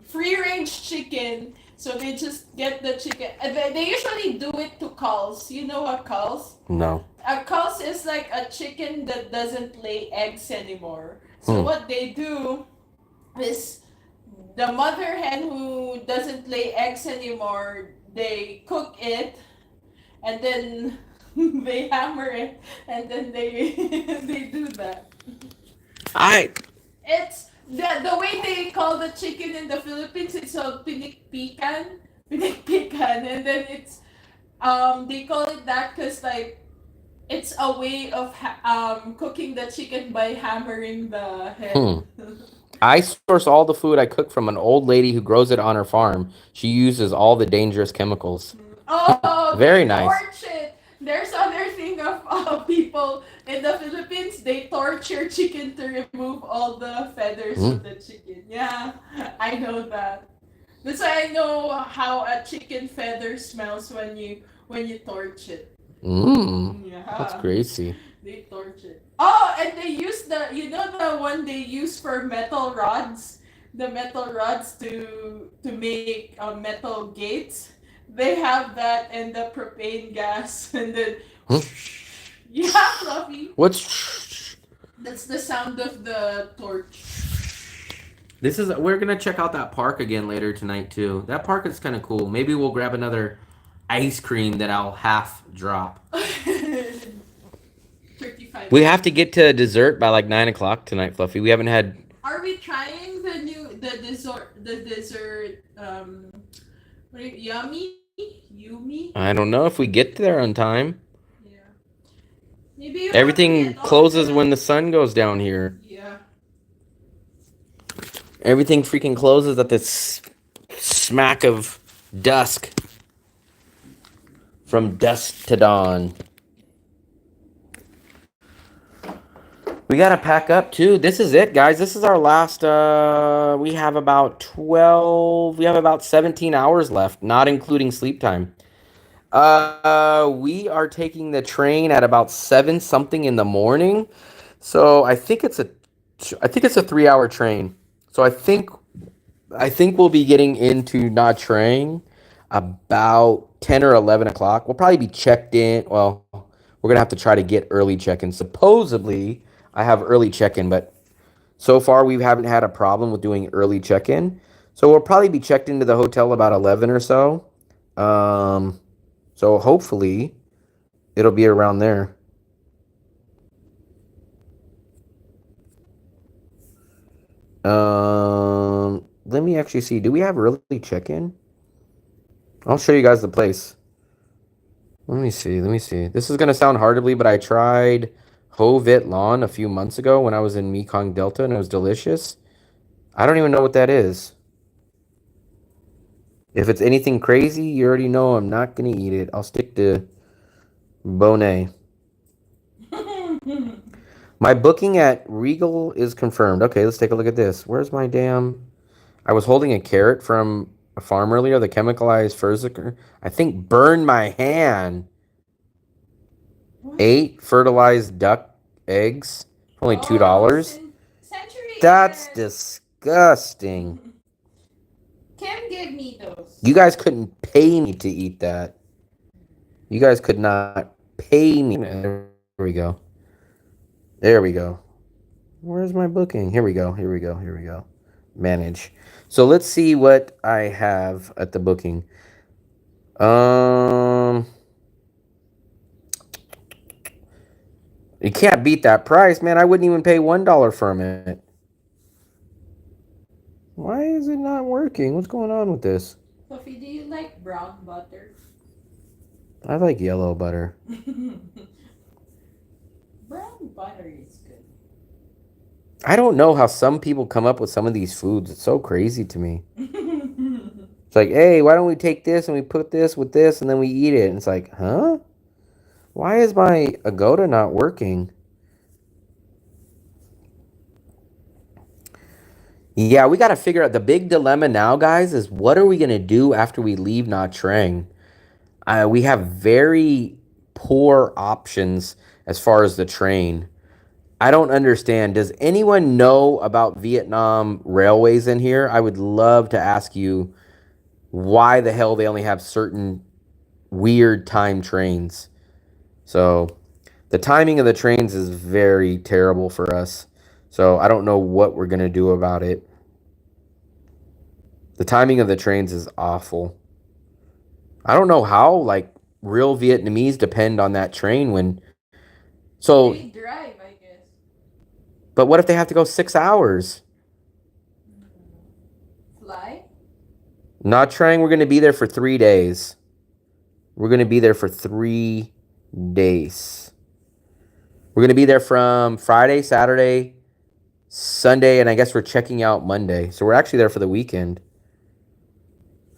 free range chicken. So they just get the chicken. And they usually do it to culls. You know what culls? No. A culls is like a chicken that doesn't lay eggs anymore. So what they do is the mother hen who doesn't lay eggs anymore, they cook it and then they hammer it and then they they do that. I It's the way they call the chicken in the Philippines. It's called pinik pican, and then it's they call it that because like it's a way of cooking the chicken by hammering the hmm. head. I source all the food I cook from an old lady who grows it on her farm. She uses all the dangerous chemicals. Oh, Very they nice. torch it. There's other thing of people in the Philippines. They torture chicken to remove all the feathers of Mm. the chicken. Yeah, I know that. That's why I know how a chicken feather smells when you torch it. Mm. That's Yeah, crazy. they torch it. Oh, and they use the the one they use for metal rods, the metal rods to make metal gates. They have that and the propane gas and then Hmm? yeah, Fluffy. What's That's the sound of the torch. this is we're gonna check out that park again later tonight too. That park is kind of cool. Maybe we'll grab another ice cream that I'll half drop. 35 We have to minutes. get to dessert by like 9 o'clock tonight, Fluffy. We haven't had. Are we trying the dessert what are Yumi? I don't know if we get there on time. Yeah. Maybe you have to Everything get off closes the when the sun goes down here. yeah. Everything freaking closes at this smack of dusk. From dusk to dawn. We gotta pack up too. This is it, guys. This is our last. We have about 12. We have about 17 hours left, not including sleep time. We are taking the train at about 7 something in the morning. So I think it's a 3 hour train. So I think we'll be getting into Nha Trang about 10 or 11 o'clock. We'll probably be checked in. Well, we're going to have to try to get early check in. Supposedly, I have early check in, but so far we haven't had a problem with doing early check in. So we'll probably be checked into the hotel about 11 or so. So hopefully it'll be around there. Let me actually see. Do we have early check in? I'll show you guys the place. Let me see. Let me see. This is gonna sound hardly, but I tried Ho Vit Lan a few months ago when I was in Mekong Delta, and it was delicious. I don't even know what that is. If it's anything crazy, you already know I'm not gonna eat it. I'll stick to Bonet. My booking at Regal is confirmed. Okay, let's take a look at this. Where's my damn? I was holding a carrot from a farm earlier. The chemicalized furziker, I think, burned my hand. What? 8 fertilized duck eggs for only $2. Century That's egg. disgusting. Kim gave me those. You guys couldn't pay me to eat that. You guys could not pay me. There we go. There we go. Where's my booking? Here we go. Here we go. Here we go. Manage. So let's see what I have at the booking. You can't beat that price, man. I wouldn't even pay $1 for it. Why is it not working? What's going on with this? Sophie, do you like brown butter? I like yellow butter. Brown butter is good. I don't know how some people come up with some of these foods. It's so crazy to me. It's like, hey, why don't we take this and we put this with this and then we eat it? And it's like, huh? Why is my Agoda not working? Yeah, we got to figure out the big dilemma now, guys, is what are we going to do after we leave Nha Trang? We have very poor options as far as the train. I don't understand. Does anyone know about Vietnam railways in here? I would love to ask you why the hell they only have certain weird time trains. So the timing of the trains is very terrible for us. So I don't know what we're going to do about it. The timing of the trains is awful. I don't know how, like, real Vietnamese depend on that train when. So, They drive, I guess. but what if they have to go 6 hours? Fly? Not trying. We're going to be there for 3 days. We're going to be there for 3 days. We're going to be there from Friday, Saturday, Sunday, and I guess we're checking out Monday. So we're actually there for the weekend.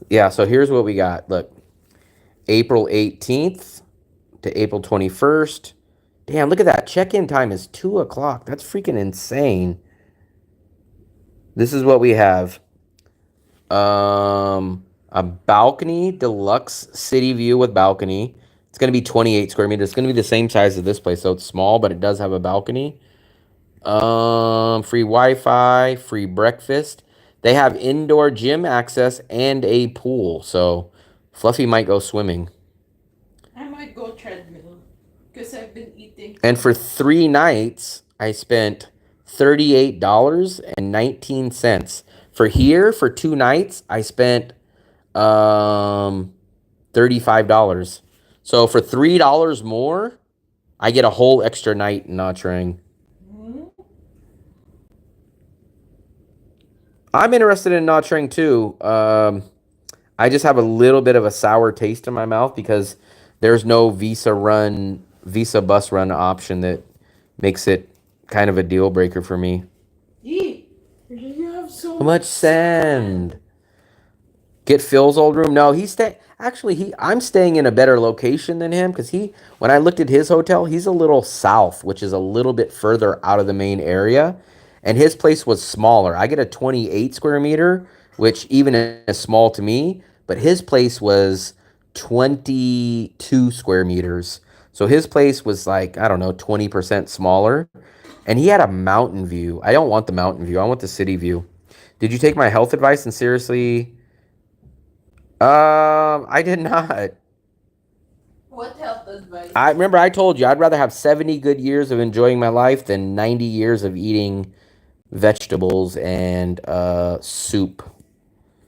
Yeah, so here's what we got. Look, April 18th to April 21st. Damn, look at that. Check-in time is 2 o'clock. That's freaking insane. This is what we have. A balcony, deluxe city view with balcony. It's going to be 28 square meters. It's going to be the same size as this place, so it's small, but it does have a balcony. Free Wi-Fi, free breakfast. They have indoor gym access and a pool, so Fluffy might go swimming. I might go treadmill because I've been eating. And for 3 nights, I spent $38.19. For here, for 2 nights, I spent $35. So for $3 more, I get a whole extra night in Nha Trang. I'm interested in Nha Trang too. I just have a little bit of a sour taste in my mouth because there's no Visa bus run option that makes it kind of a deal breaker for me. Yee, you have so Much sand. Get Phil's old room. No, I'm staying in a better location than him because when I looked at his hotel, he's a little south, which is a little bit further out of the main area. And his place was smaller. I get a 28 square meter, which even is small to me, but his place was 22 square meters. So his place was like, I don't know, 20% smaller. And he had a mountain view. I don't want the mountain view. I want the city view. Did you take my health advice and seriously? I did not. What health advice? I remember I told you I'd rather have 70 good years of enjoying my life than 90 years of eating vegetables and soup.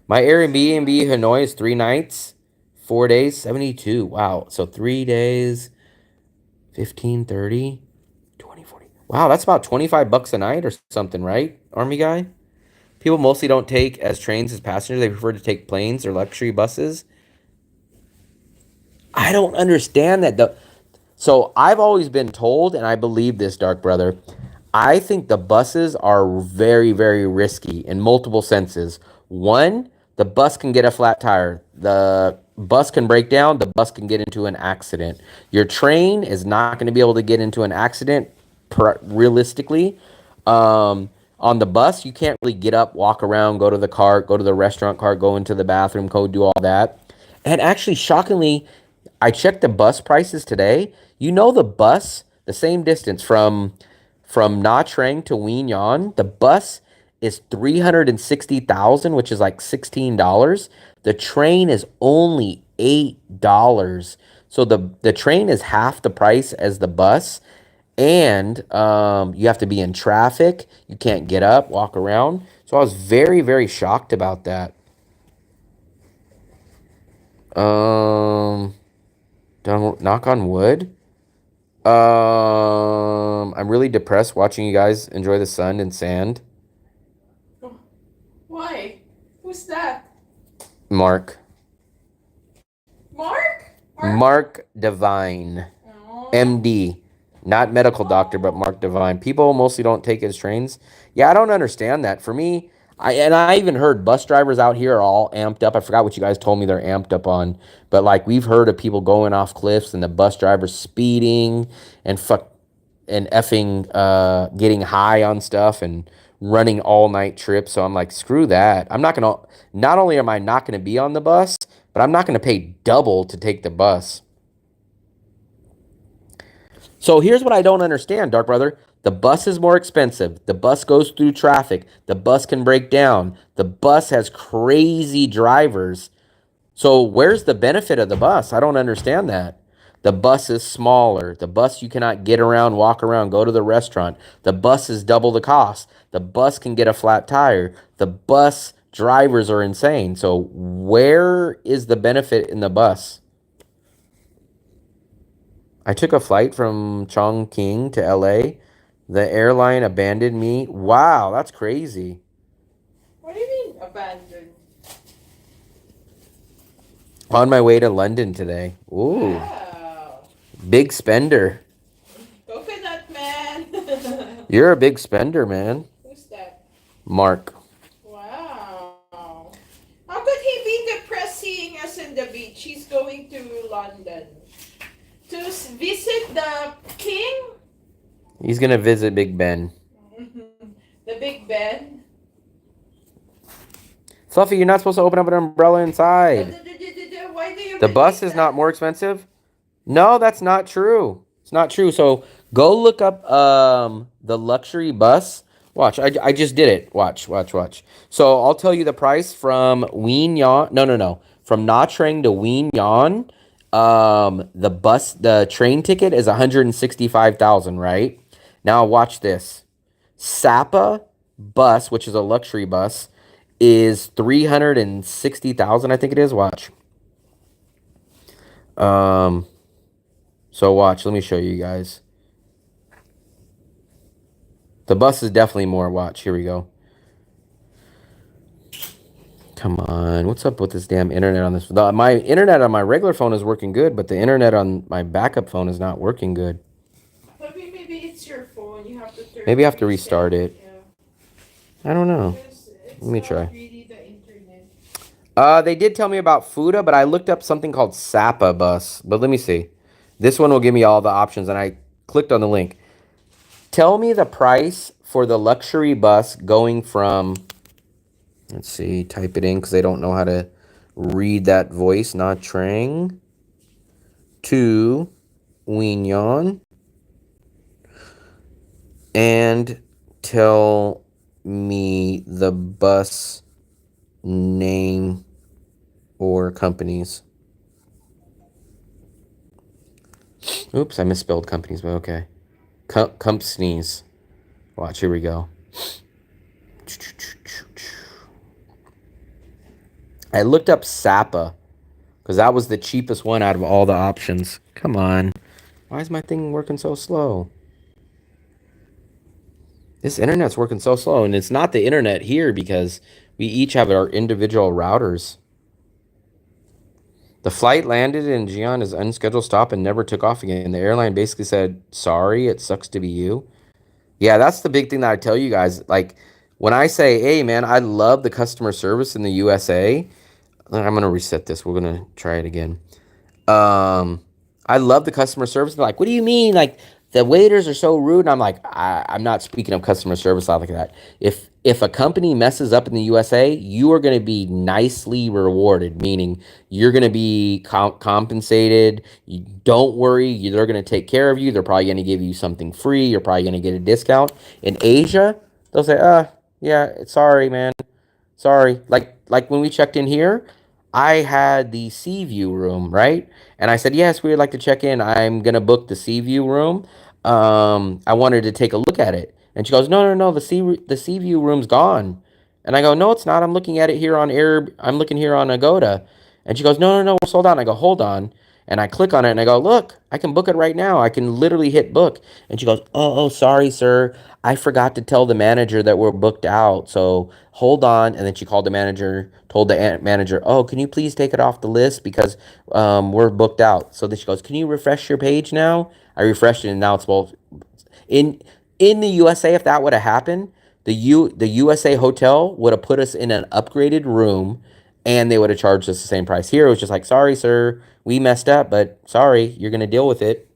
My Airbnb Hanoi is 3 nights, 4 days, 72. Wow. So 3 days, 15, 30, 20, 40. Wow, that's about $25 a night or something, right? Army guy? People mostly don't take as trains as passengers. They prefer to take planes or luxury buses. I don't understand that. So I've always been told, and I believe this, Dark Brother, I think the buses are very, very risky in multiple senses. One, the bus can get a flat tire. The bus can break down. The bus can get into an accident. Your train is not going to be able to get into an accident realistically. On the bus, you can't really get up, walk around, go to the cart, go to the restaurant cart, go into the bathroom, go do all that. And actually, shockingly, I checked the bus prices today. You know the bus, the same distance from Nha Trang to Wien Yan, the bus is 360,000, which is like $16. The train is only $8. So the train is half the price as the bus. And you have to be in traffic. You can't get up, walk around. So I was very, very shocked about that. Don't knock on wood. I'm really depressed watching you guys enjoy the sun and sand. Why? Who's that? Mark. Mark? Mark Devine. Oh. MD. Not medical doctor, but Mark Devine. People mostly don't take his trains. Yeah, I don't understand that. For me, I even heard bus drivers out here are all amped up. I forgot what you guys told me they're amped up on. But like we've heard of people going off cliffs and the bus drivers speeding and effing getting high on stuff and running all night trips. So I'm like, screw that. Not only am I not gonna be on the bus, but I'm not gonna pay double to take the bus. So here's what I don't understand, Dark Brother. The bus is more expensive. The bus goes through traffic. The bus can break down. The bus has crazy drivers. So where's the benefit of the bus? I don't understand that. The bus is smaller. The bus you cannot get around, walk around, go to the restaurant. The bus is double the cost. The bus can get a flat tire. The bus drivers are insane. So where is the benefit in the bus? I took a flight from Chongqing to LA. The airline abandoned me. Wow, that's crazy. What do you mean abandoned? On my way to London today. Ooh, Wow. big spender. Coconut man. You're a big spender, man. Who's that? Mark. Wow. How could he be depressed seeing us in the beach? He's going to London to visit the king. He's gonna visit Big Ben. The Big Ben. Fluffy, you're not supposed to open up an umbrella inside. Why do you The bus believe is not more expensive? No, that's not true. It's not true. So go look up the luxury bus. Watch, I just did it. Watch. So I'll tell you the price from Wien Yan. No. From Nha Trang to Wien Yan. The train ticket is 165,000, right? Now watch this. Sapa bus, which is a luxury bus, is 360,000, I think it is. Watch. So watch, let me show you guys. The bus is definitely more. Watch, here we go. Come on, what's up with this damn internet on this? My internet on my regular phone is working good, but the internet on my backup phone is not working good. Maybe it's your phone. You have to turn. Maybe I have to restart it. Yeah. I don't know. It's Let me not try. really the internet. They did tell me about Fuda, but I looked up something called Sapa bus. But let me see. This one will give me all the options, and I clicked on the link. Tell me the price for the luxury bus going from, let's see, type it in because they don't know how to read that voice. Nha Trang to Wien Yan. And tell me the bus name or companies. Oops, I misspelled companies, but okay. Companies. Watch, here we go. I looked up Sapa because that was the cheapest one out of all the options. Come on. Why is my thing working so slow? This internet's working so slow, and it's not the internet here because we each have our individual routers. The flight landed in Xi'an as unscheduled stop and never took off again. The airline basically said, sorry, it sucks to be you. Yeah, that's the big thing that I tell you guys. Like, when I say, hey, man, I love the customer service in the USA. I'm going to reset this. We're going to try it again. I love the customer service. They're like, what do you mean? Like, the waiters are so rude. And I'm like, I'm not speaking of customer service like that. If a company messes up in the USA, you are going to be nicely rewarded, meaning you're going to be compensated. You don't worry. They're going to take care of you. They're probably going to give you something free. You're probably going to get a discount. In Asia, they'll say, yeah, sorry, man. Sorry. Like when we checked in here, I had the sea view room, right? And I said, yes, we would like to check in. I'm going to book the sea view room. I wanted to take a look at it. And she goes, no, the sea view room's gone. And I go, no, it's not. I'm looking at it here on I'm looking here on Agoda. And she goes, no, we're sold out. And I go, hold on. And I click on it and I go, look, I can book it right now. I can literally hit book. And she goes, oh, sorry, sir. I forgot to tell the manager that we're booked out. So hold on. And then she called the manager, told the manager, oh, can you please take it off the list because we're booked out. So then she goes, can you refresh your page now? I refreshed it and now it's both. In the USA, if that would have happened, the USA hotel would have put us in an upgraded room and they would have charged us the same price. Here it was just like, sorry, sir, we messed up, but sorry, you're going to deal with it.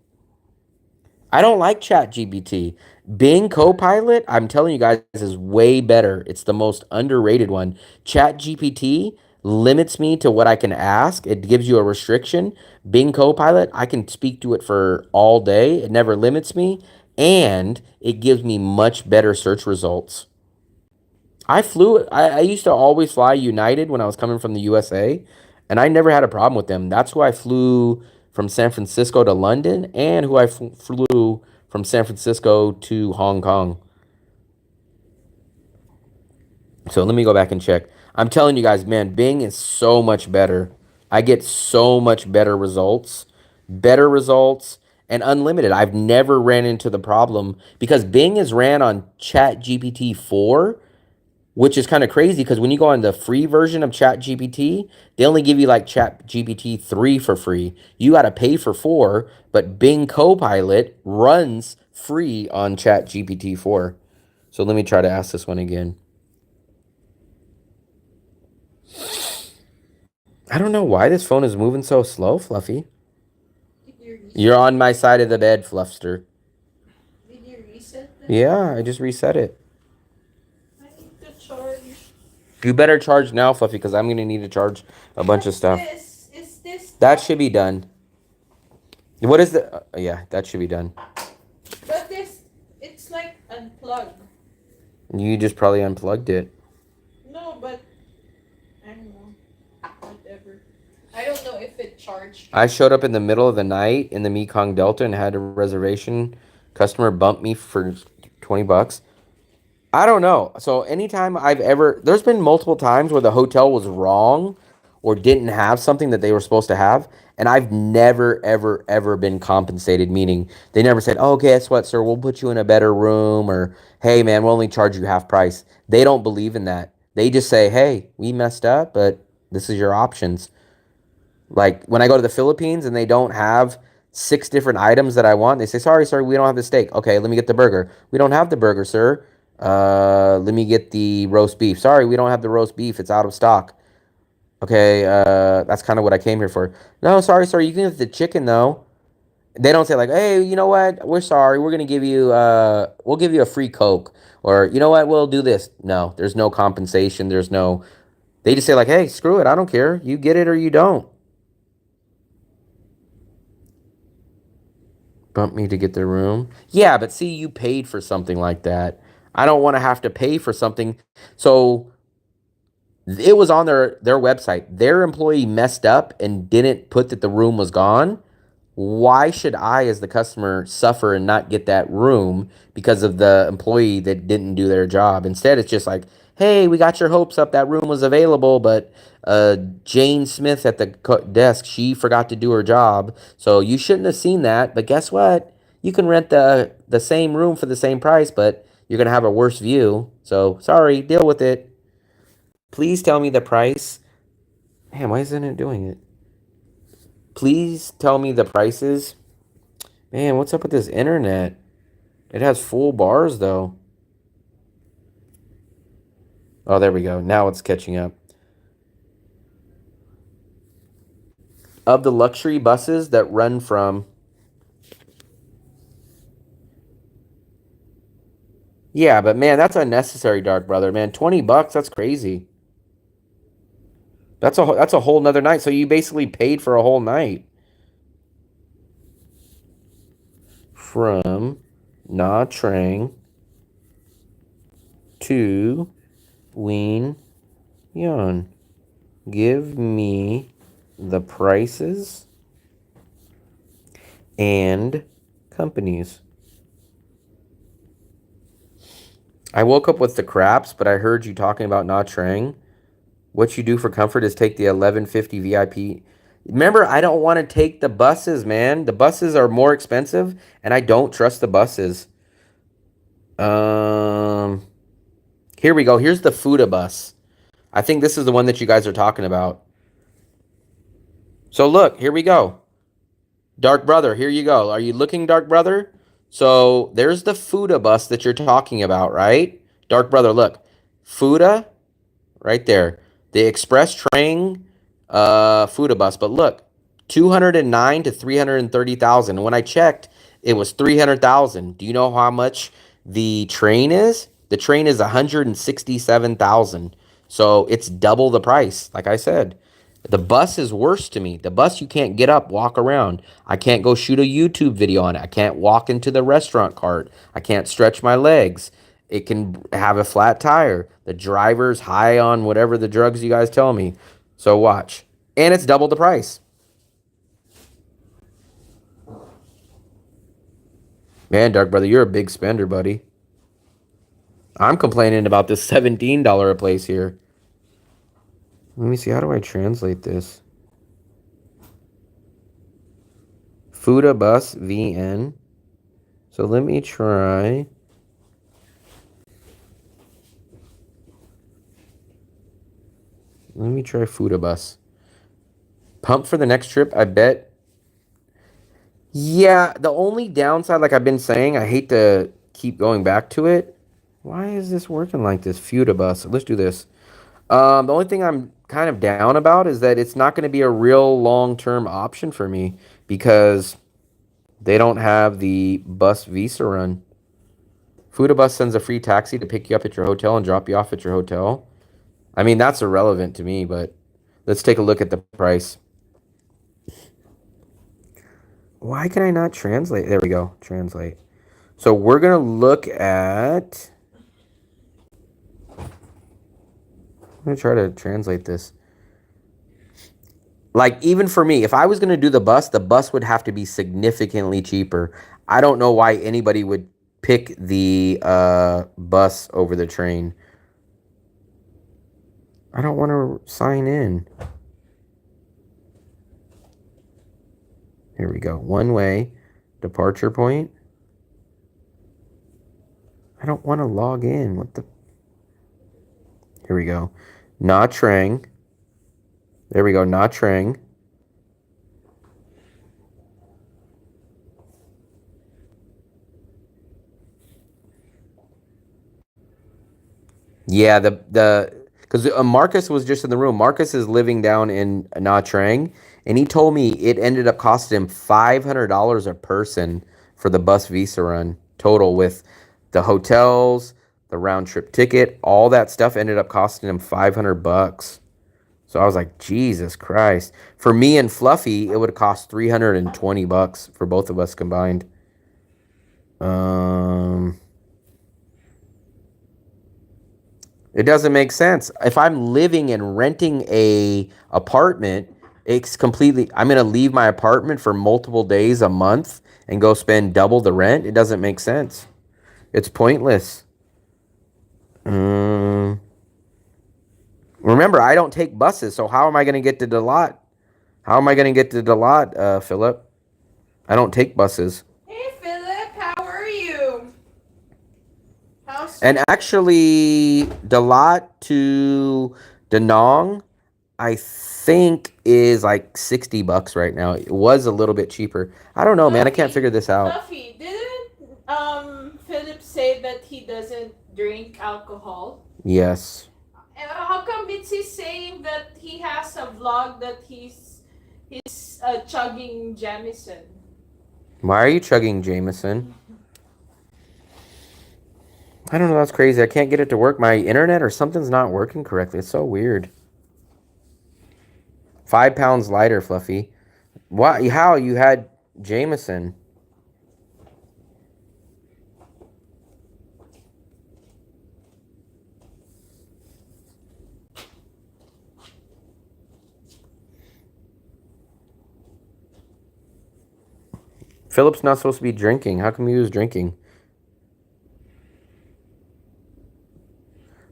I don't like ChatGPT. Bing Copilot, I'm telling you guys, is way better. It's the most underrated one. ChatGPT limits me to what I can ask. It gives you a restriction. Bing Copilot, I can speak to it for all day. It never limits me. And it gives me much better search results. I used to always fly United when I was coming from the USA, and I never had a problem with them. That's who I flew from San Francisco to London and who I flew from San Francisco to Hong Kong. So let me go back and check. I'm telling you guys, man, Bing is so much better. I get so much better results. and unlimited. I've never ran into the problem because Bing is ran on ChatGPT 4, which is kind of crazy because when you go on the free version of ChatGPT, they only give you like ChatGPT 3 for free. You got to pay for 4, but Bing Copilot runs free on ChatGPT 4. So let me try to ask this one again. I don't know why this phone is moving so slow, Fluffy. You're on my side of the bed, Fluffster. Did you reset that? Yeah, I just reset it. I need to charge. You better charge now, Fluffy, because I'm going to need to charge a bunch of stuff. Is this That should be done. What is the... yeah, that should be done. But it's like unplugged. You just probably unplugged it. No, but I don't know. Whatever. I don't know if it charged. I showed up in the middle of the night in the Mekong Delta and had a reservation. Customer bumped me for $20. I don't know. So anytime there's been multiple times where the hotel was wrong or didn't have something that they were supposed to have, and I've never, ever, ever been compensated, meaning they never said, oh, guess what, sir, we'll put you in a better room, or, hey, man, we'll only charge you half price. They don't believe in that. They just say, hey, we messed up, but this is your options. Like when I go to the Philippines and they don't have 6 different items that I want, they say, sorry, sir, we don't have the steak. Okay, let me get the burger. We don't have the burger, sir. Let me get the roast beef. Sorry, we don't have the roast beef. It's out of stock. Okay, that's kind of what I came here for. No, sorry, sir, you can get the chicken though. They don't say like, hey, you know what? We're sorry. We're gonna give you we'll give you a free Coke. Or you know what, we'll do this. No, there's no compensation. They just say like, hey, screw it, I don't care. You get it or you don't. Bump me to get the room. Yeah, but see, you paid for something like that. I don't want to have to pay for something. So it was on their website. Their employee messed up and didn't put that the room was gone. Why should I, as the customer, suffer and not get that room because of the employee that didn't do their job? Instead, it's just like, hey, we got your hopes up. That room was available, but Jane Smith at the desk, she forgot to do her job. So you shouldn't have seen that. But guess what? You can rent the same room for the same price, but you're going to have a worse view. So sorry, deal with it. Please tell me the price. Man, why isn't it doing it? Please tell me the prices. Man, what's up with this internet? It has full bars, though. Oh, there we go. Now it's catching up. Of the luxury buses that run from... yeah, but man, that's unnecessary, Dark Brother. Man, $20, that's crazy. That's a whole nother night. So you basically paid for a whole night. From Nha Trang to Wien Yon. Give me the prices and companies. I woke up with the craps, but I heard you talking about Nha Trang. What you do for comfort is take the 1150 VIP. Remember, I don't want to take the buses, man. The buses are more expensive, and I don't trust the buses. Here we go. Here's the Fuda bus. I think this is the one that you guys are talking about. So look, here we go. Dark Brother, here you go. Are you looking, Dark Brother? So there's the Fuda bus that you're talking about, right? Dark Brother, look. Fuda, right there. The express train Fuda bus. But look, 209 to 330,000. And when I checked, it was 300,000. Do you know how much the train is? The train is 167,000. So it's double the price, like I said. The bus is worse to me. The bus, you can't get up, walk around. I can't go shoot a YouTube video on it. I can't walk into the restaurant cart. I can't stretch my legs. It can have a flat tire. The driver's high on whatever the drugs you guys tell me. So watch. And it's double the price. Man, Dark Brother, you're a big spender, buddy. I'm complaining about this $17 a place here. Let me see. How do I translate this? Fuda bus VN. So let me try. Let me try Fuda bus. Pump for the next trip, I bet. Yeah, the only downside, like I've been saying, I hate to keep going back to it. Why is this working like this? Fuda bus. Let's do this. The only thing I'm kind of down about is that it's not going to be a real long-term option for me because they don't have the bus Visa run. Fuda bus sends a free taxi to pick you up at your hotel and drop you off at your hotel. I mean, that's irrelevant to me, but let's take a look at the price. Why can I not translate? There we go. Translate. So we're going to look at... I'm going to try to translate this. Like, even for me, if I was going to do the bus would have to be significantly cheaper. I don't know why anybody would pick the bus over the train. I don't want to sign in. Here we go. One way. Departure point. I don't want to log in. What the... Here we go. Nha Trang. There we go. Nha Trang. Yeah, because Marcus was just in the room. Marcus is living down in Nha Trang, and he told me it ended up costing him $500 a person for the bus Visa run total with the hotels, the round trip ticket, all that stuff ended up costing him $500. So I was like, Jesus Christ. For me and Fluffy, it would have cost $320 for both of us combined. It doesn't make sense. If I'm living and renting a apartment, it's completely... I'm going to leave my apartment for multiple days, a month, and go spend double the rent. It doesn't make sense. It's pointless. Remember, I don't take buses, so how am I going to get to Dalat? How am I going to get to Dalat, Philip? I don't take buses. Hey, Philip, how are you? And actually, Dalat to Da Nang, I think is like $60 right now. It was a little bit cheaper. I don't know, man. I can't figure this out. Fluffy, didn't Philip say that he doesn't drink alcohol? Yes. How come it's he saying that he has a vlog that he's chugging Jameson? Why are you chugging Jameson? I don't know. That's crazy. I can't get it to work. My internet or something's not working correctly. It's so weird. 5 pounds lighter, Fluffy. Why? How? You had Jameson. Philip's not supposed to be drinking. How come he was drinking?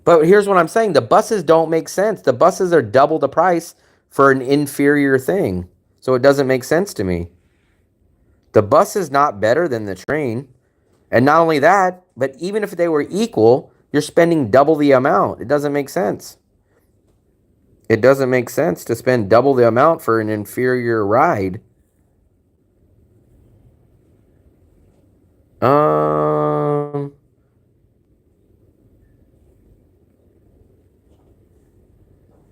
But here's what I'm saying. The buses don't make sense. The buses are double the price for an inferior thing. So it doesn't make sense to me. The bus is not better than the train. And not only that, but even if they were equal, you're spending double the amount. It doesn't make sense. It doesn't make sense to spend double the amount for an inferior ride.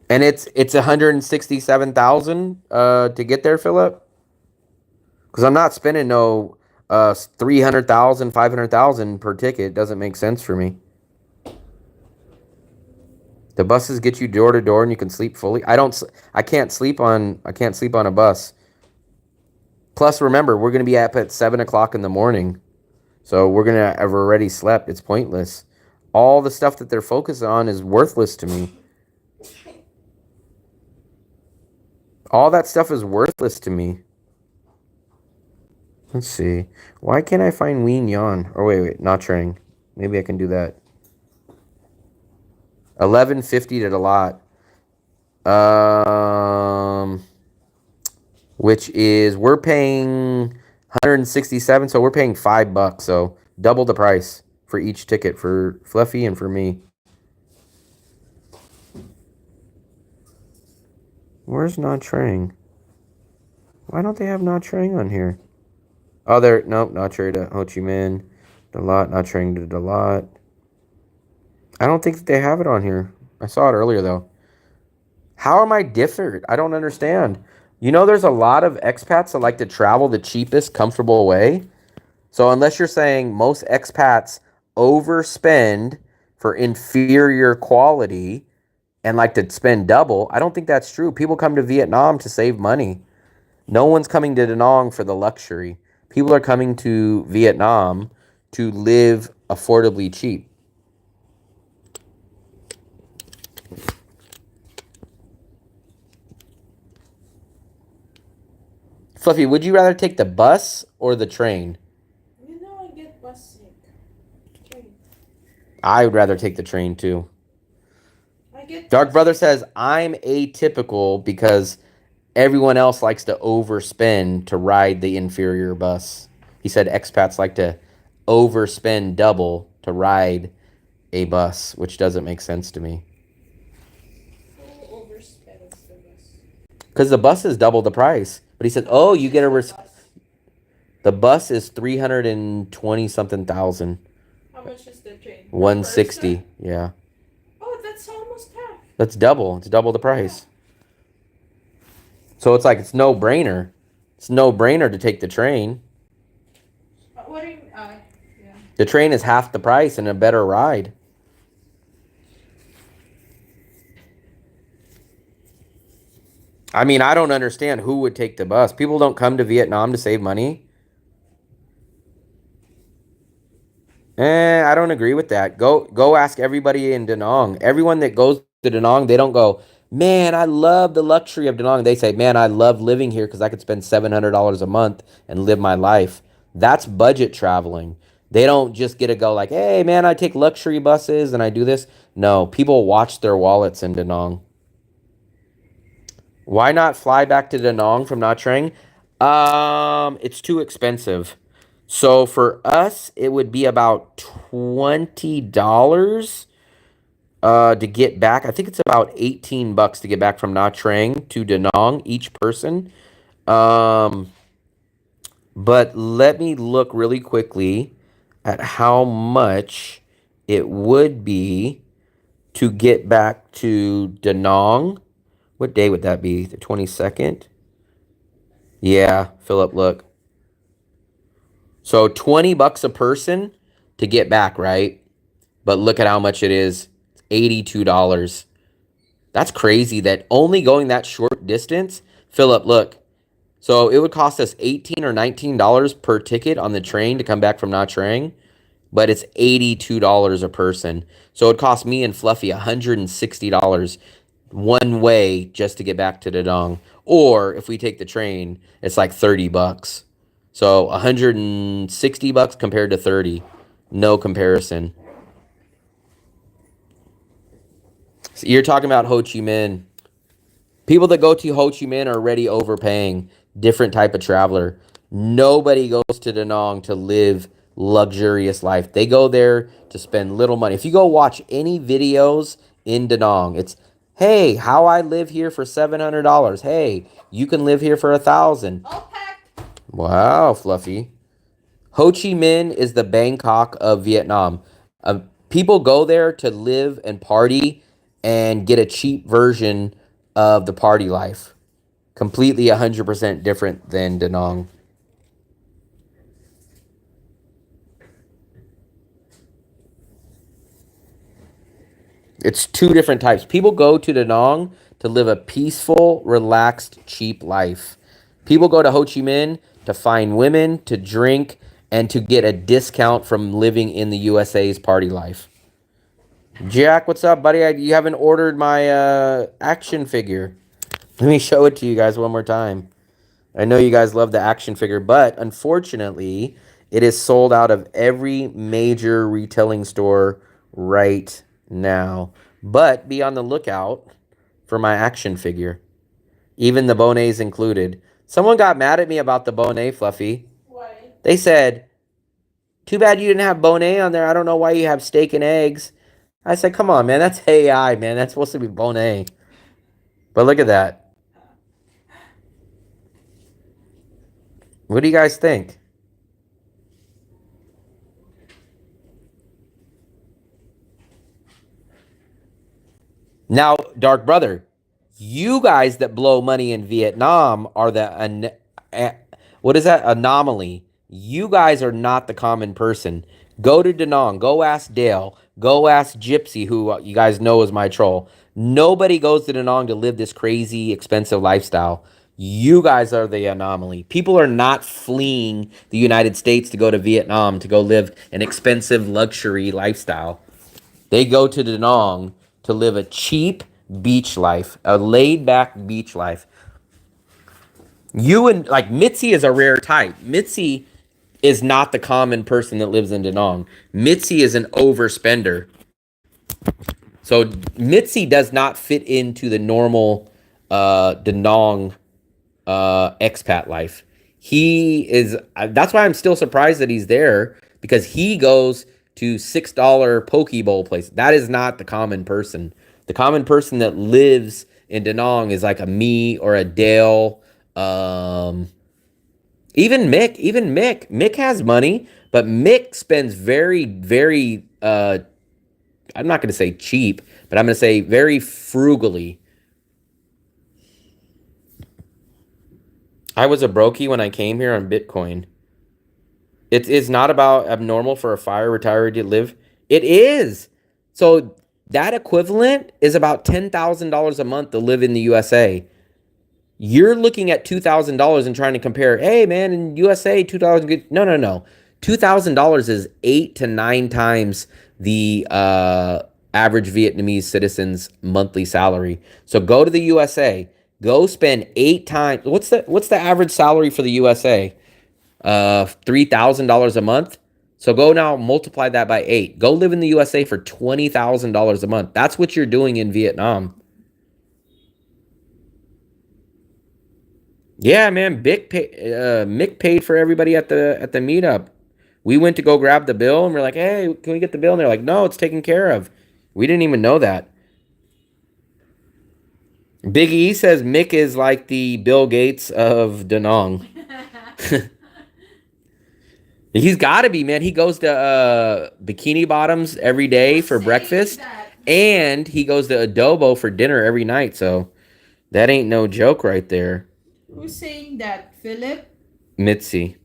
And it's $167,000 to get there, Philip. Because I'm not spending no $300,000, $500,000 per ticket. It doesn't make sense for me. The buses get you door to door, and you can sleep fully. I can't sleep on a bus. Plus, remember, we're gonna be up at 7 o'clock in the morning, so we're gonna have already slept. It's pointless. All the stuff that they're focused on is worthless to me. All that stuff is worthless to me. Let's see. Why can't I find Ween Yan? Oh, wait, not Trang. Maybe I can do that. 1150 to the lot. Which is, we're paying 167. So we're paying $5. So double the price for each ticket for Fluffy and for me. Where's Nha Trang? Why don't they have Nha Trang on here? Oh, there. Nope. Nha Trang to Ho Chi Minh. Dalat. Nha Trang to Dalat. I don't think that they have it on here. I saw it earlier, though. How am I different? I don't understand. You know, there's a lot of expats that like to travel the cheapest, comfortable way. So unless you're saying most expats overspend for inferior quality and like to spend double, I don't think that's true. People come to Vietnam to save money. No one's coming to Da Nang for the luxury. People are coming to Vietnam to live affordably cheap. Fluffy, would you rather take the bus or the train? You know I get bus sick. Train. I would rather take the train too. I get Dark Brother says, I'm atypical because everyone else likes to overspend to ride the inferior bus. He said expats like to overspend double to ride a bus, which doesn't make sense to me. Who overspends the bus? Because the bus is double the price. But he said, oh, you get the bus is 320 something thousand. How much is the train? 160. Yeah. Oh, that's almost half. That's double. It's double the price. So it's like it's no brainer. It's no brainer to take the train. What do you yeah. The train is half the price and a better ride. I mean, I don't understand who would take the bus. People don't come to Vietnam to save money. I don't agree with that. Go ask everybody in Da Nang. Everyone that goes to Da Nang, they don't go, man, I love the luxury of Da Nang. They say, man, I love living here because I could spend $700 a month and live my life. That's budget traveling. They don't just get to go like, hey, man, I take luxury buses and I do this. No, people watch their wallets in Da Nang. Why not fly back to Da Nang from Nha Trang? It's too expensive. So for us, it would be about $20 to get back. I think it's about $18 to get back from Nha Trang to Da Nang each person. But let me look really quickly at how much it would be to get back to Da Nang. What day would that be? The 22nd? Yeah, Philip, look. So $20 a person to get back, right? But look at how much it is. $82. That's crazy that only going that short distance. Philip, look. So it would cost us $18 or $19 per ticket on the train to come back from Nha Trang, but it's $82 a person. So it cost me and Fluffy $160 one way just to get back to Da Nang. Or if we take the train, it's like $30. So $160 compared to 30. No comparison. So you're talking about Ho Chi Minh. People that go to Ho Chi Minh are already overpaying. Different type of traveler. Nobody goes to Da Nang to live luxurious life. They go there to spend little money. If you go watch any videos in Da Nang, it's, hey, how I live here for $700. Hey, you can live here for $1,000. All packed. Wow, Fluffy. Ho Chi Minh is the Bangkok of Vietnam. People go there to live and party and get a cheap version of the party life. Completely 100% different than Da Nang. It's two different types. People go to Da Nang to live a peaceful, relaxed, cheap life. People go to Ho Chi Minh to find women, to drink, and to get a discount from living in the USA's party life. Jack, what's up, buddy? You haven't ordered my action figure. Let me show it to you guys one more time. I know you guys love the action figure, but unfortunately, it is sold out of every major retailing store right now. But be on the lookout for my action figure. Even the bonnets included. Someone got mad at me about the bonnet, Fluffy. Why? They said, too bad you didn't have Bonet on there. I don't know why you have steak and eggs. I said, come on, man. That's AI, man. That's supposed to be Bonet. But look at that. What do you guys think? Now, Dark Brother, you guys that blow money in Vietnam are the what is that anomaly? You guys are not the common person. Go to Danong. Go ask Dale. Go ask Gypsy, who you guys know is my troll. Nobody goes to Danong to live this crazy, expensive lifestyle. You guys are the anomaly. People are not fleeing the United States to go to Vietnam to go live an expensive luxury lifestyle. They go to Danong to live a cheap beach life, a laid back beach life. You and like Mitzi is a rare type. Mitzi is not the common person that lives in Danong. Mitzi is an overspender. So Mitzi does not fit into the normal Danong expat life. He is. That's why I'm still surprised that he's there, because he goes to $6 poke bowl place. That is not the common person. The common person that lives in Danong is like a me or a Dale. Even Mick. Mick has money, but Mick spends very, very. I'm not going to say cheap, but I'm going to say very frugally. I was a brokey when I came here on Bitcoin. It is not about abnormal for a fire retiree to live. It is. So that equivalent is about $10,000 a month to live in the USA. You're looking at $2,000 and trying to compare, hey man, in USA, $2,000. No. $2,000 is 8 to 9 times the average Vietnamese citizen's monthly salary. So go to the USA. Go spend 8 times. What's the average salary for the USA? $3,000 a month. So go now multiply that by 8. Go live in the USA for $20,000 a month. That's what you're doing in Vietnam. Yeah, man. Mick paid for everybody at the meetup. We went to go grab the bill and we're like, hey, can we get the bill? And they're like, no, it's taken care of. We didn't even know that. Big E says Mick is like the Bill Gates of Danong. He's got to be, man. He goes to Bikini Bottoms every day for breakfast. And he goes to Adobo for dinner every night. So that ain't no joke right there. Who's saying that? Philip? Mitzi.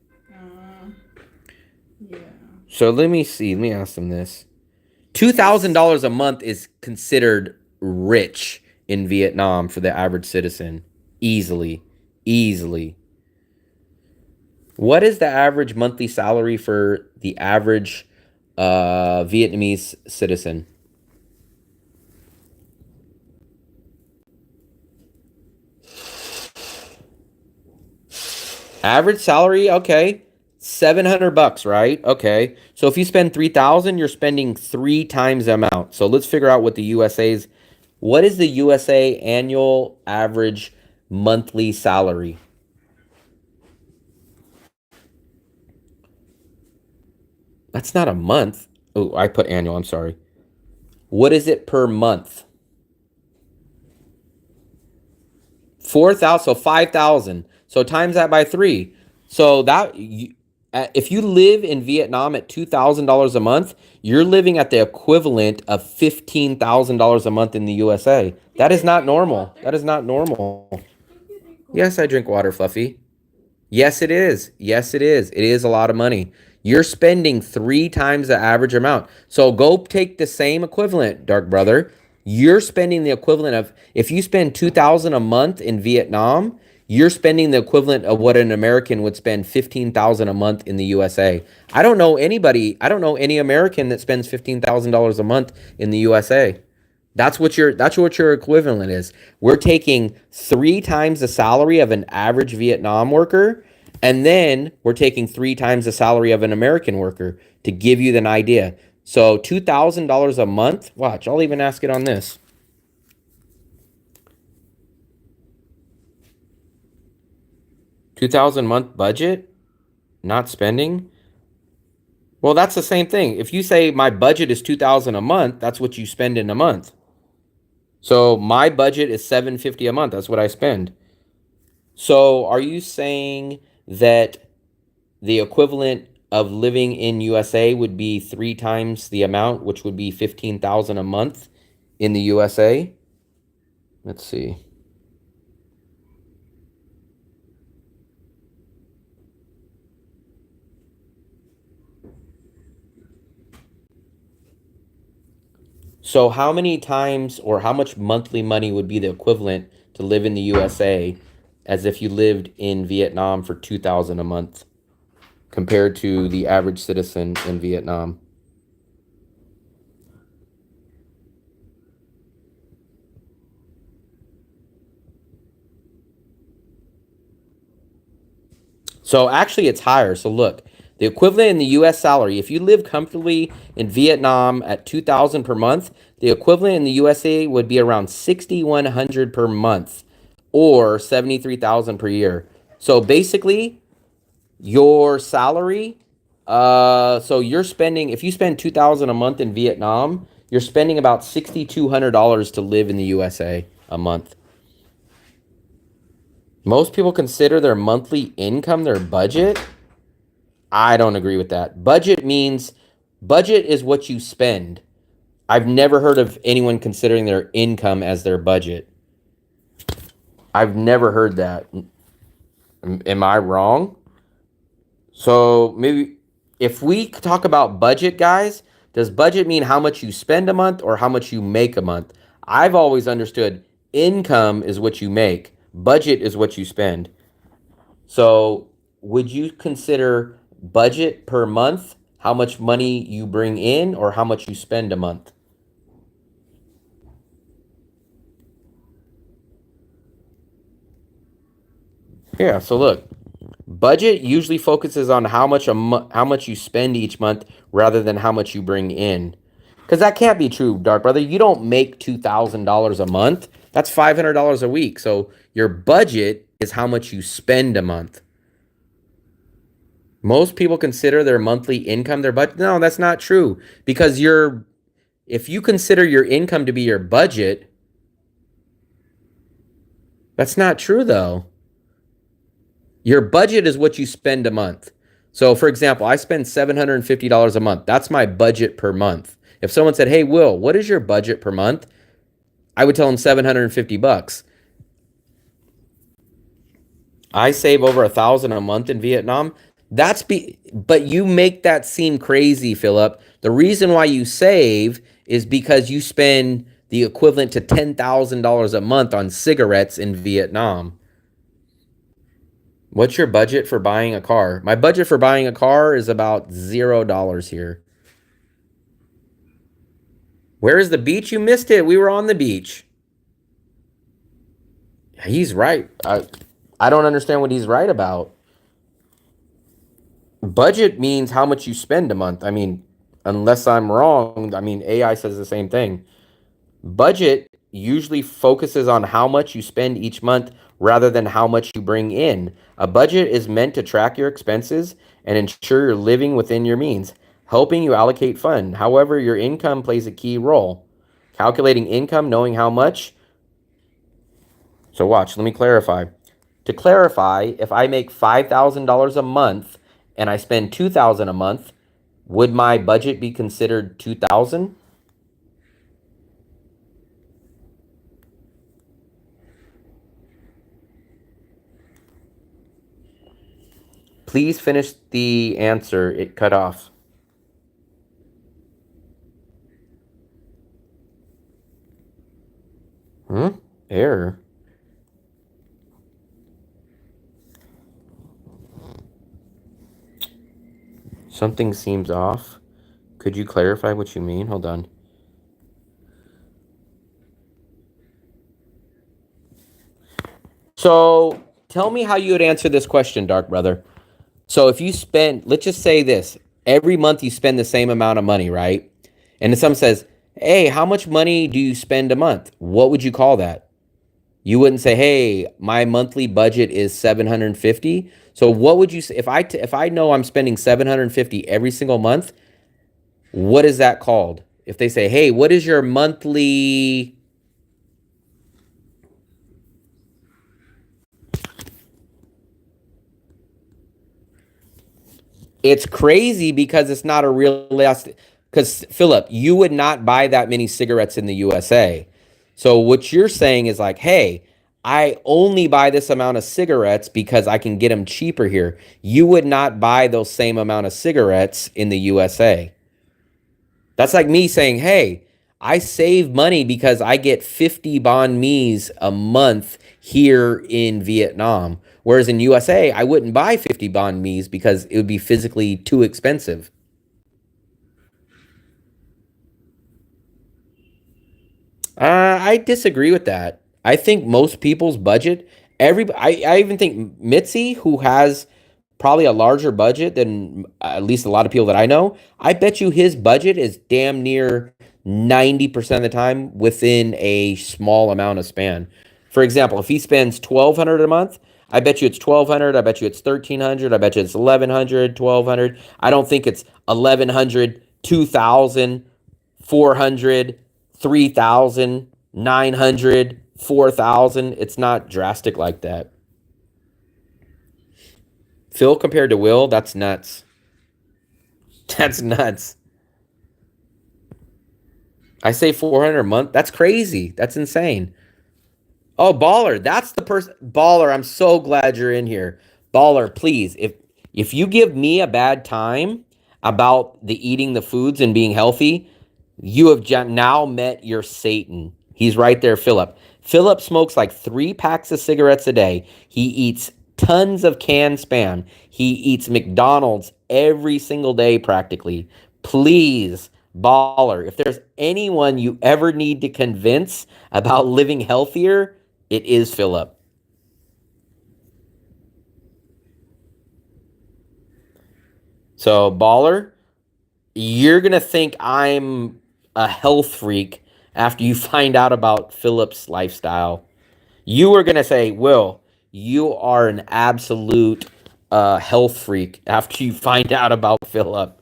Yeah. So let me see. Let me ask them this. $2,000 a month is considered rich in Vietnam for the average citizen. Easily. What is the average monthly salary for the average Vietnamese citizen? Average salary, okay. $700, right? Okay. So if you spend 3,000, you're spending 3 times the amount. So let's figure out what the USA's. What is the USA annual average monthly salary? That's not a month. Oh, I put annual. I'm sorry. What is it per month? 4,000. So 5,000. So times that by 3. So that if you live in Vietnam at $2,000 a month, you're living at the equivalent of $15,000 a month in the USA. That is not normal. That is not normal. Yes, I drink water, Fluffy. Yes, it is. Yes, it is. It is a lot of money. You're spending 3 times the average amount. So go take the same equivalent, Dark Brother. You're spending the equivalent of, if you spend $2,000 a month in Vietnam, you're spending the equivalent of what an American would spend $15,000 a month in the USA. I don't know any American that spends $15,000 a month in the USA. That's what your equivalent is. We're taking 3 times the salary of an average Vietnam worker, and then we're taking 3 times the salary of an American worker to give you an idea. So $2,000 a month. Watch, I'll even ask it on this. $2,000 month budget. Not spending? Well, that's the same thing. If you say my budget is 2,000 a month, that's what you spend in a month. So my budget is 750 a month. That's what I spend. So are you saying that the equivalent of living in USA would be 3 times the amount, which would be 15,000 a month in the USA? Let's see. So how many times or how much monthly money would be the equivalent to live in the USA as if you lived in Vietnam for 2,000 a month compared to the average citizen in Vietnam? So actually it's higher. So look, the equivalent in the US salary, if you live comfortably in Vietnam at 2,000 per month, the equivalent in the USA would be around 6,100 per month or 73,000 per year. So basically, your salary, so you're spending, if you spend 2,000 a month in Vietnam, you're spending about $6,200 to live in the USA a month. Most people consider their monthly income their budget. I don't agree with that. Budget is what you spend. I've never heard of anyone considering their income as their budget. I've never heard that. Am I wrong? So maybe if we talk about budget, guys, does budget mean how much you spend a month or how much you make a month? I've always understood income is what you make. Budget is what you spend. So would you consider budget per month how much money you bring in or how much you spend a month? Yeah, so look, budget usually focuses on how much you spend each month rather than how much you bring in. Because that can't be true, Dark Brother. You don't make $2,000 a month. That's $500 a week. So your budget is how much you spend a month. Most people consider their monthly income their budget. No, that's not true. Because if you consider your income to be your budget, that's not true though. Your budget is what you spend a month. So for example, I spend $750 a month. That's my budget per month. If someone said, "Hey, Will, what is your budget per month?" I would tell them $750. I save over 1,000 a month in Vietnam. But you make that seem crazy, Philip. The reason why you save is because you spend the equivalent to $10,000 a month on cigarettes in Vietnam. What's your budget for buying a car? My budget for buying a car is about $0 here. Where is the beach? You missed it. We were on the beach. He's right. I don't understand what he's right about. Budget means how much you spend a month. I mean, unless I'm wrong, I mean, AI says the same thing. Budget usually focuses on how much you spend each month rather than how much you bring in. A budget is meant to track your expenses and ensure you're living within your means, helping you allocate funds. However, your income plays a key role. Calculating income, knowing how much. So watch, let me clarify. To clarify, if I make $5,000 a month and I spend $2,000 a month, would my budget be considered $2,000? Please finish the answer. It cut off. Error. Something seems off. Could you clarify what you mean? Hold on. So tell me how you would answer this question, Dark Brother. So if you spend, let's just say this, every month you spend the same amount of money, right? And if someone says, "Hey, how much money do you spend a month?" What would you call that? You wouldn't say, "Hey, my monthly budget is 750." So what would you say if I know I'm spending 750 every single month? What is that called? If they say, "Hey, what is your monthly?" It's crazy because it's not a realistic. Because Philip, you would not buy that many cigarettes in the USA. So what you're saying is like, hey, I only buy this amount of cigarettes because I can get them cheaper here. You would not buy those same amount of cigarettes in the USA. That's like me saying, hey, I save money because I get 50 banh mi's a month here in Vietnam. Whereas in USA, I wouldn't buy 50 banh mi's because it would be physically too expensive. I disagree with that. I think most people's budget, I even think Mitzi, who has probably a larger budget than at least a lot of people that I know, I bet you his budget is damn near 90% of the time within a small amount of span. For example, if he spends 1,200 a month, I bet you it's 1,200. I bet you it's 1,300. I bet you it's 1,100, 1,200. I don't think it's 1,100, 2,000, 400, 3,000, 900, 4,000. It's not drastic like that. Phil compared to Will, that's nuts. That's nuts. I say 400 a month. That's crazy. That's insane. Oh, Baller, that's the person. Baller, I'm so glad you're in here. Baller, please, if you give me a bad time about the eating the foods and being healthy, you have now met your Satan. He's right there, Philip. Philip smokes like 3 packs of cigarettes a day. He eats tons of canned spam. He eats McDonald's every single day practically. Please, Baller, if there's anyone you ever need to convince about living healthier, it is Philip. So, Baller, you're going to think I'm a health freak after you find out about Philip's lifestyle. You are going to say, Will, you are an absolute health freak after you find out about Philip.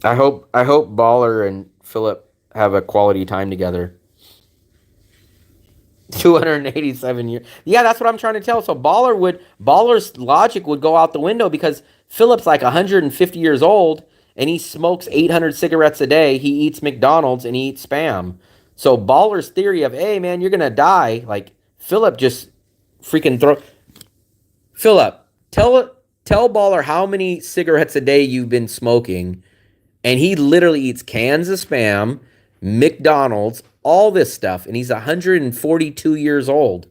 I hope Baller and Philip have a quality time together. 287 years. Yeah, that's what I'm trying to tell. So Baller's logic would go out the window because Philip's like 150 years old and he smokes 800 cigarettes a day. He eats McDonald's and he eats spam. So Baller's theory of, hey man, you're gonna die, like Philip just freaking throw. Philip, tell Baller how many cigarettes a day you've been smoking, and he literally eats cans of spam, McDonald's, all this stuff, and he's 142 years old.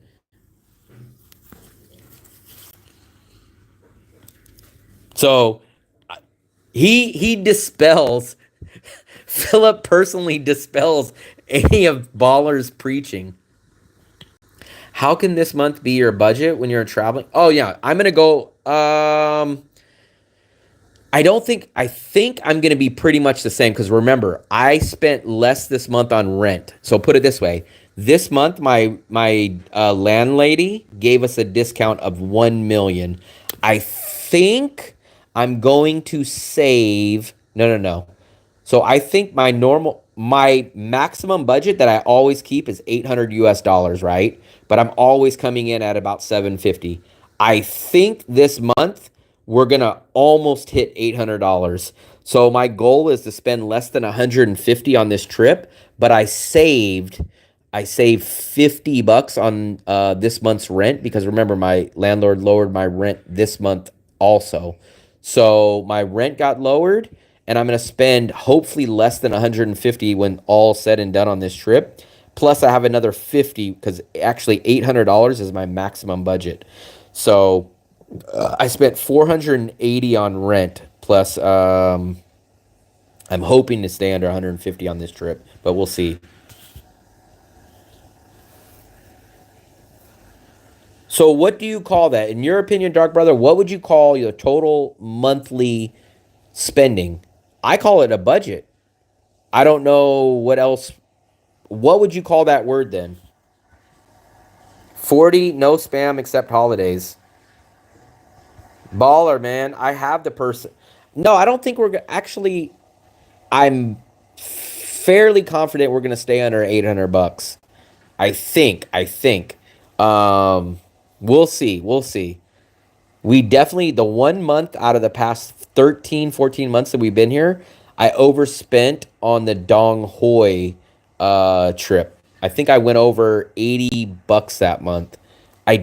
So he dispels. Philip personally dispels any of Baller's preaching. How can this month be your budget when you're traveling? Oh yeah, I'm gonna go. I think I'm going to be pretty much the same because remember, I spent less this month on rent. So put it this way. This month my landlady gave us a discount of 1 million. I think I'm going to save. No, no, no. So I think my maximum budget that I always keep is 800 US dollars, right? But I'm always coming in at about 750. I think this month we're going to almost hit $800. So my goal is to spend less than 150 on this trip, but I saved 50 bucks on this month's rent because remember my landlord lowered my rent this month also. So my rent got lowered and I'm going to spend hopefully less than 150 when all said and done on this trip. Plus I have another 50 because actually $800 is my maximum budget. So I spent 480 on rent plus I'm hoping to stay under 150 on this trip, but we'll see. So what do you call that? In your opinion, Dark Brother, what would you call your total monthly spending? I call it a budget. I don't know what else. What would you call that word then? 40, no spam except holidays. Baller, man. I have the person. No, I don't think actually. I'm fairly confident we're gonna stay under 800 bucks. I think. I think. Um, we'll see. We'll see. We definitely, the 1 month out of the past 13, 14 months that we've been here, I overspent on the Dong Hoi trip. I think I went over 80 bucks that month. I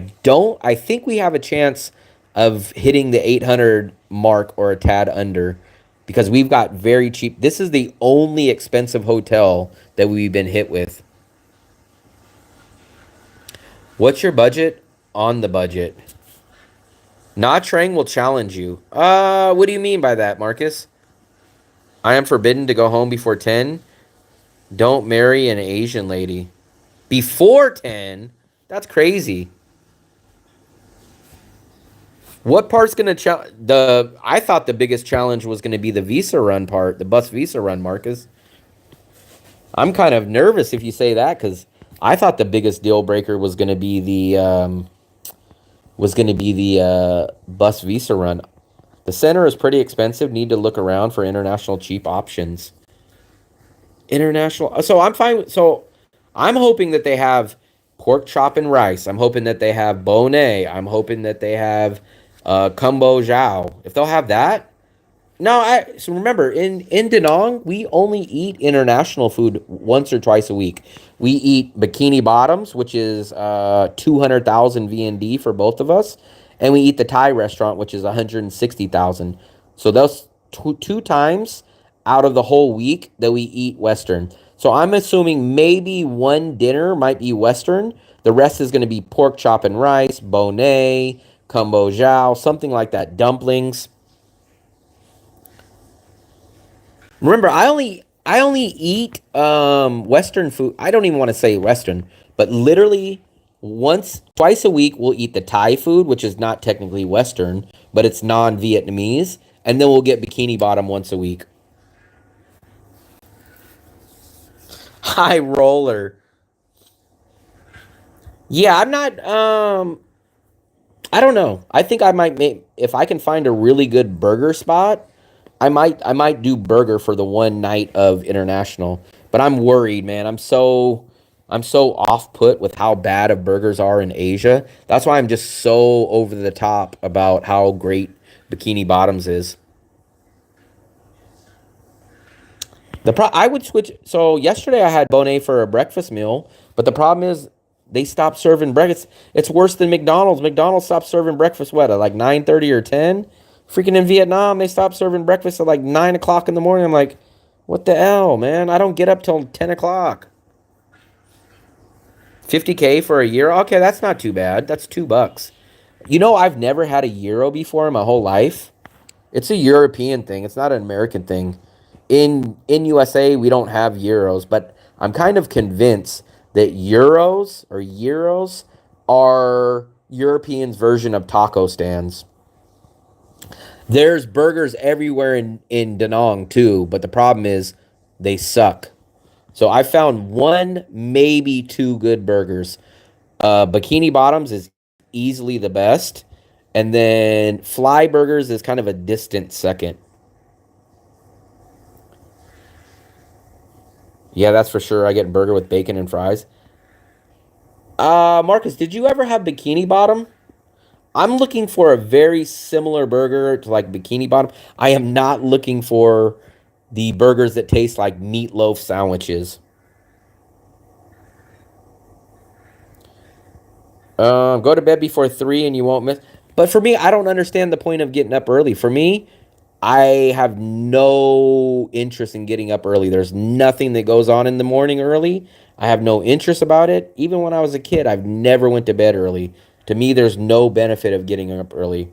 think we have a chance of hitting the 800 mark or a tad under because we've got very cheap. This is the only expensive hotel that we've been hit with. What's your budget? On the budget. Not Trang will challenge you. What do you mean by that, Marcus? I am forbidden to go home before 10. Don't marry an Asian lady. Before 10? That's crazy. What part's going to challenge? I thought the biggest challenge was going to be the visa run part, the bus visa run, Marcus. I'm kind of nervous if you say that because I thought the biggest deal breaker was going to be the bus visa run. The center is pretty expensive. Need to look around for international cheap options. International. So I'm fine. So I'm hoping that they have pork chop and rice. I'm hoping that they have bonnet. I'm hoping that they have kumbo zhao. If they'll have that. No, so remember in Da Nang we only eat international food once or twice a week. We eat Bikini Bottoms, which is 200,000 VND for both of us, and we eat the Thai restaurant, which is 160,000. So those two times out of the whole week that we eat Western. So I'm assuming maybe one dinner might be Western. The rest is going to be pork chop and rice, bonnet, kumbo zhao, something like that, dumplings. Remember, I only eat Western food. I don't even want to say Western, but literally twice a week we'll eat the Thai food, which is not technically Western, but it's non-Vietnamese, and then we'll get Bikini Bottom once a week. High roller. Yeah, I'm not I don't know. I think I might make if I can find a really good burger spot, I might do burger for the one night of international. But I'm worried, man. I'm so off put with how bad of burgers are in Asia. That's why I'm just so over the top about how great Bikini Bottoms is. I would switch. So yesterday I had Bonet for a breakfast meal, but the problem is they stopped serving breakfast. It's worse than McDonald's. McDonald's stopped serving breakfast what at like 9:30 or 10. Freaking in Vietnam, they stopped serving breakfast at like 9 o'clock in the morning. I'm like, what the hell, man? I don't get up till 10 o'clock. 50K for a year? Okay, that's not too bad. That's $2. I've never had a euro before in my whole life. It's a European thing. It's not an American thing. In USA, we don't have euros, but I'm kind of convinced that euros are Europeans' version of taco stands. There's burgers everywhere in Da Nang too, but the problem is they suck. So I found one, maybe two good burgers. Bikini Bottoms is easily the best. And then Fly Burgers is kind of a distant second. Yeah, that's for sure. I get burger with bacon and fries. Marcus, did you ever have Bikini Bottom? I'm looking for a very similar burger to like Bikini Bottom. I am not looking for the burgers that taste like meatloaf sandwiches. Go to bed before 3 and you won't miss. But for me, I don't understand the point of getting up early. For me, I have no interest in getting up early. There's nothing that goes on in the morning early. I have no interest about it. Even when I was a kid, I've never went to bed early. To me, there's no benefit of getting up early.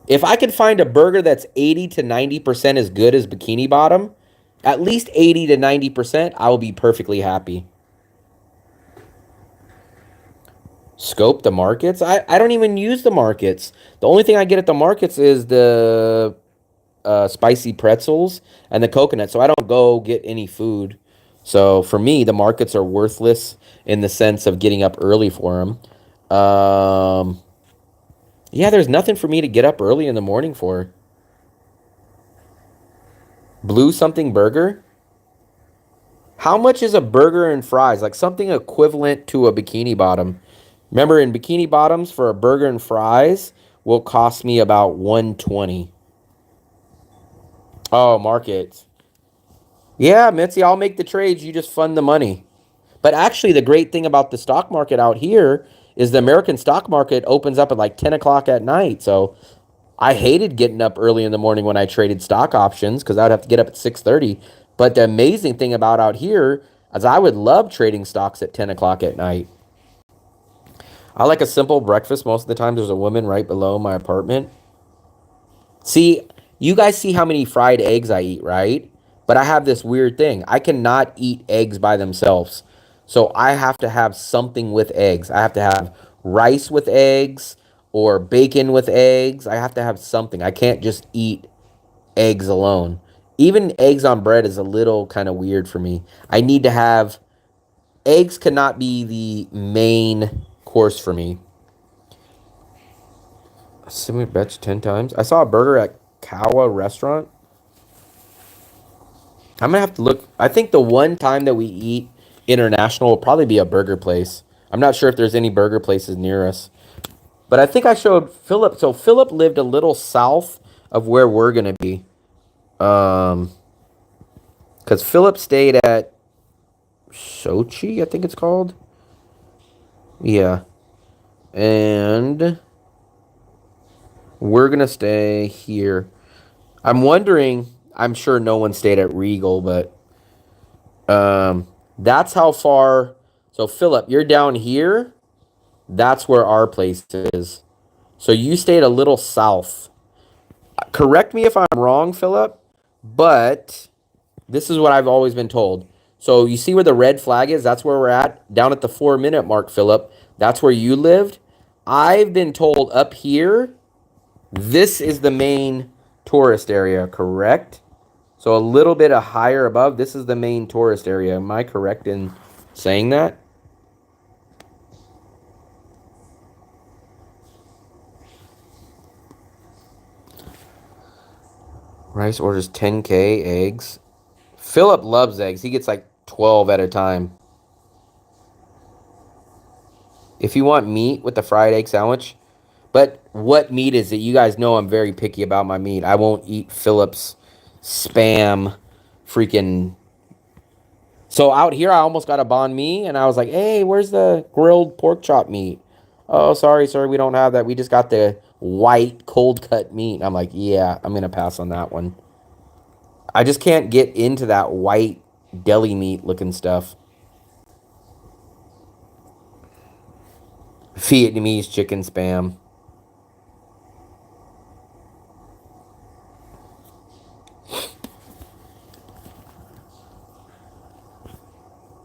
If I could find a burger that's 80 to 90% as good as Bikini Bottom, at least 80 to 90%, I will be perfectly happy. Scope the markets? I don't even use the markets. The only thing I get at the markets is the spicy pretzels and the coconut, so I don't go get any food. So for me, the markets are worthless in the sense of getting up early for them. Yeah, there's nothing for me to get up early in the morning for. Blue something burger? How much is a burger and fries? Like something equivalent to a bikini bottom. Remember, in bikini bottoms for a burger and fries will cost me about 120. Oh, market. Yeah, Mitzi, I'll make the trades. You just fund the money. But actually, the great thing about the stock market out here is the American stock market opens up at like 10 o'clock at night. So I hated getting up early in the morning when I traded stock options because I would have to get up at 6:30. But the amazing thing about out here is I would love trading stocks at 10 o'clock at night. I like a simple breakfast most of the time. There's a woman right below my apartment. See, you guys see how many fried eggs I eat, right? But I have this weird thing. I cannot eat eggs by themselves. So I have to have something with eggs. I have to have rice with eggs or bacon with eggs. I have to have something. I can't just eat eggs alone. Even eggs on bread is a little kind of weird for me. I need to have eggs cannot be the main course for me. Similar bets 10 times. I saw a burger at Kawa restaurant. I'm gonna have to look. I think the one time that we eat international will probably be a burger place. I'm not sure if there's any burger places near us. But I think I showed Philip. So Philip lived a little south of where we're gonna be. Because Philip stayed at Sochi, I think it's called. Yeah. And we're gonna stay here. I'm wondering, I'm sure no one stayed at Regal, but that's how far. So Philip, you're down here. That's where our place is. So you stayed a little south. Correct me if I'm wrong, Philip, but this is what I've always been told. So you see where the red flag is? That's where we're at. Down at the 4-minute mark, Philip. That's where you lived. I've been told up here, this is the main tourist area, correct? So a little bit higher above, this is the main tourist area. Am I correct in saying that? Rice orders 10K eggs. Philip loves eggs. He gets like 12 at a time. If you want meat with the fried egg sandwich, but what meat is it? You guys know I'm very picky about my meat. I won't eat Philip's spam freaking. So out here, I almost got a banh mi, and I was like, hey, where's the grilled pork chop meat? Oh, sorry, sir, we don't have that. We just got the white cold cut meat. I'm like, yeah, I'm going to pass on that one. I just can't get into that white deli meat looking stuff. Vietnamese chicken spam.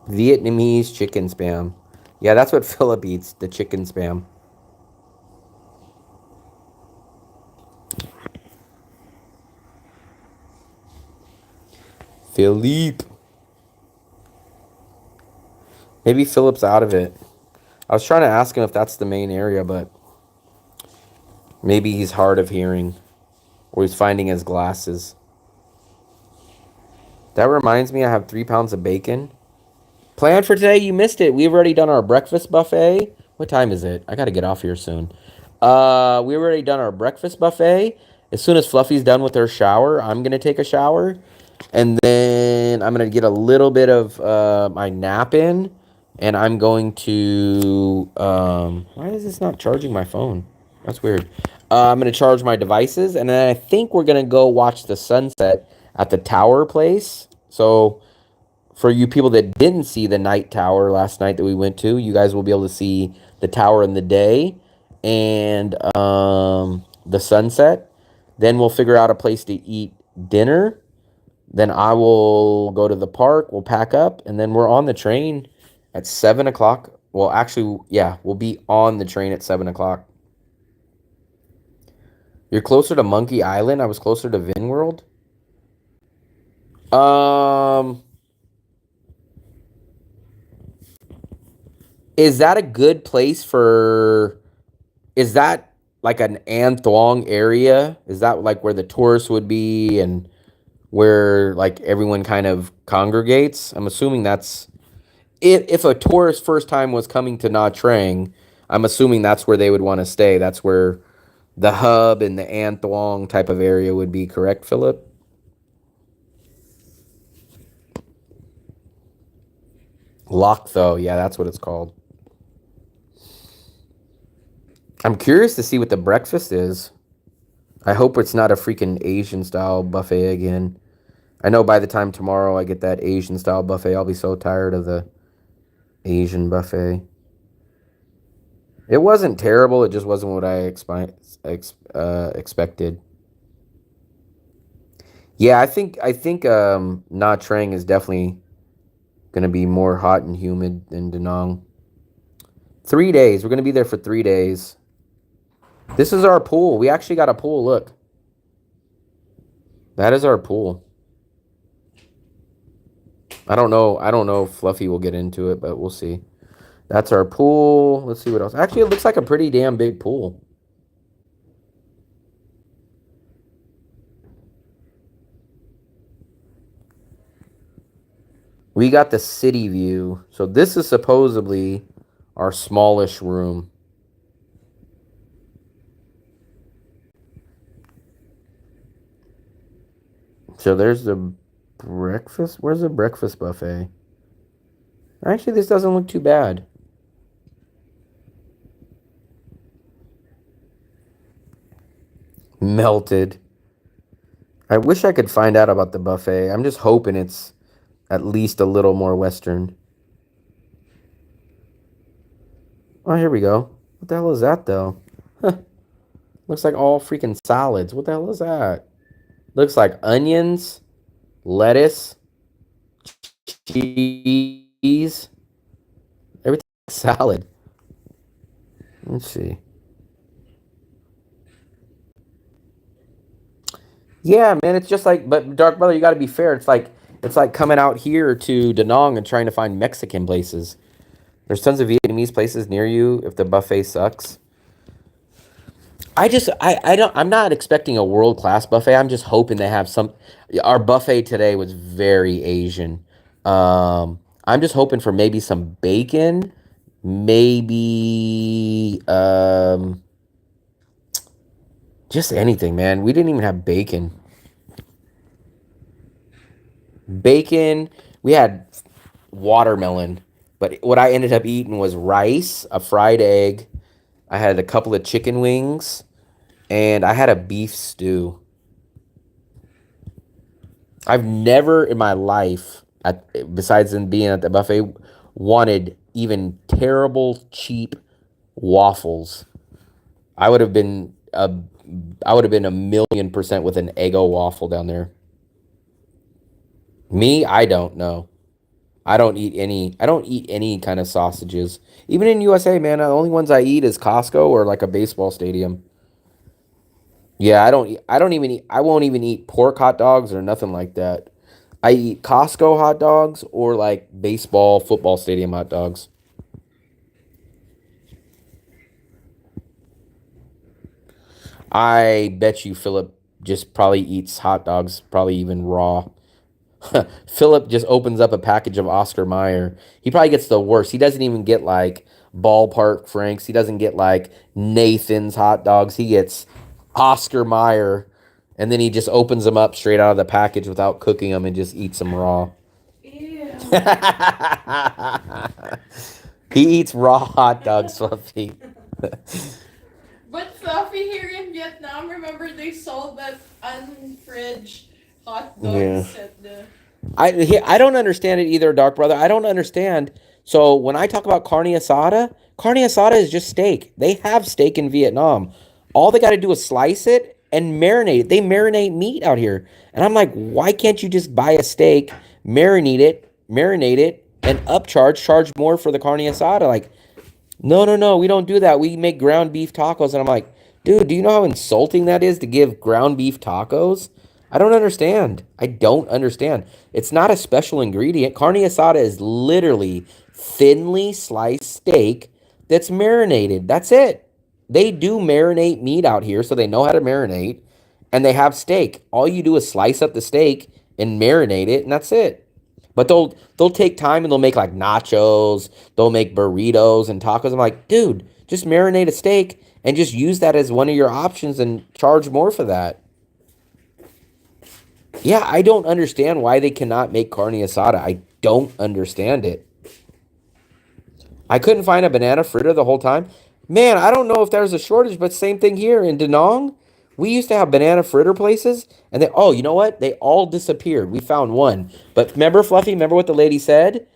Vietnamese chicken spam. Yeah, that's what Philip eats, the chicken spam. Philippe. Maybe Philip's out of it. I was trying to ask him if that's the main area, but maybe he's hard of hearing or he's finding his glasses. That reminds me, I have 3 pounds of bacon. Plan for today, you missed it. We've already done our breakfast buffet. What time is it? I got to get off here soon. We've already done our breakfast buffet. As soon as Fluffy's done with her shower, I'm going to take a shower. And then I'm going to get a little bit of my nap in. And I'm going to... why is this not charging my phone? That's weird. I'm going to charge my devices. And then I think we're going to go watch the sunset at the tower place. So for you people that didn't see the night tower last night that we went to, you guys will be able to see the tower in the day and the sunset. Then we'll figure out a place to eat dinner. Then I will go to the park. We'll pack up. And then we're on the train at 7 o'clock. Well, actually, yeah, we'll be on the train at 7 o'clock. You're closer to Monkey Island. I was closer to Vin World. Um, is that a good place for? Is that like an An Thuong area? Is that like where the tourists would be and where like everyone kind of congregates? I'm assuming that's it. If a tourist first time was coming to Nha Trang, I'm assuming that's where they would want to stay. That's where the hub and the An Thuong type of area would be, correct, Philip? Lock though, yeah, that's what it's called. I'm curious to see what the breakfast is. I hope it's not a freaking Asian style buffet again. I know by the time tomorrow I get that Asian style buffet, I'll be so tired of the Asian buffet. It wasn't terrible. It just wasn't what I expected. Yeah, I think Nha Trang is definitely gonna be more hot and humid than Da Nang. 3 days. We're gonna be there for 3 days. This is our pool. We actually got a pool. Look, that is our pool. I don't know. I don't know if Fluffy will get into it, but we'll see. That's our pool. Let's see what else. Actually, it looks like a pretty damn big pool. We got the city view. So this is supposedly our smallish room. So there's the breakfast. Where's the breakfast buffet? Actually, this doesn't look too bad. Melted. I wish I could find out about the buffet. I'm just hoping it's at least a little more Western. Oh, here we go. What the hell is that, though? Huh. Looks like all freaking salads. What the hell is that? Looks like onions, lettuce, cheese, everything salad. Let's see. Yeah, man, it's just like, but Dark Brother, you got to be fair. It's like coming out here to Da Nang and trying to find Mexican places. There's tons of Vietnamese places near you if the buffet sucks. I'm not expecting a world class buffet. I'm just hoping they have some. Our buffet today was very Asian. I'm just hoping for maybe some bacon, maybe just anything, man. We didn't even have bacon. Bacon. We had watermelon, but what I ended up eating was rice, a fried egg. I had a couple of chicken wings, and I had a beef stew. I've never in my life, besides in being at the buffet, wanted even terrible cheap waffles. I would have been a, I would have been 1,000,000% with an Eggo waffle down there. Me, I don't know. I don't eat any. I don't eat any kind of sausages. Even in USA, man, the only ones I eat is Costco or like a baseball stadium. Yeah, I don't. I don't even eat. I won't even eat pork hot dogs or nothing like that. I eat Costco hot dogs or like baseball, football stadium hot dogs. I bet you Philip just probably eats hot dogs, probably even raw. Philip just opens up a package of Oscar Mayer. He probably gets the worst. He doesn't even get like ballpark Franks. He doesn't get like Nathan's hot dogs. He gets Oscar Mayer, and then he just opens them up straight out of the package without cooking them and just eats them raw. Ew. He eats raw hot dogs, Fluffy. But Fluffy, here in Vietnam, remember they sold that unfridged hot Yeah. dogs at the. I don't understand it either, Dark Brother. I don't understand. So when I talk about carne asada is just steak. They have steak in Vietnam. All they got to do is slice it and marinate it. They marinate meat out here. And I'm like, why can't you just buy a steak, marinate it, and charge more for the carne asada? Like, no, we don't do that. We make ground beef tacos. And I'm like, Dude, do you know how insulting that is to give ground beef tacos? I don't understand. I don't understand. It's not a special ingredient. Carne asada is literally thinly sliced steak that's marinated. That's it. They do marinate meat out here, so they know how to marinate, and they have steak. All you do is slice up the steak and marinate it, and that's it. But they'll take time and they'll make like nachos, they'll make burritos and tacos. I'm like, dude, just marinate a steak and just use that as one of your options and charge more for that. Yeah, I don't understand why they cannot make carne asada. I don't understand it. I couldn't find a banana fritter the whole time. Man, I don't know if there's a shortage, but same thing here in Danong. We used to have banana fritter places, and they, oh, you know what? They all disappeared. We found one. But remember, Fluffy, remember what the lady said?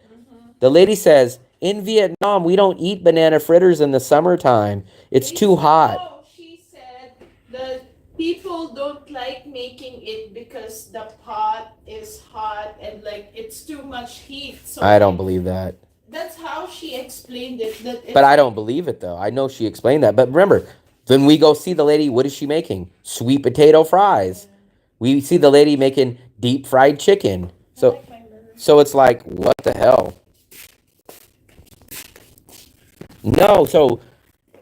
The lady says, in Vietnam, we don't eat banana fritters in the summertime. It's too hot. Oh, she said that people don't like making it because the pot is hot and like it's too much heat. So I don't believe that. that's how she explained it. But I don't believe it, though. I know she explained that. But remember, when we go see the lady, what is she making? Sweet potato fries. We see the lady making deep fried chicken. So it's like, what the hell? No, so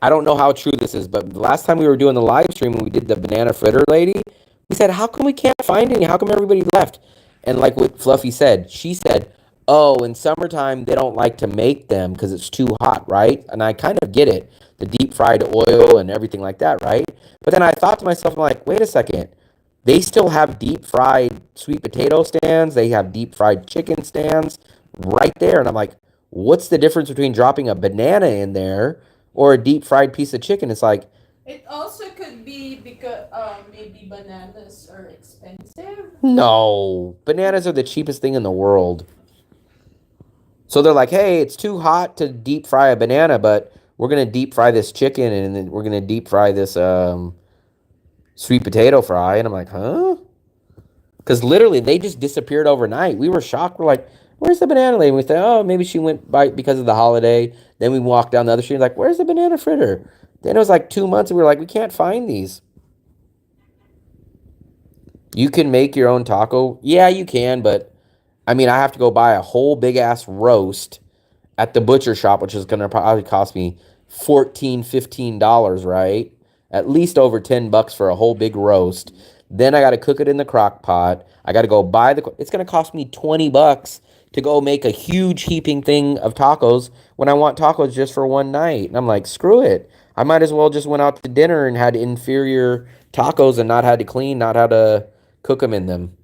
I don't know how true this is, but the last time we were doing the live stream when we did the banana fritter lady, we said, how come we can't find any? How come everybody left? And like what Fluffy said, she said, oh, in summertime, they don't like to make them because it's too hot, right? And I kind of get it, the deep fried oil and everything like that, right? But then I thought to myself, I'm like, wait a second. They still have deep fried sweet potato stands. They have deep fried chicken stands right there. And I'm like, what's the difference between dropping a banana in there or a deep fried piece of chicken? It's like, it also could be because maybe bananas are expensive. no, bananas are the cheapest thing in the world. So they're like, hey, it's too hot to deep fry a banana, but we're going to deep fry this chicken and then we're going to deep fry this sweet potato fry. And I'm like, huh? Because literally they just disappeared overnight. We were shocked. We're like, where's the banana lady? We thought, oh, maybe she went by because of the holiday. Then we walked down the other street, like, where's the banana fritter? Then it was like 2 months and we were like, we can't find these. You can make your own taco. Yeah, you can, but I mean, I have to go buy a whole big ass roast at the butcher shop, which is going to probably cost me $14, $15, right? At least over $10 for a whole big roast. Then I got to cook it in the crock pot. I got to go buy it's going to cost me $20 to go make a huge heaping thing of tacos when I want tacos just for one night. And I'm like, screw it. I might as well just went out to dinner and had inferior tacos and not had to clean, not had to cook them in them.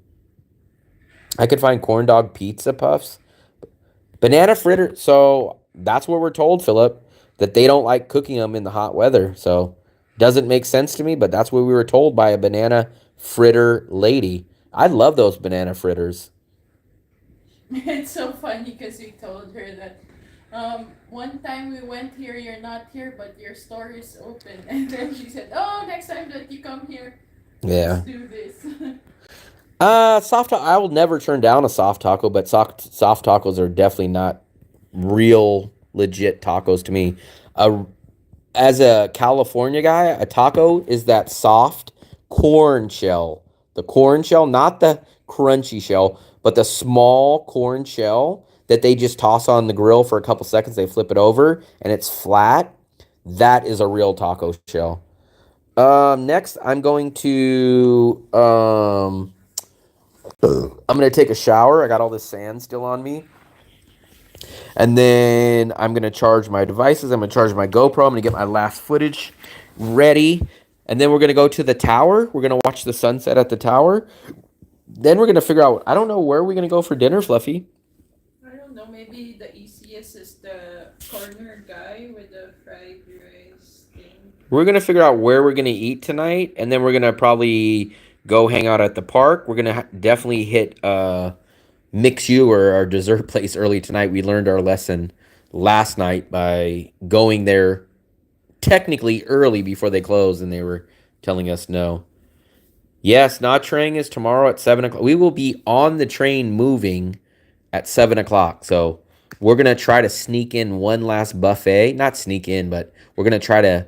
I could find corn dog pizza puffs. Banana fritter. So that's what we're told, Philip, that they don't like cooking them in the hot weather. So doesn't make sense to me, but that's what we were told by a banana fritter lady. I love those banana fritters. It's so funny because we told her that one time we went here, you're not here, but your store is open. And then she said, oh, next time that you come here, Yeah. let's do this. I will never turn down a soft taco, but soft tacos are definitely not real legit tacos to me. As a California guy, a taco is that soft corn shell. The corn shell, not the crunchy shell, but the small corn shell that they just toss on the grill for a couple seconds. They flip it over and it's flat. That is a real taco shell. Next, I'm going to take a shower. I got all this sand still on me. And then I'm going to charge my devices. I'm going to charge my GoPro. I'm going to get my last footage ready. And then we're going to go to the tower. We're going to watch the sunset at the tower. Then we're going to figure out, I don't know where we're going to go for dinner, Fluffy. I don't know, maybe the easiest is the corner guy with the fried rice thing. We're going to figure out where we're going to eat tonight. And then we're going to probably go hang out at the park. We're going to definitely hit Mix You or our dessert place early tonight. We learned our lesson last night by going there technically early before they closed, and they were telling us no. Yes, Not Train is tomorrow at 7 o'clock. We will be on the train moving at 7 o'clock. So we're going to try to sneak in one last buffet. Not sneak in, but we're going to try to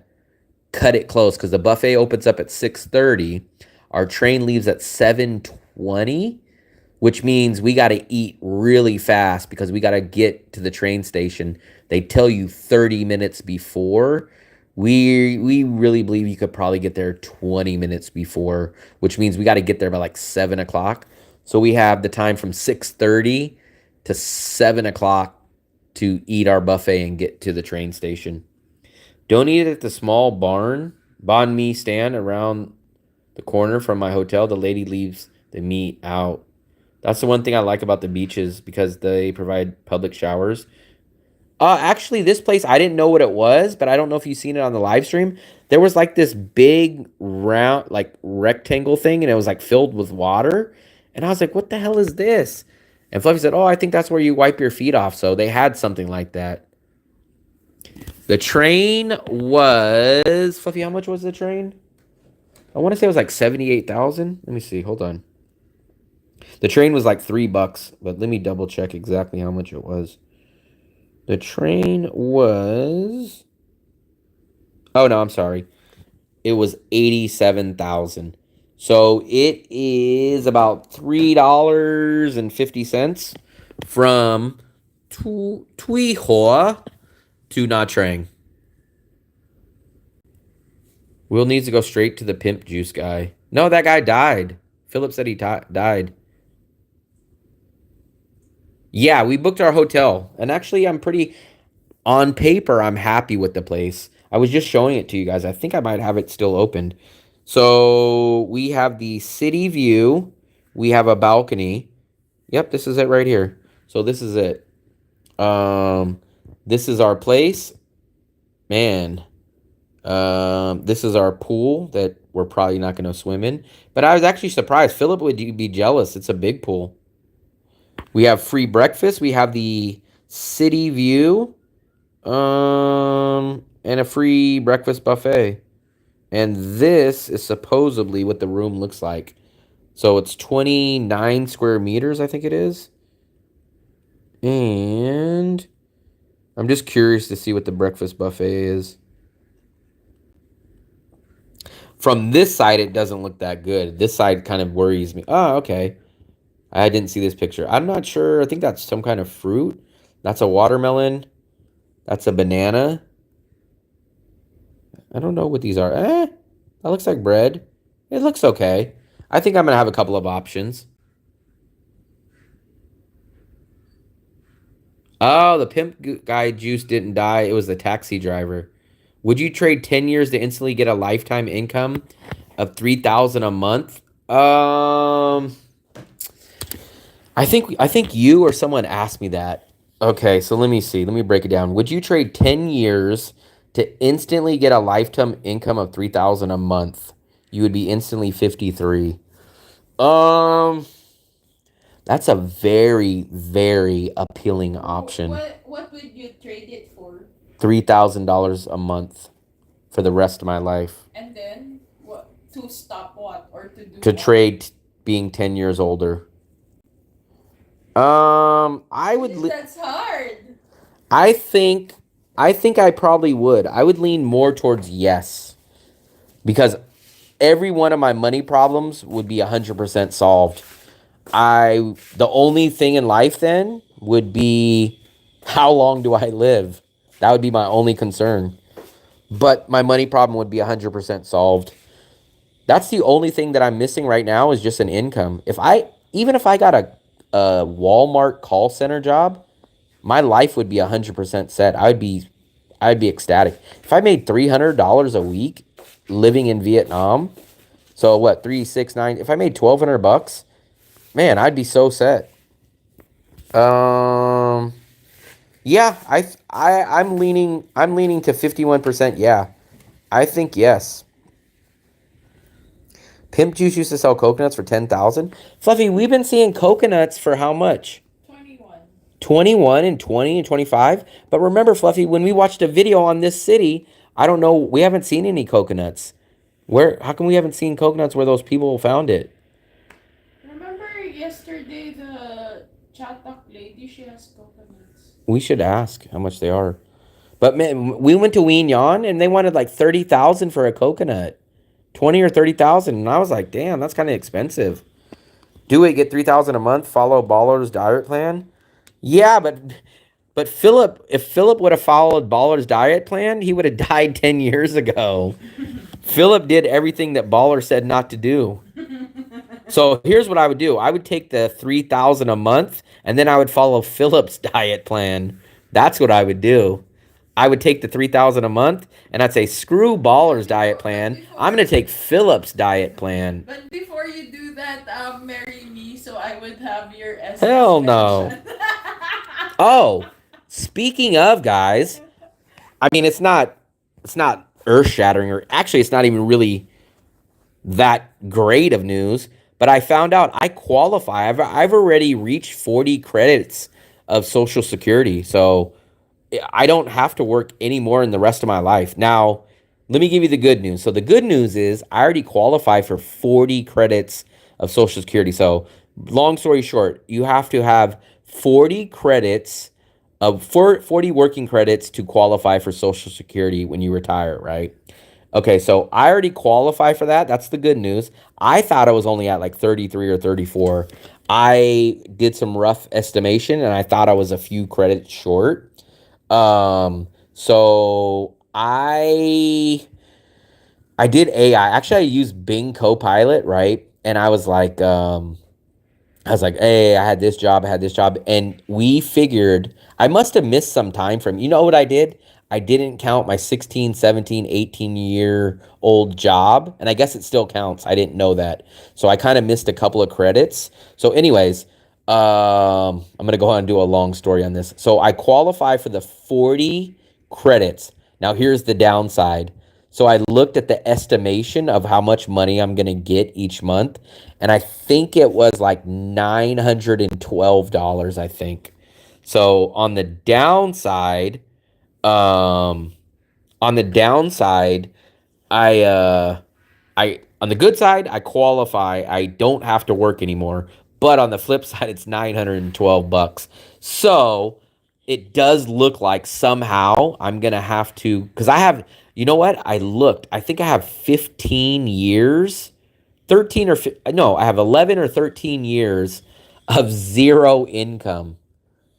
cut it close because the buffet opens up at 6:30. Our train leaves at 7:20, which means we got to eat really fast because we got to get to the train station. They tell you 30 minutes before. We really believe you could probably get there 20 minutes before, which means we got to get there by like 7 o'clock. So we have the time from 6:30 to 7 o'clock to eat our buffet and get to the train station. Don't eat at the small banh mi stand around the corner from my hotel. The lady leaves the meat out. That's the one thing I like about the beaches because they provide public showers. Actually, this place, I didn't know what it was, but I don't know if you've seen it on the live stream. There was like this big round, like rectangle thing, and it was like filled with water. And I was like, what the hell is this? And Fluffy said, oh, I think that's where you wipe your feet off. So they had something like that. The train was, Fluffy, how much was the train? I want to say it was like 78,000. Let me see. Hold on. The train was like $3, but let me double check exactly how much it was. The train was, oh no, I'm sorry. It was 87,000. So it is about $3.50 from Tui Hoa to Nha Trang. Will needs to go straight to the pimp juice guy. No, that guy died. Philip said he died. Yeah, we booked our hotel. And actually, on paper, I'm happy with the place. I was just showing it to you guys. I think I might have it still opened. So we have the city view. We have a balcony. Yep, this is it right here. So this is it. This is our place. Man. This is our pool that we're probably not going to swim in. But I was actually surprised. Philip would be jealous. It's a big pool. We have free breakfast. We have the city view. And a free breakfast buffet. And this is supposedly what the room looks like. So it's 29 square meters, I think it is. And I'm just curious to see what the breakfast buffet is. From this side, it doesn't look that good. This side kind of worries me. Oh, okay. I didn't see this picture. I'm not sure. I think that's some kind of fruit. That's a watermelon. That's a banana. I don't know what these are. That looks like bread. It looks okay. I think I'm going to have a couple of options. Oh, the pimp guy juice didn't die. It was the taxi driver. Would you trade 10 years to instantly get a lifetime income of $3,000 a month? I think you or someone asked me that. Okay, so let me see. Let me break it down. Would you trade 10 years to instantly get a lifetime income of $3,000 a month? You would be instantly 53. That's a very, very appealing option. What would you trade it for? $3,000 a month for the rest of my life. And then what? To stop what or to do? To what? trade being 10 years older. I would. That's hard. I think I probably would. I would lean more towards yes, because every one of my money problems would be 100% solved. The only thing in life then would be how long do I live? That would be my only concern. But my money problem would be 100% solved. That's the only thing that I'm missing right now is just an income. Even if I got a Walmart call center job, my life would be 100% set. I'd be ecstatic. If I made $300 a week living in Vietnam, so what, 3, 6, 9, if I made $1,200, man, I'd be so set. Yeah, I'm leaning to 51%. Yeah. I think yes. Pimp Juice used to sell coconuts for 10,000. Fluffy, we've been seeing coconuts for how much? 21. 21 and 20 and 25. But remember, Fluffy, when we watched a video on this city, I don't know, we haven't seen any coconuts. How come we haven't seen coconuts where those people found it? Remember yesterday the Chatak lady, she has coconuts. We should ask how much they are. But man, we went to Wien Yan and they wanted like 30,000 for a coconut. 20 or 30,000. And I was like, damn, that's kind of expensive. Do it, get 3,000 a month, follow Baller's diet plan. Yeah, but Philip, if Philip would have followed Baller's diet plan, he would have died 10 years ago. Philip did everything that Baller said not to do. So here's what I would do. I would take the 3,000 a month and then I would follow Philip's diet plan. That's what I would do. I would take the 3,000 a month and I'd say, screw Baller's diet plan. I'm going to take Philip's diet plan. But before you do that, marry me so I would have your SS Hell no. pension. Oh, speaking of, guys, I mean, it's not earth shattering, or actually it's not even really that great of news, but I found out I qualify. I've already reached 40 credits of Social Security. So I don't have to work anymore in the rest of my life. Now, let me give you the good news. So the good news is I already qualify for 40 credits of Social Security. So long story short, you have to have 40 credits of 40 working credits to qualify for Social Security when you retire, right? Okay, so I already qualify for that. That's the good news. I thought I was only at like 33 or 34. I did some rough estimation and I thought I was a few credits short. So I did AI. Actually, I used Bing Copilot, right? And I was like, hey, I had this job, and we figured I must have missed some time frame. You know what I did? I didn't count my 16, 17, 18-year-old job, and I guess it still counts. I didn't know that. So I kind of missed a couple of credits. So anyways, I'm going to go ahead and do a long story on this. So I qualify for the 40 credits. Now here's the downside. So I looked at the estimation of how much money I'm going to get each month, and I think it was like $912, I think. So on the downside, um on the downside, I on the good side, I qualify. I don't have to work anymore. But on the flip side, it's 912 bucks. So it does look like somehow I'm gonna have to, because I have, you know what? I looked. I think I have 15 years, 13 or no, I have 11 or 13 years of zero income.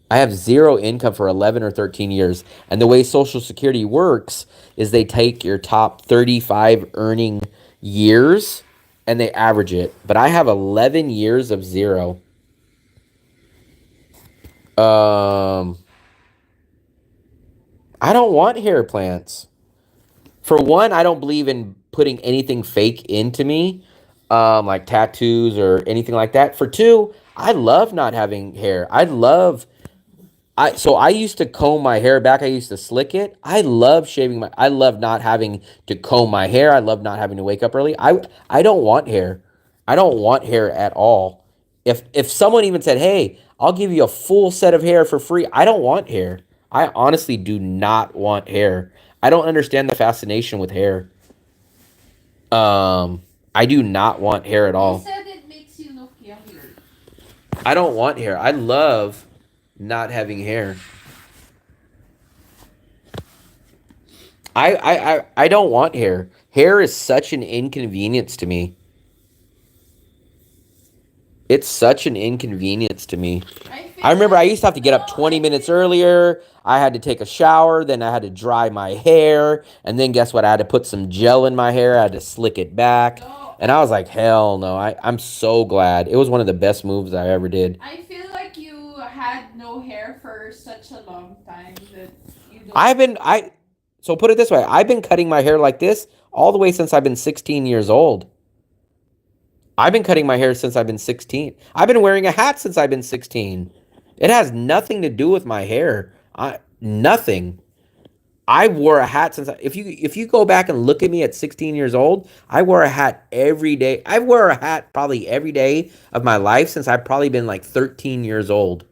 I have zero income for 11 or 13 years. And the way Social Security works is they take your top 35 earning years and they average it. But I have 11 years of zero. I don't want hair plants. For one, I don't believe in putting anything fake into me, like tattoos or anything like that. For two, I love not having hair. I used to comb my hair back. I used to slick it. I love not having to comb my hair. I love not having to wake up early. I don't want hair. I don't want hair at all. If someone even said, "Hey, I'll give you a full set of hair for free." I don't want hair. I honestly do not want hair. I don't understand the fascination with hair. I do not want hair at You all. said it makes you look younger. I don't want hair. I love not having hair. I don't want hair. Hair is such an inconvenience to me. It's such an inconvenience to me. I remember I used to have to get up 20 minutes earlier. I had to take a shower, then I had to dry my hair, and then guess what? I had to put some gel in my hair. I had to slick it back. No, And I was like, hell no. I'm so glad. It was one of the best moves I ever did. I feel like you had no hair for such a long time that you don't. So put it this way. I've been cutting my hair like this all the way since I've been 16 years old. I've been cutting my hair since I've been 16. I've been wearing a hat since I've been 16. It has nothing to do with my hair. Nothing. I wore a hat since if you go back and look at me at 16 years old, I wore a hat every day. I wore a hat probably every day of my life since I've probably been like 13 years old.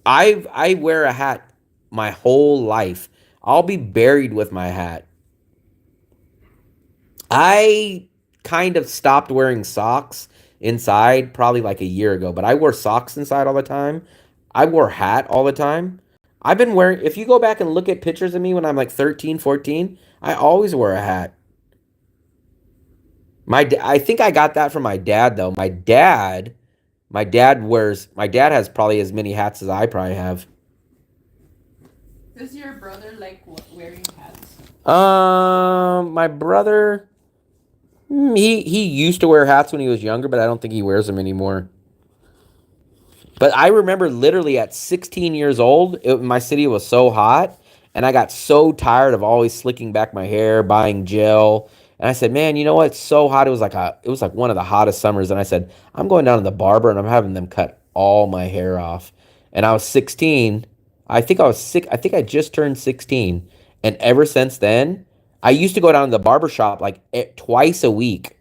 I wear a hat my whole life. I'll be buried with my hat. I kind of stopped wearing socks inside probably like a year ago, but I wore socks inside all the time. I wore hat all the time. I've been wearing, if you go back and look at pictures of me when I'm like 13, 14, I always wear a hat. I think I got that from my dad though. My dad has probably as many hats as I probably have. Does your brother like wearing hats? My brother, he used to wear hats when he was younger, but I don't think he wears them anymore. But I remember literally at 16 years old, my city was so hot, and I got so tired of always slicking back my hair, buying gel. And I said, "Man, you know what? It's so hot. It was like one of the hottest summers." And I said, "I'm going down to the barber and I'm having them cut all my hair off." And I was 16. I think I was sick. I think I just turned 16. And ever since then, I used to go down to the barber shop like twice a week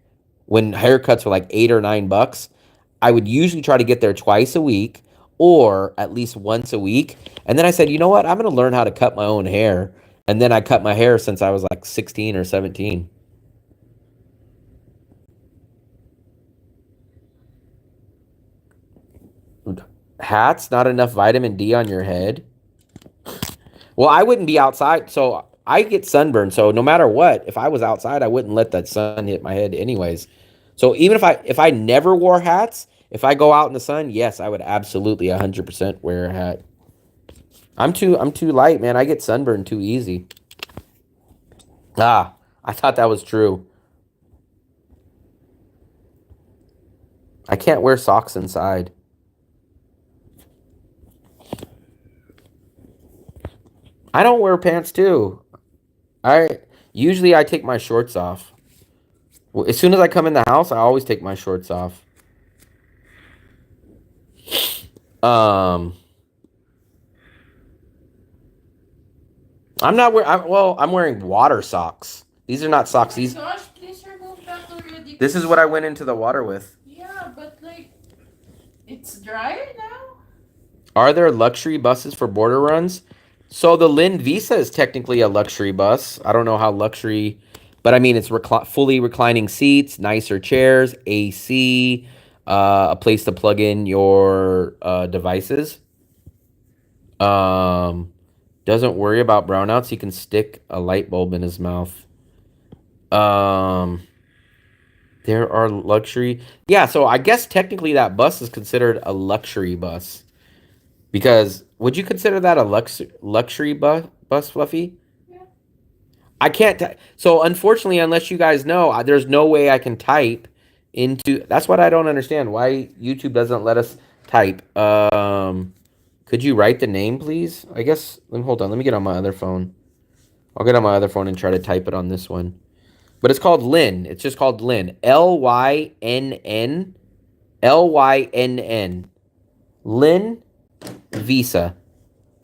when haircuts were like $8 or $9. I would usually try to get there twice a week or at least once a week. And then I said, you know what? I'm going to learn how to cut my own hair. And then I cut my hair since I was like 16 or 17. Hats, not enough vitamin D on your head. Well, I wouldn't be outside. So I get sunburned. So no matter what, if I was outside, I wouldn't let that sun hit my head anyways. So even if I never wore hats, if I go out in the sun, yes, I would absolutely 100% wear a hat. I'm too light, man. I get sunburned too easy. Ah, I thought that was true. I can't wear socks inside. I don't wear pants too. I usually I take my shorts off. Well, as soon as I come in the house, I always take my shorts off. Um, I'm not wearing. Well, I'm wearing water socks. These are not socks. These. Gosh, please remove that already. This is what I went into the water with. Yeah, but like, it's dry now. Are there luxury buses for border runs? So the Lynn Visa is technically a luxury bus. I don't know how luxury, but I mean it's fully reclining seats, nicer chairs, AC, a place to plug in your devices. Um, doesn't worry about brownouts. He can stick a light bulb in his mouth. Um, there are luxury. Yeah, so I guess technically that bus is considered a luxury bus. Because would you consider that a luxury bus, Fluffy? Yeah. I can't. So unfortunately, unless you guys know, there's no way I can type into. That's what I don't understand. Why YouTube doesn't let us type. Could you write the name, please? I guess. Hold on. Let me get on my other phone. I'll get on my other phone and try to type it on this one. But it's called Lynn. It's just called Lynn. Lynn. Lynn. Lynn Visa.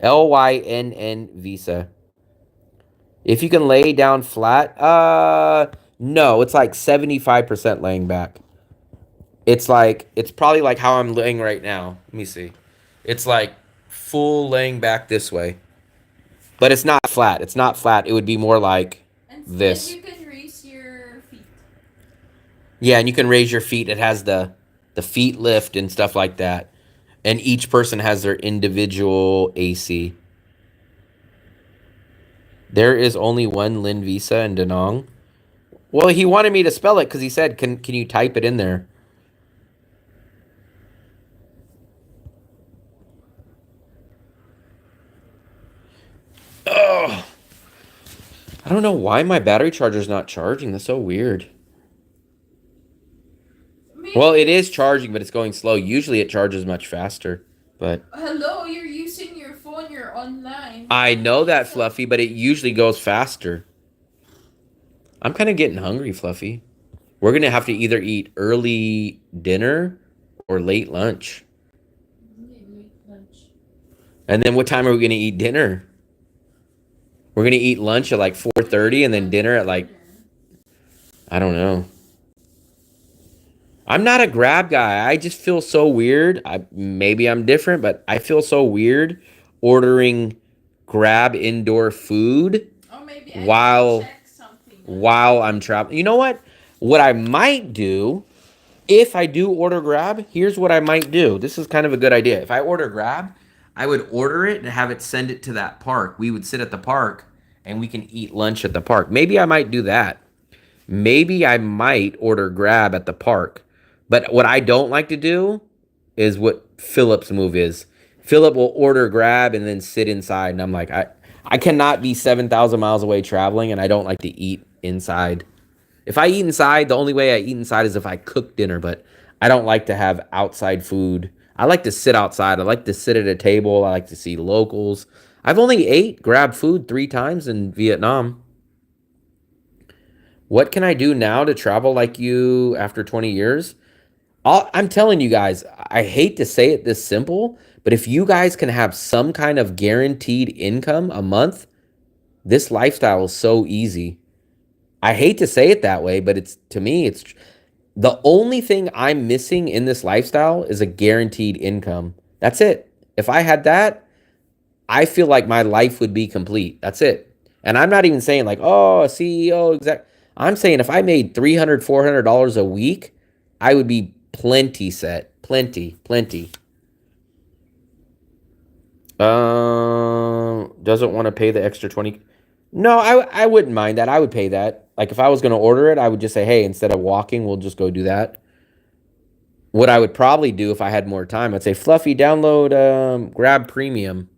Lynn Visa. If you can lay down flat, no, it's like 75% laying back. It's probably like how I'm laying right now. Let me see. It's like full laying back this way. But it's not flat. It's not flat. It would be more like this. And you can raise your feet. Yeah, and you can raise your feet. It has the feet lift and stuff like that. And each person has their individual AC. There is only one Lynn Visa in Danong. Well, he wanted me to spell it because he said, can you type it in there? Ugh. I don't know why my battery charger's not charging. That's so weird. Well, it is charging, but it's going slow. Usually it charges much faster. But Hello, you're using your phone. You're online. I know that, Fluffy, but it usually goes faster. I'm kind of getting hungry, Fluffy. We're going to have to either eat early dinner or late lunch. Late lunch. And then what time are we going to eat dinner? We're going to eat lunch at like 4:30 and then dinner at like, I don't know. I'm not a Grab guy. I just feel so weird. Maybe I'm different, but I feel so weird ordering Grab indoor food Maybe while I'm traveling. You know what? What I might do, if I do order Grab, here's what I might do. This is kind of a good idea. If I order Grab, I would order it and have it send it to that park. We would sit at the park and we can eat lunch at the park. Maybe I might do that. Maybe I might order Grab at the park. But what I don't like to do is what Philip's move is. Philip will order Grab and then sit inside, and I'm like, I cannot be 7,000 miles away traveling, and I don't like to eat inside. If I eat inside, the only way I eat inside is if I cook dinner, but I don't like to have outside food. I like to sit outside. I like to sit at a table. I like to see locals. I've only ate Grab food 3 times in Vietnam. What can I do now to travel like you after 20 years? I'm telling you guys, I hate to say it this simple, but if you guys can have some kind of guaranteed income a month, this lifestyle is so easy. I hate to say it that way, but it's to me, it's the only thing I'm missing in this lifestyle is a guaranteed income. That's it. If I had that, I feel like my life would be complete. That's it. And I'm not even saying like, oh, a CEO, exact. I'm saying if I made $300, $400 a week, I would be plenty set. Plenty, plenty. Doesn't want to pay the extra 20. No, I wouldn't mind that. I would pay that. Like if I was going to order it, I would just say, hey, instead of walking, we'll just go do that. What I would probably do if I had more time, I'd say, Fluffy, download Grab Premium.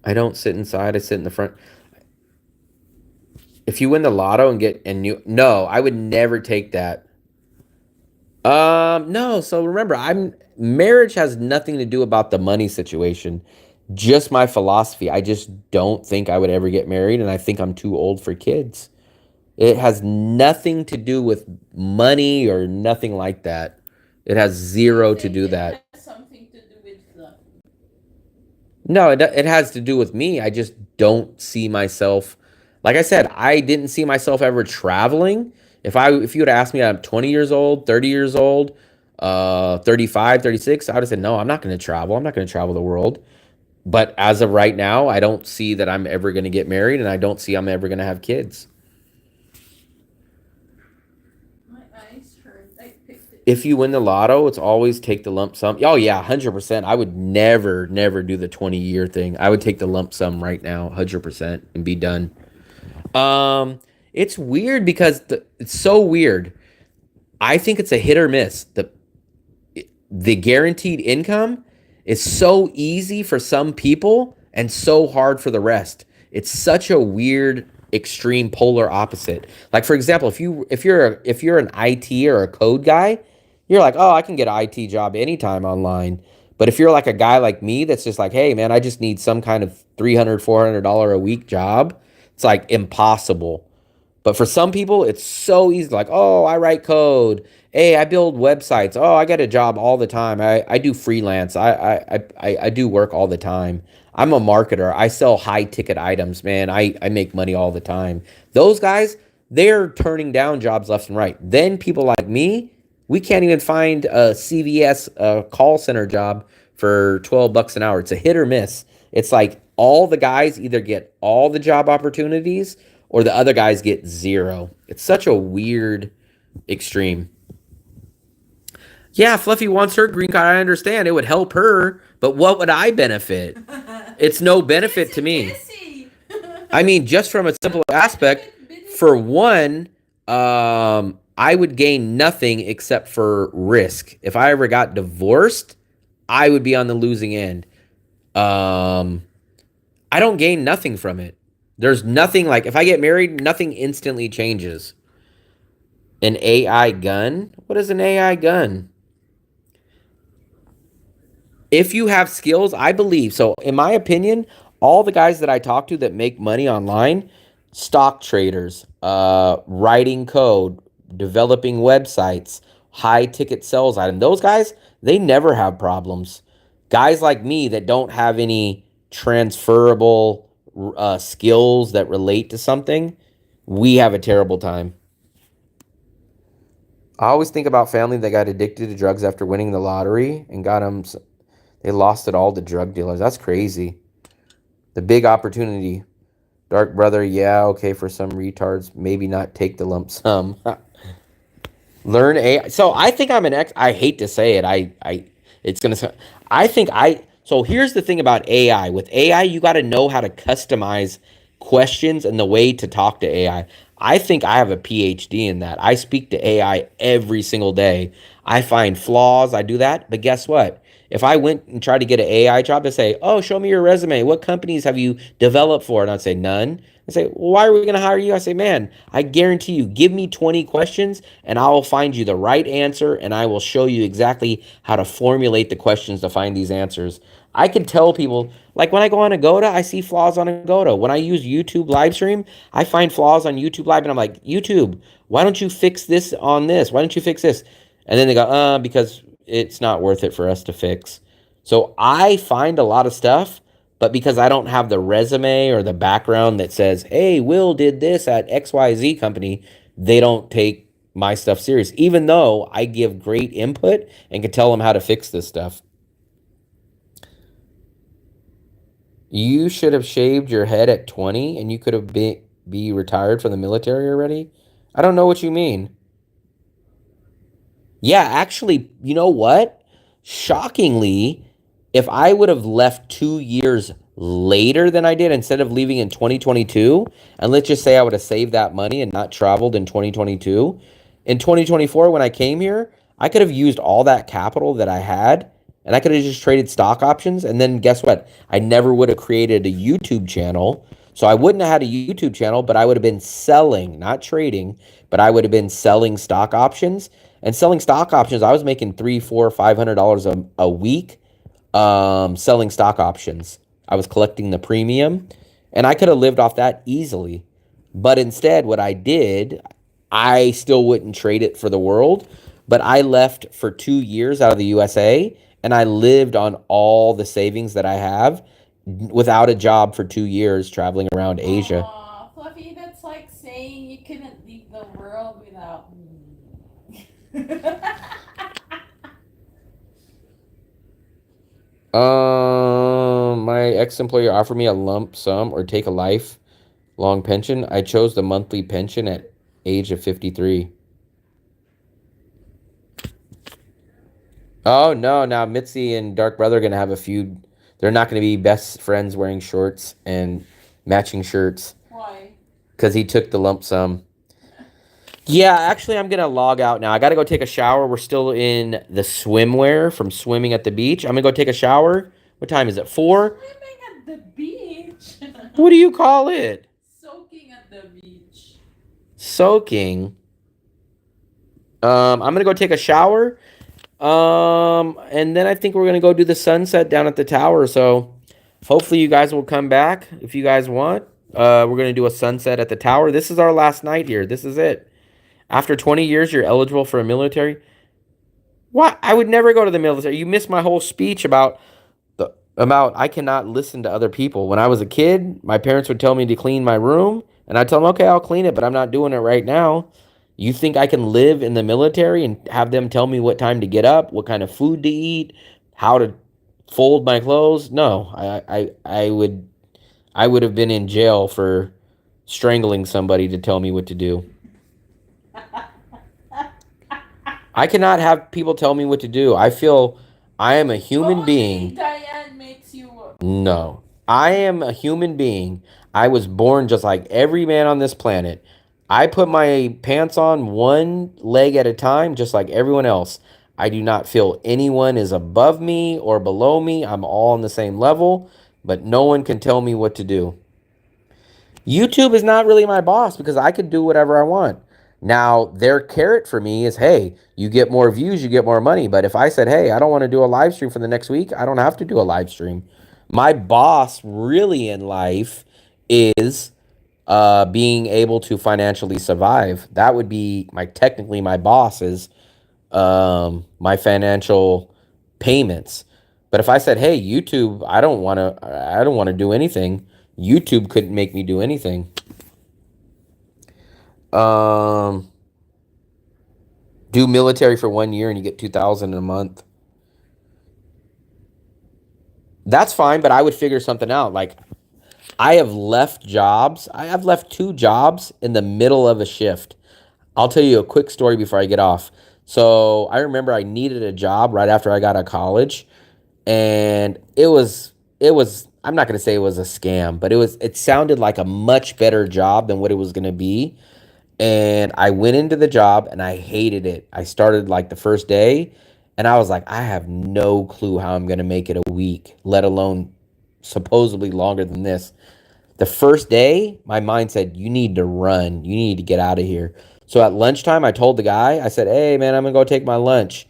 I don't sit inside. I sit in the front. If you win the lotto and get no, I would never take that. No. So remember, marriage has nothing to do about the money situation. Just my philosophy. I just don't think I would ever get married, and I think I'm too old for kids. It has nothing to do with money or nothing like that. It has zero to do that. It has something to do with love. No, it has to do with me. I just don't see myself. Like I said, I didn't see myself ever traveling. If you would asked me, I'm 20 years old, 30 years old, 35, 36, I would have said, no, I'm not going to travel. I'm not going to travel the world. But as of right now, I don't see that I'm ever going to get married, and I don't see I'm ever going to have kids. My eyes hurt. I picked it. If you win the lotto, it's always take the lump sum. Oh, yeah, 100%. I would never do the 20-year thing. I would take the lump sum right now, 100%, and be done. It's weird because it's so weird. I think it's a hit or miss. The guaranteed income is so easy for some people and so hard for the rest. It's such a weird extreme polar opposite. Like for example, if you're an IT or a code guy, you're like, "Oh, I can get an IT job anytime online." But if you're like a guy like me that's just like, "Hey, man, I just need some kind of $300, $400 a week job." It's like impossible. But for some people, it's so easy. Like, oh, I write code. Hey, I build websites. Oh, I get a job all the time. I do freelance. I do work all the time. I'm a marketer. I sell high ticket items, man. I make money all the time. Those guys, they're turning down jobs left and right. Then people like me, we can't even find a CVS call center job for $12 an hour. It's a hit or miss. It's like all the guys either get all the job opportunities or the other guys get zero. It's such a weird extreme. Yeah, Fluffy wants her green card. I understand. It would help her, but what would I benefit? It's no benefit to me. I mean, just from a simple aspect, for one, I would gain nothing except for risk. If I ever got divorced, I would be on the losing end. I don't gain nothing from it. There's nothing like if I get married, nothing instantly changes. An AI gun? What is an AI gun? If you have skills, I believe. So in my opinion, all the guys that I talk to that make money online, stock traders, writing code, developing websites, high ticket sales item, those guys, they never have problems. Guys like me that don't have any transferable skills that relate to something, we have a terrible time. I always think about family that got addicted to drugs after winning the lottery and they lost it all to drug dealers. That's crazy. The big opportunity. Dark brother, yeah, okay, for some retards, maybe not take the lump sum. Learn AI. So I think I'm an I hate to say it. It's going to, so here's the thing about AI. With AI, you got to know how to customize questions and the way to talk to AI. I think I have a PhD in that. I speak to AI every single day. I find flaws, I do that. But guess what? If I went and tried to get an AI job to say, oh, show me your resume. What companies have you developed for? And I'd say, none. I say, well, why are we going to hire you? I say, man, I guarantee you, give me 20 questions and I will find you the right answer and I will show you exactly how to formulate the questions to find these answers. I can tell people, like when I go on Agoda, I see flaws on Agoda. When I use YouTube Livestream, I find flaws on YouTube Live and I'm like, YouTube, why don't you fix this on this? Why don't you fix this? And then they go, because it's not worth it for us to fix. So I find a lot of stuff, but because I don't have the resume or the background that says, hey, Will did this at XYZ company, they don't take my stuff serious, even though I give great input and can tell them how to fix this stuff. You should have shaved your head at 20 and you could have be retired from the military already. I don't know what you mean. Yeah, actually, you know what? Shockingly, if I would have left 2 years later than I did instead of leaving in 2022, and let's just say I would have saved that money and not traveled in 2022, in 2024 when I came here, I could have used all that capital that I had and I could have just traded stock options. And then guess what? I never would have created a YouTube channel. So I wouldn't have had a YouTube channel, but I would have been selling, not trading, but I would have been selling stock options. And selling stock options, I was making $300, $400, $500 a week selling stock options. I was collecting the premium, and I could have lived off that easily. But instead, what I did, I still wouldn't trade it for the world, but I left for 2 years out of the USA, and I lived on all the savings that I have without a job for 2 years traveling around Asia. Aw, Fluffy, that's like saying you couldn't leave the world without me. My ex-employer offered me a lump sum or take a lifelong pension. I chose the monthly pension at age of 53. Oh no, now Mitzi and Dark Brother are gonna have a feud. They're not gonna be best friends wearing shorts and matching shirts. Why? Because he took the lump sum. Yeah, actually, I'm gonna log out now. I gotta go take a shower. We're still in the swimwear from swimming at the beach. I'm gonna go take a shower. What time is it? 4? Swimming at the beach. What do you call it? Soaking at the beach. Soaking. I'm gonna go take a shower. And then I think we're gonna go do the sunset down at the tower. So hopefully you guys will come back if you guys want. We're gonna do a sunset at the tower. This is our last night here. This is it. After 20 years, you're eligible for a military. What? I would never go to the military. You missed my whole speech about I cannot listen to other people. When I was a kid, my parents would tell me to clean my room, and I'd tell them, okay, I'll clean it, but I'm not doing it right now. You think I can live in the military and have them tell me what time to get up, what kind of food to eat, how to fold my clothes? No, I would have been in jail for strangling somebody to tell me what to do. I cannot have people tell me what to do. I feel I am a human being. Diane makes you. No, I am a human being. I was born just like every man on this planet. I put my pants on one leg at a time, just like everyone else. I do not feel anyone is above me or below me. I'm all on the same level, but no one can tell me what to do. YouTube is not really my boss because I could do whatever I want. Now, their carrot for me is, hey, you get more views, you get more money. But if I said, hey, I don't want to do a live stream for the next week, I don't have to do a live stream. My boss really in life is being able to financially survive. That would be technically my boss is my financial payments. But if I said, hey, YouTube, I don't want to do anything, YouTube couldn't make me do anything. Do military for 1 year and you get $2,000 a month. That's fine, but I would figure something out. Like, I have left jobs. I have left 2 jobs in the middle of a shift. I'll tell you a quick story before I get off. So I remember I needed a job right after I got out of college, and it was I'm not going to say it was a scam, but it sounded like a much better job than what it was going to be. And I went into the job and I hated it. I started like the first day and I was like, I have no clue how I'm going to make it a week, let alone supposedly longer than this. The first day, my mind said, you need to run. You need to get out of here. So at lunchtime, I told the guy, I said, hey, man, I'm going to go take my lunch.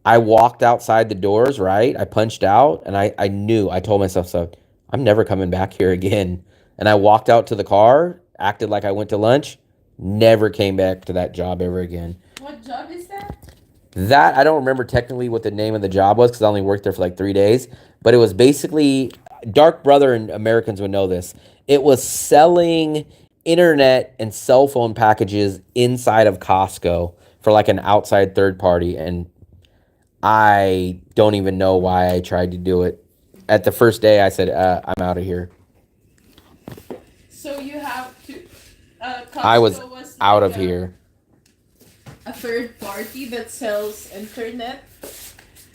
I walked outside the doors, right? I punched out and I knew, I told myself, so I'm never coming back here again. And I walked out to the car, acted like I went to lunch, never came back to that job ever again. What job is that? That, I don't remember technically what the name of the job was because I only worked there for like 3 days, but it was basically, Dark Brother and Americans would know this. It was selling internet and cell phone packages inside of Costco for like an outside third party. And I don't even know why I tried to do it. At the first day, I said, I'm out of here. So you have to. I was Costco out like of here. a third party that sells internet.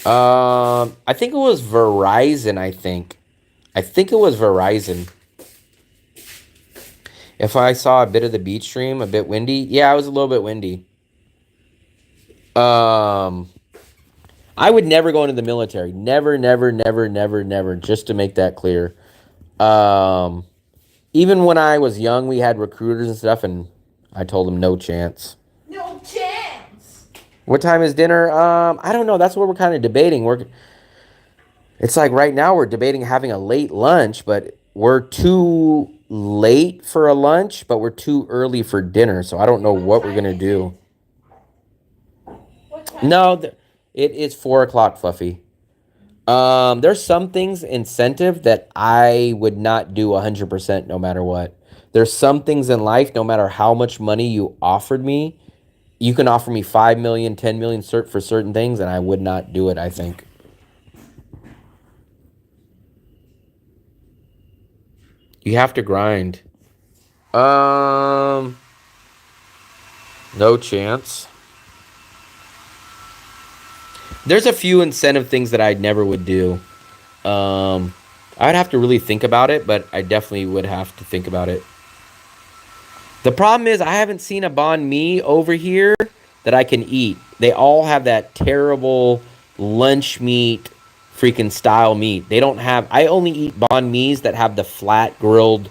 I think it was Verizon, I think. I think it was Verizon. If I saw a bit of the beach stream, a bit windy. Yeah, it was a little bit windy. I would never go into the military. Never, never, never, never, never. Just to make that clear. Even when I was young, we had recruiters and stuff, and I told them no chance. No chance. What time is dinner? I don't know. That's what we're kind of debating. It's like right now we're debating having a late lunch, but we're too late for a lunch, but we're too early for dinner. So I don't know what we're gonna do. What time? No, it is 4 o'clock, Fluffy. There's some things incentive that I would not do 100% no matter what. There's some things in life, no matter how much money you offered me, you can offer me 5 million, 10 million for certain things, and I would not do it, I think. You have to grind. No chance. There's a few incentive things that I never would do. I'd have to really think about it, but I definitely would have to think about it. The problem is I haven't seen a banh mi over here that I can eat. They all have that terrible lunch meat freaking style meat. They don't have, I only eat banh mi's that have the flat grilled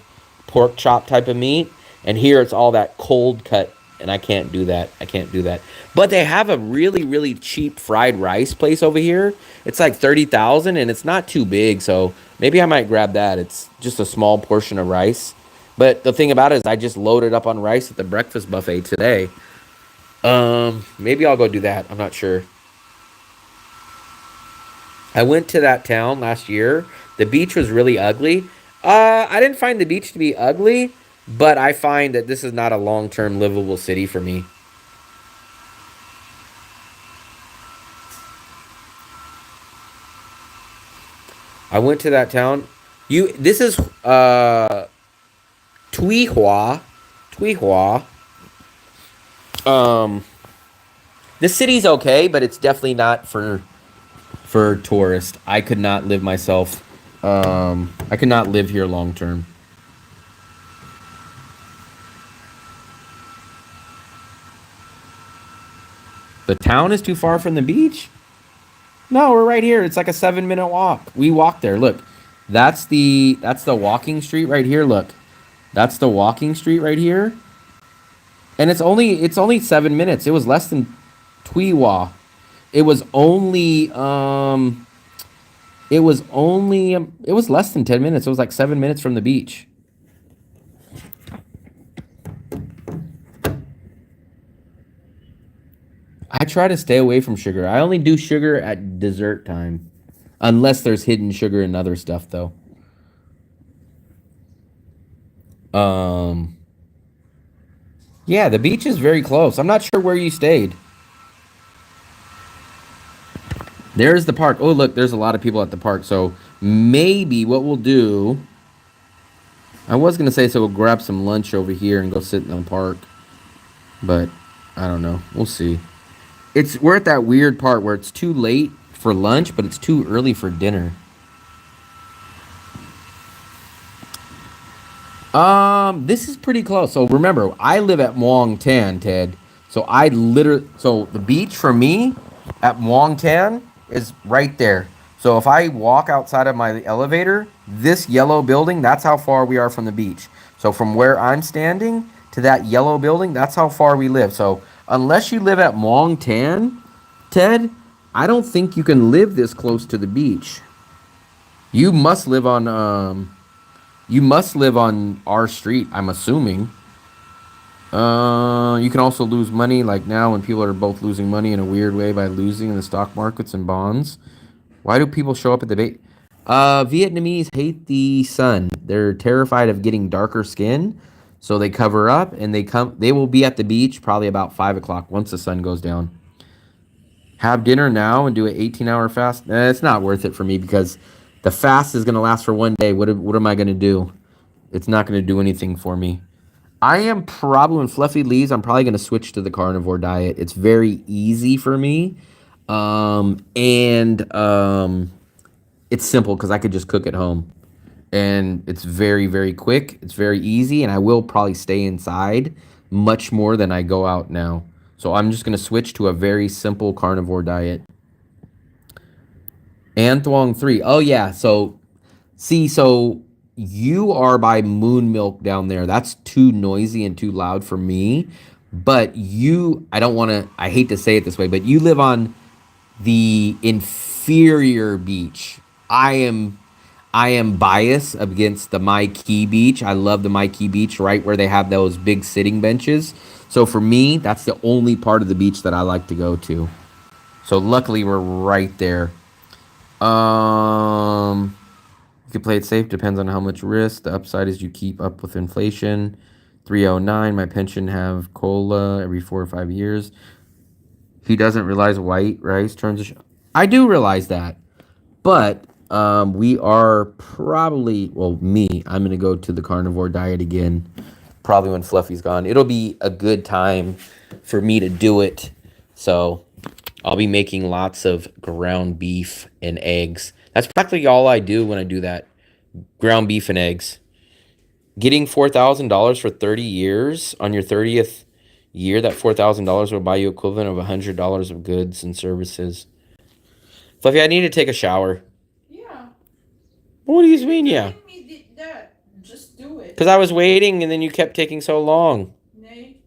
pork chop type of meat. And here it's all that cold cut, and I can't do that. I can't do that. But they have a really, really cheap fried rice place over here. It's like 30,000 and it's not too big, so maybe I might grab that. It's just a small portion of rice. But the thing about it is I just loaded up on rice at the breakfast buffet today. Maybe I'll go do that. I'm not sure. I went to that town last year. The beach was really ugly. I didn't find the beach to be ugly, but I find that this is not a long-term livable city for me. I went to that town. This is Tui Hua. Tui Hua. The city's okay, but it's definitely not for tourists. I could not live myself. I could not live here long term. The town is too far from the beach? No, we're right here. It's like a 7-minute walk. We walk there. Look. That's the walking street right here. Look. That's the walking street right here. And it's only 7 minutes. It was less than Tuiwa. It was less than 10 minutes. It was like 7 minutes from the beach. I try to stay away from sugar. I only do sugar at dessert time. Unless there's hidden sugar and other stuff, though. Yeah, the beach is very close. I'm not sure where you stayed. There's the park. Oh, look, there's a lot of people at the park. So maybe what we'll do... I was going to say, so we'll grab some lunch over here and go sit in the park. But I don't know. We'll see. we're at that weird part where it's too late for lunch, but it's too early for dinner. This is pretty close. So remember, I live at Muang Tan, Ted. So the beach for me at Muang Tan is right there. So if I walk outside of my elevator, this yellow building, that's how far we are from the beach. So from where I'm standing to that yellow building, that's how far we live. So unless you live at Muang Tan, Ted, I don't think you can live this close to the beach. You must live on our street, I'm assuming. You can also lose money, like now when people are both losing money in a weird way by losing in the stock markets and bonds. Why do people show up at the bait? Vietnamese hate the sun. They're terrified of getting darker skin, so they cover up and they will be at the beach probably about 5 o'clock once the sun goes down. Have dinner now and do an 18-hour fast? It's not worth it for me because the fast is going to last for 1 day. What am I going to do? It's not going to do anything for me. I am probably, when Fluffy leaves, I'm probably going to switch to the carnivore diet. It's very easy for me. It's simple because I could just cook at home. And it's very, very quick. It's very easy. And I will probably stay inside much more than I go out now. So I'm just going to switch to a very simple carnivore diet. Anthuong 3. Oh, yeah. So you are by Moon Milk down there. That's too noisy and too loud for me. But I hate to say it this way, but you live on the inferior beach. I am biased against the Mai Key Beach. I love the Mai Key Beach right where they have those big sitting benches. So for me, that's the only part of the beach that I like to go to. So luckily we're right there. You can play it safe, depends on how much risk. The upside is you keep up with inflation. 309, my pension have COLA every 4 or 5 years. He doesn't realize white rice turns I do realize that. But we are probably, I'm going to go to the carnivore diet again, probably when Fluffy's gone. It'll be a good time for me to do it. So I'll be making lots of ground beef and eggs. That's practically all I do when I do that. Ground beef and eggs. Getting $4,000 for 30 years on your 30th year, that $4,000 will buy you equivalent of $100 of goods and services. Fluffy, I need to take a shower. Yeah. What do you mean, yeah? Me did that. Just do it. Because I was waiting and then you kept taking so long. Nay.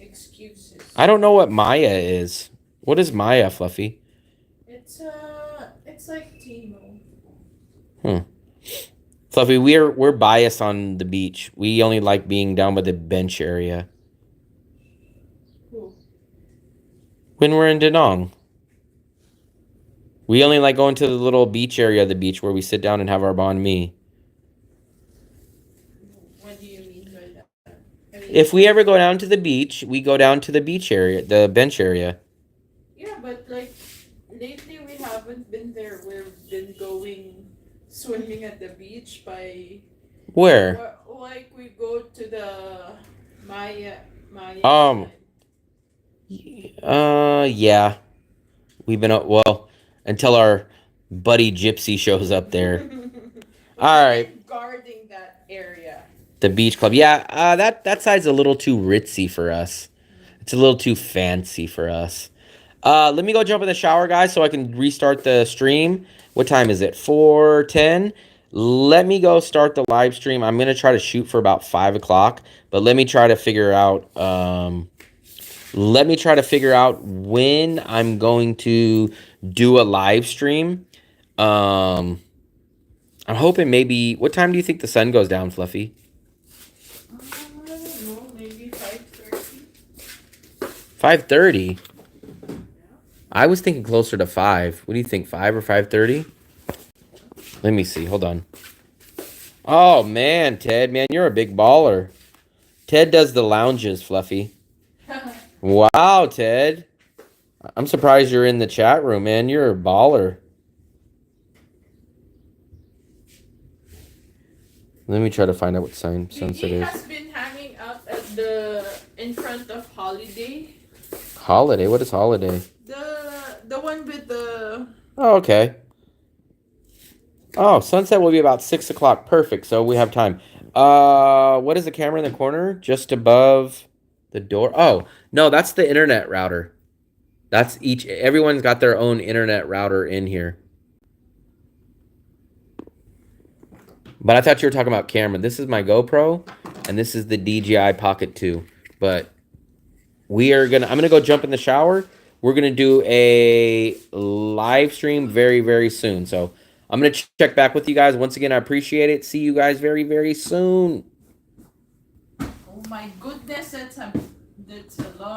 Excuses. I don't know what Maya is. What is Maya, Fluffy? It's like Timo. Fluffy, we're biased on the beach. We only like being down by the bench area. Who? When we're in Da Nang. We only like going to the little beach area of the beach where we sit down and have our banh mi. What do you mean by that? I mean, If we ever go down to the beach, we go down to the beach area, the bench area. yeah, but like lately we haven't been there. We've been going swimming at the beach by Where? like we go to the Maya. Yeah. We've been until our buddy Gypsy shows up there. All right. Guarding that area. The beach club. Yeah, that side's a little too ritzy for us. It's a little too fancy for us. Let me go jump in the shower, guys, so I can restart the stream. What time is it? 4:10. Let me go start the live stream. I'm gonna try to shoot for about 5 o'clock, but let me try to figure out. When I'm going to do a live stream. I'm hoping maybe. What time do you think the sun goes down, Fluffy? I don't know, maybe 5:30. 5:30. I was thinking closer to 5. What do you think, 5 or 5:30? Let me see. Hold on. Oh, man, Ted. Man, you're a big baller. Ted does the lounges, Fluffy. Wow, Ted. I'm surprised you're in the chat room, man. You're a baller. Let me try to find out what sunset He is. has been hanging out in front of Holiday. Holiday? What is holiday? The one with the. Oh, okay. Oh, sunset will be about 6 o'clock. Perfect. So we have time. What is the camera in the corner? Just above the door. Oh, no, that's the internet router. That's everyone's got their own internet router in here. But I thought you were talking about camera. This is my GoPro, and this is the DJI Pocket 2. But I'm gonna go jump in the shower. We're gonna do a live stream very, very soon. So I'm gonna check back with you guys. Once again, I appreciate it. See you guys very, very soon. Oh my goodness, that's a lot.